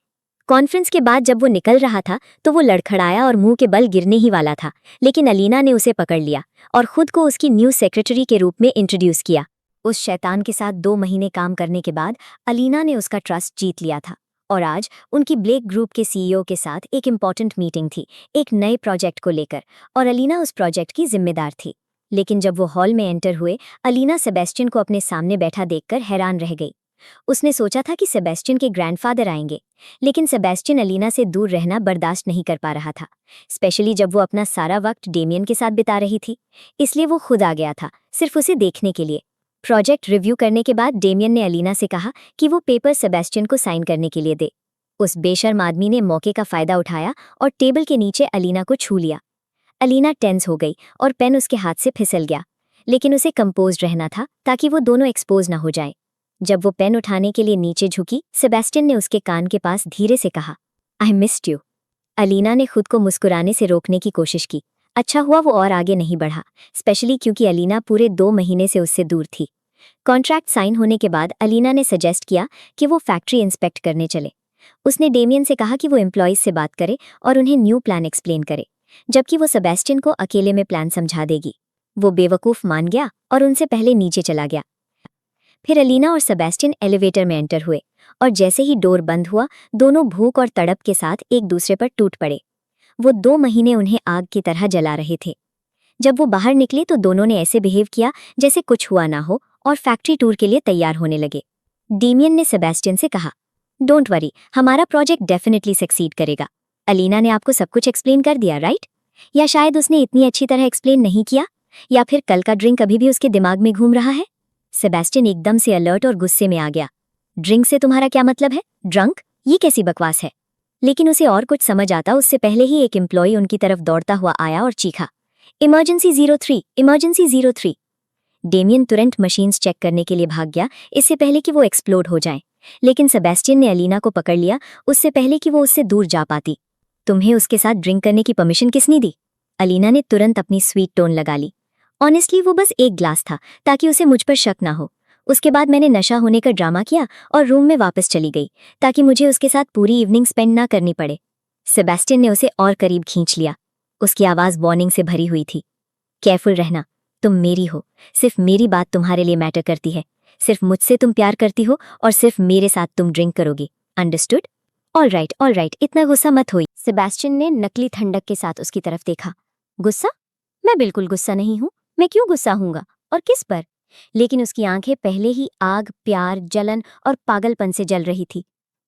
कॉन्फ्रेंस के बाद जब वो निकल रहा था तो वो लड़खड़ाया और मुंह के बल गिरने ही वाला था, लेकिन अलीना ने उसे पकड़ लिया और खुद को उसकी न्यूज सेक्रेटरी के रूप में इंट्रोड्यूस किया। उस शैतान के साथ 2 महीने काम करने के बाद अलीना ने उसका ट्रस्ट जीत लिया था, और आज उनकी ब्लेक ग्रुप के सीईओ के साथ एक इम्पॉर्टेंट मीटिंग थी, एक नए प्रोजेक्ट को लेकर, और अलीना उस प्रोजेक्ट की जिम्मेदार थी। लेकिन जब वो हॉल में एंटर हुए, अलीना सेबेस्टियन को अपने सामने बैठा देखकर हैरान रह गई। उसने सोचा था कि सेबेस्टियन के ग्रैंडफादर आएंगे, लेकिन सेबेस्टियन अलीना से दूर रहना बर्दाश्त नहीं कर पा रहा था, स्पेशली जब वो अपना सारा वक्त डेमियन के साथ बिता रही थी। इसलिए वो खुद आ गया था, सिर्फ उसे देखने के लिए। प्रोजेक्ट रिव्यू करने के बाद डेमियन ने अलीना से कहा कि वो पेपर सेबेस्टियन को साइन करने के लिए दे। उस बेशर्म आदमी ने मौके का फायदा उठाया और टेबल के नीचे अलीना को छू लिया। अलीना टेंस हो गई और पेन उसके हाथ से फिसल गया, लेकिन उसे कंपोज्ड रहना था ताकि वो दोनों एक्सपोज ना हो जाए। जब वो पेन उठाने के लिए नीचे झुकी, सेबेस्टियन ने उसके कान के पास धीरे से कहा, आई मिस्ड यू। अलीना ने खुद को मुस्कुराने से रोकने की कोशिश की। अच्छा हुआ वो और आगे नहीं बढ़ा, स्पेशली क्योंकि अलीना पूरे 2 महीने से उससे दूर थी। कॉन्ट्रैक्ट साइन होने के बाद अलीना ने सजेस्ट किया कि वो फैक्ट्री इंस्पेक्ट करने चले। उसने डेमियन से कहा कि वो एम्प्लॉयज से बात करे और उन्हें न्यू प्लान एक्सप्लेन करे, जबकि वो सेबेस्टियन को अकेले में प्लान समझा देगी। वो बेवकूफ़ मान गया और उनसे पहले नीचे चला गया। फिर अलीना और सेबेस्टियन एलिवेटर में एंटर हुए और जैसे ही डोर बंद हुआ, दोनों भूख और तड़प के साथ एक दूसरे पर टूट पड़े। वो 2 महीने उन्हें आग की तरह जला रहे थे। जब वो बाहर निकले तो दोनों ने ऐसे बिहेव किया जैसे कुछ हुआ ना हो और फैक्ट्री टूर के लिए तैयार होने लगे। डेमियन ने सेबेस्टियन से कहा, डोंट वरी, हमारा प्रोजेक्ट डेफिनेटली सक्सीड करेगा। अलीना ने आपको सब कुछ एक्सप्लेन कर दिया, राइट? या शायद उसने इतनी अच्छी तरह एक्सप्लेन नहीं किया, या फिर कल का ड्रिंक अभी भी उसके दिमाग में घूम रहा है? सेबेस्टियन एकदम से अलर्ट और गुस्से में आ गया। ड्रिंक से तुम्हारा क्या मतलब है? ड्रंक? ये कैसी बकवास है? लेकिन उसे और कुछ समझ आता उससे पहले ही एक एम्प्लॉय उनकी तरफ दौड़ता हुआ आया और चीखा, इमरजेंसी 03, इमरजेंसी 03। डेमियन तुरंत मशीन्स चेक करने के लिए भाग गया, इससे पहले कि वो एक्सप्लोड हो जाएं। लेकिन सेबेस्टियन ने अलीना को पकड़ लिया उससे पहले कि वो उससे दूर जा पाती। तुम्हें उसके साथ ड्रिंक करने की परमिशन किसने दी? अलीना ने तुरंत अपनी स्वीट टोन लगा ली। ऑनेस्टली वो बस एक ग्लास था, ताकि उसे मुझ पर शक ना हो। उसके बाद मैंने नशा होने का ड्रामा किया और रूम में वापस चली गई, ताकि मुझे उसके साथ पूरी इवनिंग स्पेंड ना करनी पड़े। सेबेस्टियन ने उसे और करीब खींच लिया। उसकी आवाज़ वार्निंग से भरी हुई थी। केयरफुल रहना, तुम मेरी हो, सिर्फ मेरी बात तुम्हारे लिए मैटर करती है। सिर्फ मुझसे तुम प्यार करती हो और सिर्फ मेरे साथ तुम ड्रिंक करोगी, अंडरस्टूड? ऑल राइट, इतना गुस्सा मत होई। सेबेस्टियन ने नकली ठंडक के साथ उसकी तरफ देखा। गुस्सा? मैं बिल्कुल गुस्सा नहीं हूं। मैं क्यों गुस्सा हूंगा, और किस पर? लेकिन उसकी आंखें पहले ही आग, प्यार, जलन और पागलपन से जल रही थी।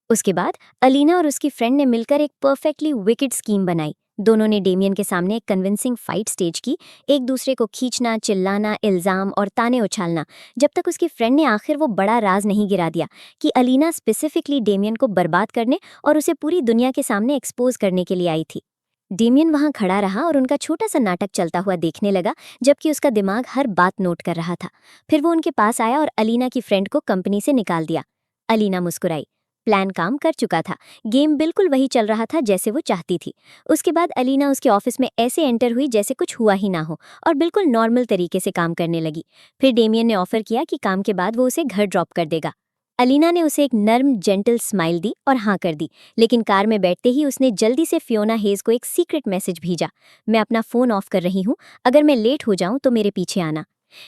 उसके बाद अलीना और उसकी फ्रेंड ने मिलकर एक परफेक्टली विकेड स्कीम बनाई। दोनों ने डेमियन के सामने एक कन्विंसिंग फाइट स्टेज की, एक दूसरे को खींचना, चिल्लाना, इल्जाम और ताने उछालना, जब तक उसकी फ्रेंड ने आखिर वो बड़ा राज नहीं गिरा दिया कि अलीना स्पेसिफिकली डेमियन को बर्बाद करने और उसे पूरी दुनिया के सामने एक्सपोज करने के लिए आई थी। डेमियन वहां खड़ा रहा और उनका छोटा सा नाटक चलता हुआ देखने लगा, जबकि उसका दिमाग हर बात नोट कर रहा था। फिर वो उनके पास आया और अलीना की फ्रेंड को कंपनी से निकाल दिया। अलीना मुस्कुराई। प्लान काम कर चुका था। गेम बिल्कुल वही चल रहा था जैसे वो चाहती थी। उसके बाद अलीना उसके ऑफिस में ऐसे एंटर हुई जैसे कुछ हुआ ही ना हो और बिल्कुल नॉर्मल तरीके से काम करने लगी। फिर डेमियन ने ऑफर किया कि काम के बाद वो उसे घर ड्रॉप कर देगा। अलीना ने उसे एक नर्म जेंटल स्माइल दी और हाँ कर दी, लेकिन कार में बैठते ही उसने जल्दी से फियोना हेज को एक सीक्रेट मैसेज भेजा, मैं अपना फ़ोन ऑफ कर रही हूँ, अगर मैं लेट हो जाऊँ तो मेरे पीछे आना।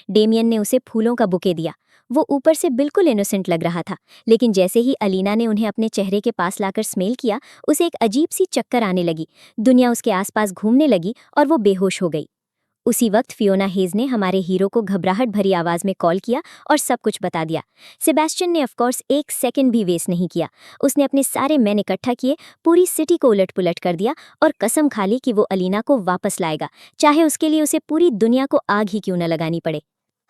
डेमियन ने उसे फूलों का बुके दिया। वो ऊपर से बिल्कुल इनोसेंट लग रहा था, लेकिन जैसे ही अलीना ने उन्हें अपने चेहरे के पास लाकर स्मेल किया, उसे एक अजीब सी चक्कर आने लगी। दुनिया उसके आसपास घूमने लगी और वो बेहोश हो गई। उसी वक्त फियोना हेज ने हमारे हीरो को घबराहट भरी आवाज में कॉल किया और सब कुछ बता दिया। सेबेस्टियन ने ऑफकोर्स एक सेकंड भी वेस्ट नहीं किया। उसने अपने सारे मैन इकट्ठा किए, पूरी सिटी को उलट पुलट कर दिया और कसम खा ली कि वो अलीना को वापस लाएगा, चाहे उसके लिए उसे पूरी दुनिया को आग ही क्यों न लगानी पड़े।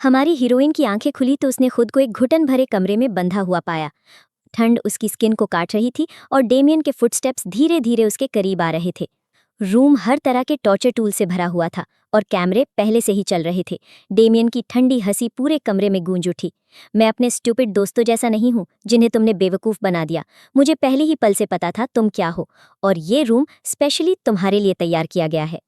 हमारी हीरोइन की आंखें खुली तो उसने खुद को एक घुटन भरे कमरे में बंधा हुआ पाया। ठंड उसकी स्किन को काट रही थी और डेमियन के फुटस्टेप्स धीरे धीरे उसके करीब आ रहे थे। रूम हर तरह के टॉर्चर टूल से भरा हुआ था और कैमरे पहले से ही चल रहे थे। डेमियन की ठंडी हंसी पूरे कमरे में गूंज उठी। मैं अपने स्टूपिड दोस्तों जैसा नहीं हूँ जिन्हें तुमने बेवकूफ़ बना दिया। मुझे पहले ही पल से पता था तुम क्या हो, और ये रूम स्पेशली तुम्हारे लिए तैयार किया गया है।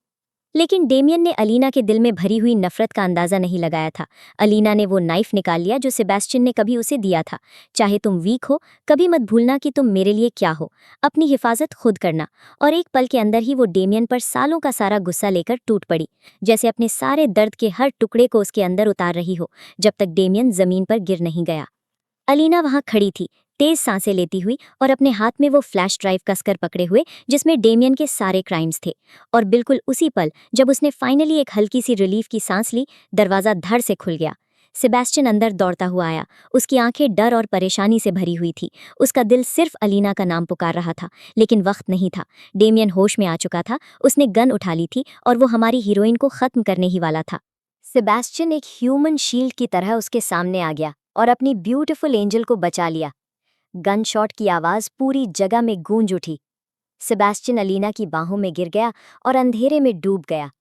लेकिन डेमियन ने अलीना के दिल में भरी हुई नफरत का अंदाजा नहीं लगाया था। अलीना ने वो नाइफ निकाल लिया जो सेबेस्टियन ने कभी उसे दिया था। चाहे तुम वीक हो, कभी मत भूलना कि तुम मेरे लिए क्या हो। अपनी हिफाजत खुद करना। और एक पल के अंदर ही वो डेमियन पर सालों का सारा गुस्सा लेकर टूट पड़ी, जैसे अपने सारे दर्द के हर टुकड़े को उसके अंदर उतार रही हो, जब तक डेमियन जमीन पर गिर नहीं गया। अलीना वहां खड़ी थी, तेज सांसें लेती हुई और अपने हाथ में वो फ्लैश ड्राइव कसकर पकड़े हुए जिसमें डेमियन के सारे क्राइम्स थे। और बिल्कुल उसी पल जब उसने फाइनली एक हल्की सी रिलीफ की सांस ली, दरवाज़ा धड़ से खुल गया। सेबेस्टियन अंदर दौड़ता हुआ आया। उसकी आंखें डर और परेशानी से भरी हुई थी। उसका दिल सिर्फ अलीना का नाम पुकार रहा था, लेकिन वक्त नहीं था। डेमियन होश में आ चुका था। उसने गन उठा ली थी और वो हमारी हीरोइन को ख़त्म करने ही वाला था। सेबेस्टियन एक ह्यूमन शील्ड की तरह उसके सामने आ गया और अपनी ब्यूटीफुल एंजल को बचा लिया। गन शॉट की आवाज़ पूरी जगह में गूंज उठी। सेबेस्टियन अलीना की बाहों में गिर गया और अंधेरे में डूब गया।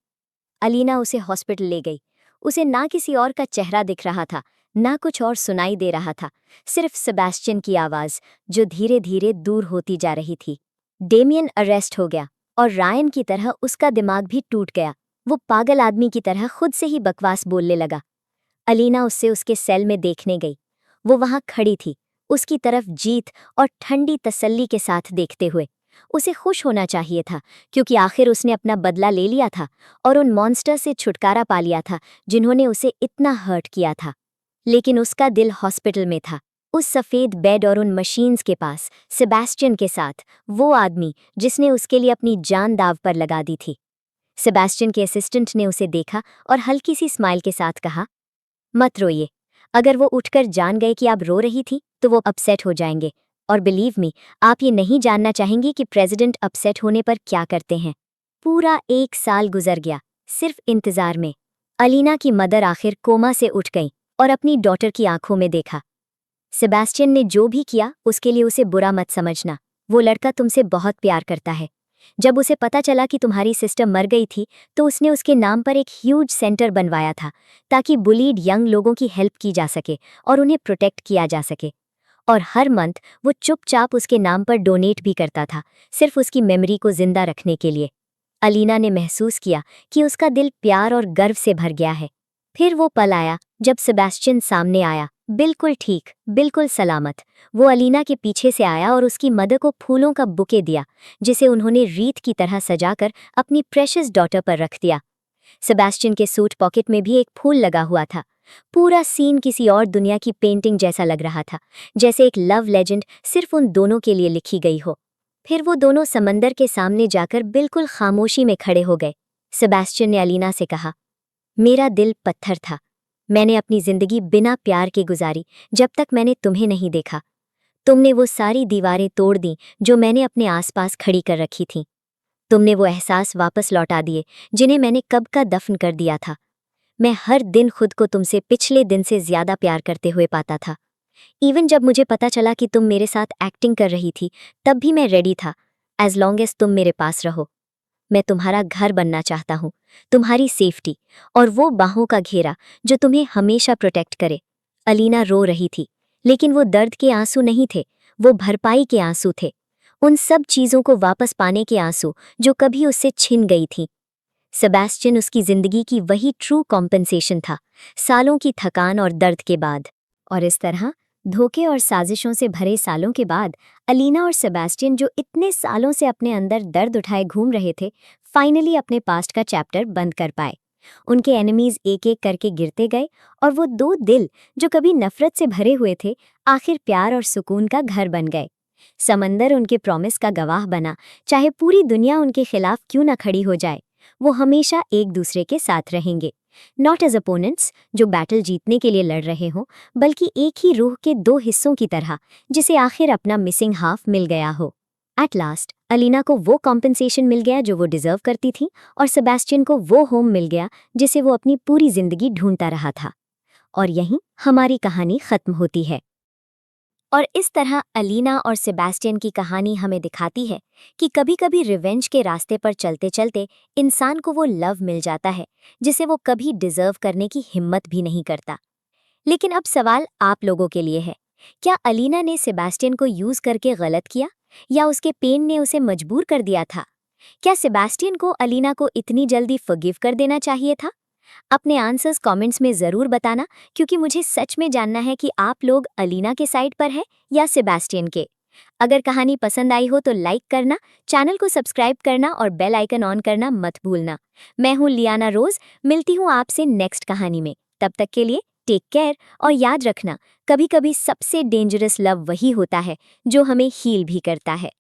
अलीना उसे हॉस्पिटल ले गई। उसे ना किसी और का चेहरा दिख रहा था, ना कुछ और सुनाई दे रहा था, सिर्फ सेबेस्टियन की आवाज़ जो धीरे धीरे दूर होती जा रही थी। डेमियन अरेस्ट हो गया और रायन की तरह उसका दिमाग भी टूट गया। वो पागल आदमी की तरह खुद से ही बकवास बोलने लगा। अलीना उससे उसके सेल में देखने गई। वो वहां खड़ी थी, उसकी तरफ जीत और ठंडी तसल्ली के साथ देखते हुए। उसे खुश होना चाहिए था, क्योंकि आखिर उसने अपना बदला ले लिया था और उन मॉन्स्टर से छुटकारा पा लिया था जिन्होंने उसे इतना हर्ट किया था। लेकिन उसका दिल हॉस्पिटल में था, उस सफ़ेद बेड और उन मशीन्स के पास, सेबेस्टियन के साथ, वो आदमी जिसने उसके लिए अपनी जान दाव पर लगा दी थी। सेबेस्टियन के असिस्टेंट ने उसे देखा और हल्की सी स्माइल के साथ कहा, मत रोइए। अगर वो उठकर जान गए कि आप रो रही थी तो वो अपसेट हो जाएंगे, और बिलीव मी, आप ये नहीं जानना चाहेंगी कि प्रेसिडेंट अपसेट होने पर क्या करते हैं। पूरा 1 साल गुजर गया, सिर्फ इंतजार में। अलीना की मदर आखिर कोमा से उठ गई और अपनी डॉटर की आंखों में देखा। सेबेस्टियन ने जो भी किया उसके लिए उसे बुरा मत समझना। वो लड़का तुमसे बहुत प्यार करता है। जब उसे पता चला कि तुम्हारी सिस्टर मर गई थी तो उसने उसके नाम पर एक ह्यूज सेंटर बनवाया था, ताकि बुलीड यंग लोगों की हेल्प की जा सके और उन्हें प्रोटेक्ट किया जा सके। और हर मंथ वो चुपचाप उसके नाम पर डोनेट भी करता था, सिर्फ उसकी मेमोरी को जिंदा रखने के लिए। अलीना ने महसूस किया कि उसका दिल प्यार और गर्व से भर गया है। फिर वो पल आया जब सेबेस्टियन सामने आया, बिल्कुल ठीक, बिल्कुल सलामत। वो अलीना के पीछे से आया और उसकी मदर को फूलों का बुके दिया, जिसे उन्होंने रीत की तरह सजाकर अपनी प्रेशियस डॉटर पर रख दिया। सेबेस्टियन के सूट पॉकेट में भी एक फूल लगा हुआ था। पूरा सीन किसी और दुनिया की पेंटिंग जैसा लग रहा था, जैसे एक लव लेजेंड सिर्फ उन दोनों के लिए लिखी गई हो। फिर वो दोनों समंदर के सामने जाकर बिल्कुल खामोशी में खड़े हो गए। सेबेस्टियन ने अलीना से कहा, मेरा दिल पत्थर था। मैंने अपनी जिंदगी बिना प्यार के गुजारी जब तक मैंने तुम्हें नहीं देखा। तुमने वो सारी दीवारें तोड़ दी जो मैंने अपने आसपास खड़ी कर रखी थीं। तुमने वो एहसास वापस लौटा दिए जिन्हें मैंने कब का दफन कर दिया था। मैं हर दिन खुद को तुमसे पिछले दिन से ज्यादा प्यार करते हुए पाता था। इवन जब मुझे पता चला कि तुम मेरे साथ एक्टिंग कर रही थी, तब भी मैं रेडी था, एज लॉन्ग एज तुम मेरे पास रहो। मैं तुम्हारा घर बनना चाहता हूँ, तुम्हारी सेफ्टी और वो बाहों का घेरा जो तुम्हें हमेशा प्रोटेक्ट करे। अलीना रो रही थी, लेकिन वो दर्द के आंसू नहीं थे, वो भरपाई के आंसू थे। उन सब चीज़ों को वापस पाने के आंसू जो कभी उससे छिन गई थी। सेबेस्टियन उसकी जिंदगी की वही ट्रू कॉम्पेंसेशन था, सालों की थकान और दर्द के बाद। और इस तरह धोखे और साजिशों से भरे सालों के बाद अलीना और सेबेस्टियन, जो इतने सालों से अपने अंदर दर्द उठाए घूम रहे थे, फाइनली अपने पास्ट का चैप्टर बंद कर पाए। उनके एनिमीज एक एक करके गिरते गए और वो दो दिल जो कभी नफरत से भरे हुए थे, आखिर प्यार और सुकून का घर बन गए। समंदर उनके प्रॉमिस का गवाह बना, चाहे पूरी दुनिया उनके खिलाफ क्यों न खड़ी हो जाए, वो हमेशा एक दूसरे के साथ रहेंगे। नॉट एज अपोनेंट्स जो बैटल जीतने के लिए लड़ रहे हों, बल्कि एक ही रूह के दो हिस्सों की तरह, जिसे आखिर अपना मिसिंग हाफ मिल गया हो। एट लास्ट अलीना को वो कॉम्पेंसेशन मिल गया जो वो डिजर्व करती थी, और सेबेस्टियन को वो होम मिल गया जिसे वो अपनी पूरी जिंदगी ढूंढता रहा था। और यहीं हमारी कहानी खत्म होती है। और इस तरह अलीना और सेबेस्टियन की कहानी हमें दिखाती है कि कभी-कभी रिवेंज के रास्ते पर चलते चलते इंसान को वो लव मिल जाता है जिसे वो कभी डिजर्व करने की हिम्मत भी नहीं करता। लेकिन अब सवाल आप लोगों के लिए है, क्या अलीना ने सेबेस्टियन को यूज करके गलत किया, या उसके पेन ने उसे मजबूर कर दिया था? क्या सेबेस्टियन को अलीना को इतनी जल्दी फॉरगिव कर देना चाहिए था? अपने आंसर्स कमेंट्स में ज़रूर बताना, क्योंकि मुझे सच में जानना है कि आप लोग अलीना के साइड पर हैं या सेबेस्टियन के। अगर कहानी पसंद आई हो तो लाइक करना, चैनल को सब्सक्राइब करना और बेल आइकन ऑन करना मत भूलना। मैं हूँ लियाना रोज, मिलती हूँ आपसे नेक्स्ट कहानी में। तब तक के लिए टेक केयर, और याद रखना, कभी कभी सबसे डेंजरस लव वही होता है जो हमें हील भी करता है।